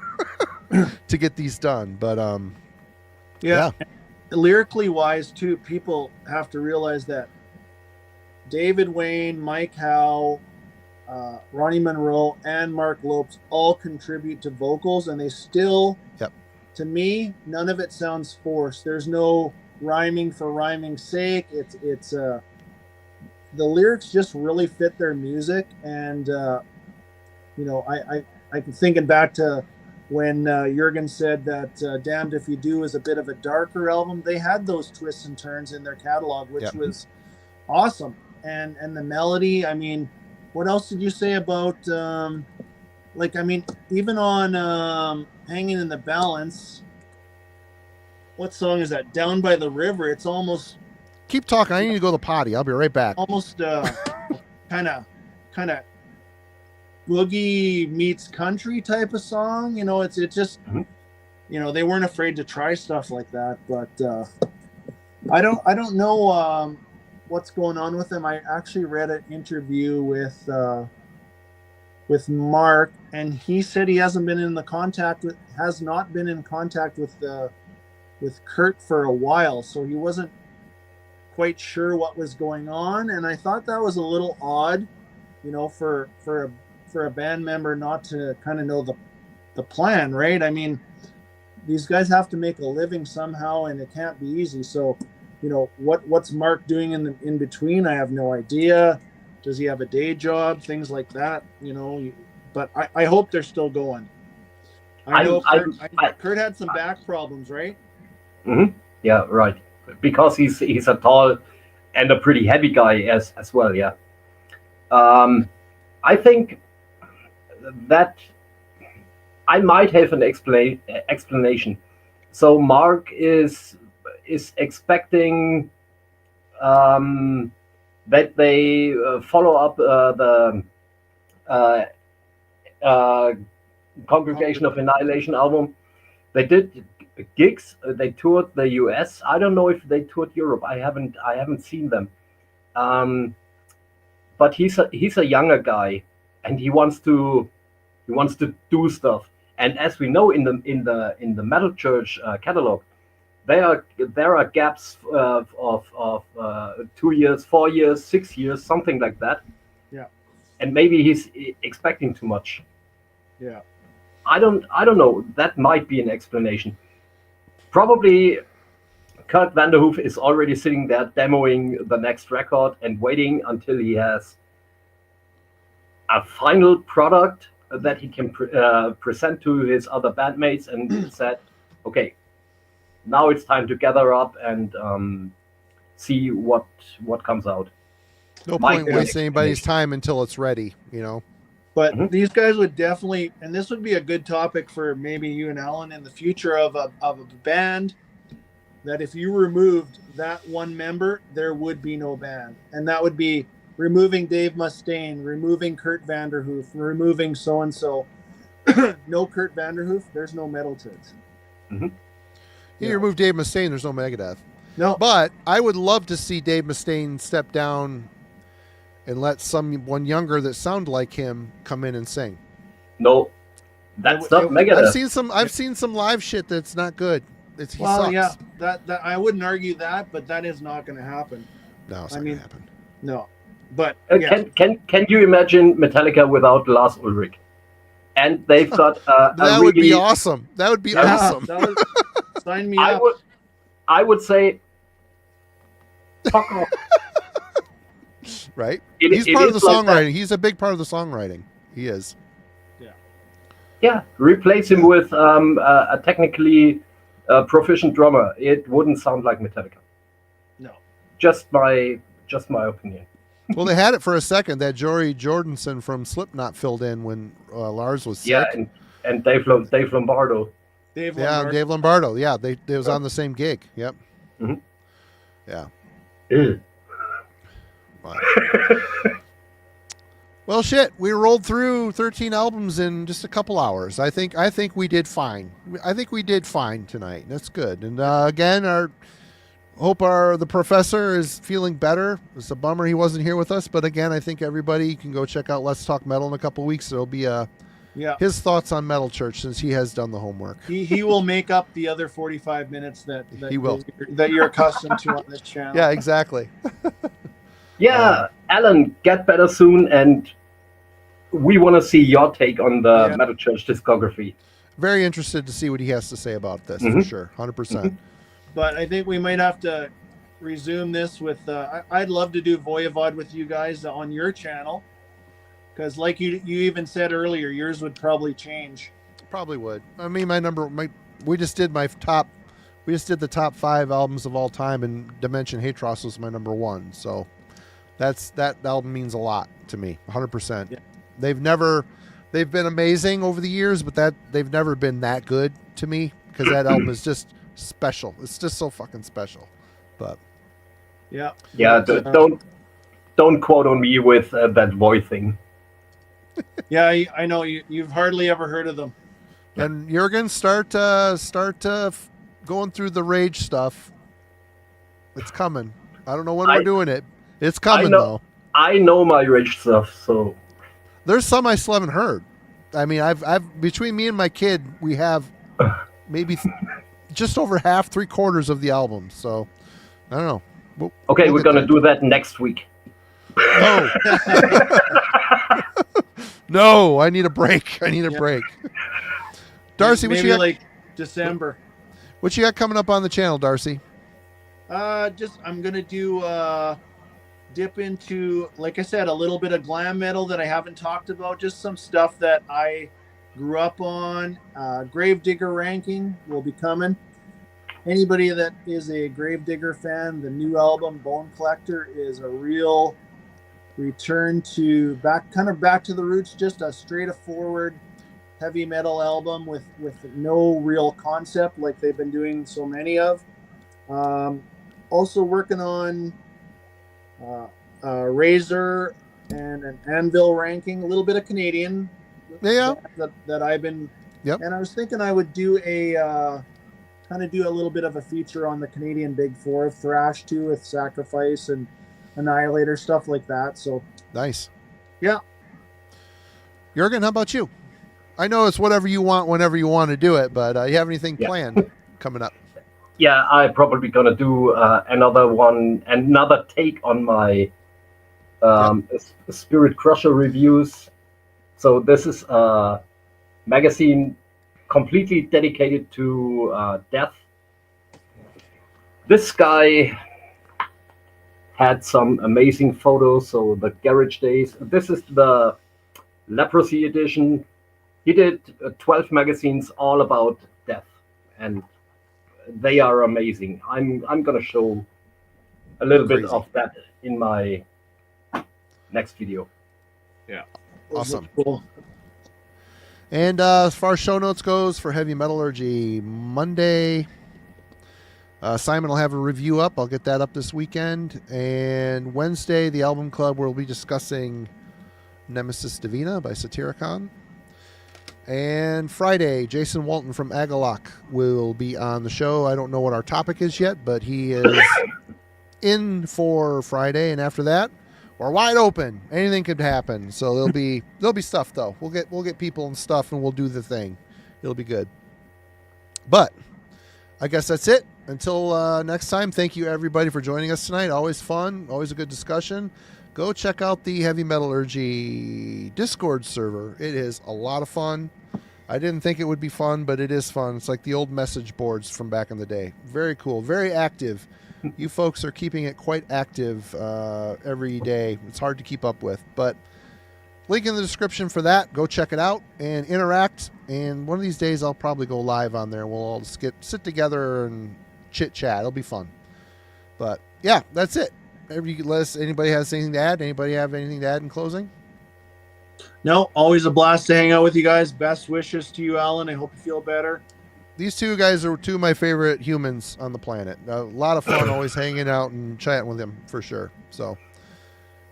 to get these done. But yeah. Lyrically wise too, people have to realize that David Wayne, Mike Howe, Ronnie Monroe, and Mark Lopes all contribute to vocals, and they still, to me, none of it sounds forced. There's no rhyming for rhyming's sake. It's the lyrics just really fit their music, and I can thinking back to when Jurgen said that Damned If You Do is a bit of a darker album. They had those twists and turns in their catalog, which was awesome. And the melody, I mean, what else did you say about, even on Hanging in the Balance, what song is that? Down by the River. It's almost... Keep talking. I need to go to the potty. I'll be right back. Almost kind of boogie meets country type of song. It's just, they weren't afraid to try stuff like that. But I don't know what's going on with him. I actually read an interview with Mark, and he said he hasn't been in the contact with has not been in contact with Kurt for a while, so he wasn't quite sure what was going on. And I thought that was a little odd, for a band member not to kind of know the plan, right? I mean, these guys have to make a living somehow, and it can't be easy. So, what's Mark doing in between? I have no idea. Does he have a day job? Things like that, But I hope they're still going. I know Kurt had some back problems, right? Mm-hmm. Yeah, right. Because he's a tall and a pretty heavy guy as well. Yeah. I think that I might have an explanation. So Mark is expecting that they follow up the Congregation of Annihilation album. They did gigs. They toured the US. I don't know if they toured Europe. I haven't seen them. But he's a younger guy, and he wants to do stuff. And as we know in the Metal Church catalog, there are gaps of 2 years, 4 years, 6 years, something like that. Yeah. And maybe he's expecting too much. Yeah. I don't know. That might be an explanation. Probably Kurt Vanderhoof is already sitting there demoing the next record and waiting until he has a final product that he can present to his other bandmates, and said, okay, now it's time to gather up and see what comes out. No point wasting anybody's time until it's ready, But these guys would definitely, and this would be a good topic for maybe you and Alan in the future of a band, that if you removed that one member, there would be no band. And that would be removing Dave Mustaine, removing Kurt Vanderhoof, removing so-and-so. No Kurt Vanderhoof, there's no Metal Church. Mm-hmm. You remove Dave Mustaine, there's no Megadeth. No. But I would love to see Dave Mustaine step someone let someone younger that sound like him come in and sing. No, that's not Megadeth. I've seen some live shit that's not good. He sucks. Yeah, that I wouldn't argue that, but that is not going to happen. No, it's not going to happen. No, but can you imagine Metallica without Lars Ulrich? And they've got that would be awesome. That would be awesome. Sign me up. I would say, fuck off. Right? He's part of the songwriting. He's a big part of the songwriting. He is. Yeah. Replace him with a technically proficient drummer. It wouldn't sound like Metallica. No. Just my opinion. Well, they had it for a second. That Jory Jordison from Slipknot filled in when Lars was sick. Yeah, and Dave Lombardo. Dave Lombardo. Yeah, they was on the same gig. Yep. Mm-hmm. Yeah. Ew. Well, shit. We rolled through 13 albums in just a couple hours. I think we did fine. I think we did fine tonight. That's good. And again, the professor is feeling better. It's a bummer he wasn't here with us, but again, I think everybody can go check out Let's Talk Metal in a couple weeks. There'll be his thoughts on Metal Church, since he has done the homework. He will make up the other 45 minutes that he will that you're accustomed to on this channel. Yeah, exactly. Yeah, Alan, get better soon, and we want to see your take on the Metal Church discography. Very interested to see what he has to say about this, for sure, 100%. But I think we might have to resume this with. I'd love to do Voivod with you guys on your channel, because like you even said earlier, yours would probably change. Probably would. I mean, we just did the top 5 albums of all time, and Dimension Hatros was my number 1. So that album means a lot to me, 100%. Yeah. They've been amazing over the years, but they've never been that good to me, because that album is just special. It's just so fucking special. But don't quote on me with that voice thing. Yeah, I know you've hardly ever heard of them. And Jurgen, start going through the Rage stuff. It's coming. I don't know when we're doing it. It's coming though. I know my rich stuff, so there's some I still haven't heard. I mean, I've between me and my kid, we have maybe just over half, 3/4 of the album. So I don't know. We're gonna do that next week. No. No, I need a break. Darcy, maybe what you got? like December. What you got coming up on the channel, Darcy? I'm gonna do dip into, like I said, a little bit of glam metal that I haven't talked about. Just some stuff that I grew up on. Gravedigger ranking will be coming. Anybody that is a Gravedigger fan, the new album Bone Collector is a real return to back to the roots. Just a straight forward heavy metal album with no real concept like they've been doing so many of. Also working on Razor and an Anvil ranking, a little bit of Canadian that I've been. Yep. And I was thinking I would do a little bit of a feature on the Canadian Big Four of thrash too, with Sacrifice and Annihilator, stuff like that. So nice. Yeah. Jurgen, how about you? I know it's whatever you want, whenever you want to do it, but you have anything planned coming up? Yeah, I'm probably gonna do another take on my Spirit Crusher reviews. So this is a magazine completely dedicated to death. This guy had some amazing photos. So the Garage Days. This is the Leprosy edition. He did 12 magazines all about death, and they are amazing. I'm gonna show a little bit of that in my next video. Yeah, awesome. Cool. And as far as show notes goes for Heavy Metallurgy, Monday, Simon will have a review up. I'll get that up this weekend. And Wednesday, the album club will be discussing Nemesis Divina by Satyricon. And Friday, Jason Walton from Agalok will be on the show. I don't know what our topic is yet, but he is in for Friday. And after that, we're wide open. Anything could happen. So there'll be stuff though. We'll get people and stuff, and we'll do the thing. It'll be good. But I guess that's it. Until next time, thank you everybody for joining us tonight. Always fun, always a good discussion. Go check out the Heavy Metallurgy Discord server. It is a lot of fun. I didn't think it would be fun, but it is fun. It's like the old message boards from back in the day. Very cool, very active. You folks are keeping it quite active every day. It's hard to keep up with, but link in the description for that. Go check it out and interact. And one of these days, I'll probably go live on there. We'll all sit together and chit chat. It'll be fun. But yeah, that's it. Anybody has anything to add? Anybody have anything to add in closing? No, always a blast to hang out with you guys. Best wishes to you, Alan. I hope you feel better. These two guys are two of my favorite humans on the planet. A lot of fun always hanging out and chatting with them for sure. So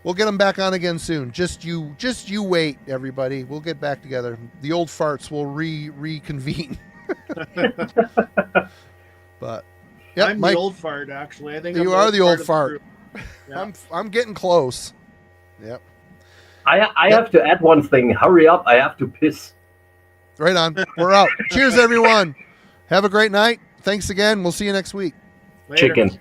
we'll get them back on again soon. Just you wait, everybody. We'll get back together. The old farts will reconvene. But yeah, I'm Mike, the old fart, actually. I think you are the old fart. Yeah. I'm getting close. Yep. I have to add one thing. Hurry up. I have to piss. Right on. We're out. Cheers, everyone. Have a great night. Thanks again. We'll see you next week. Later. Chicken.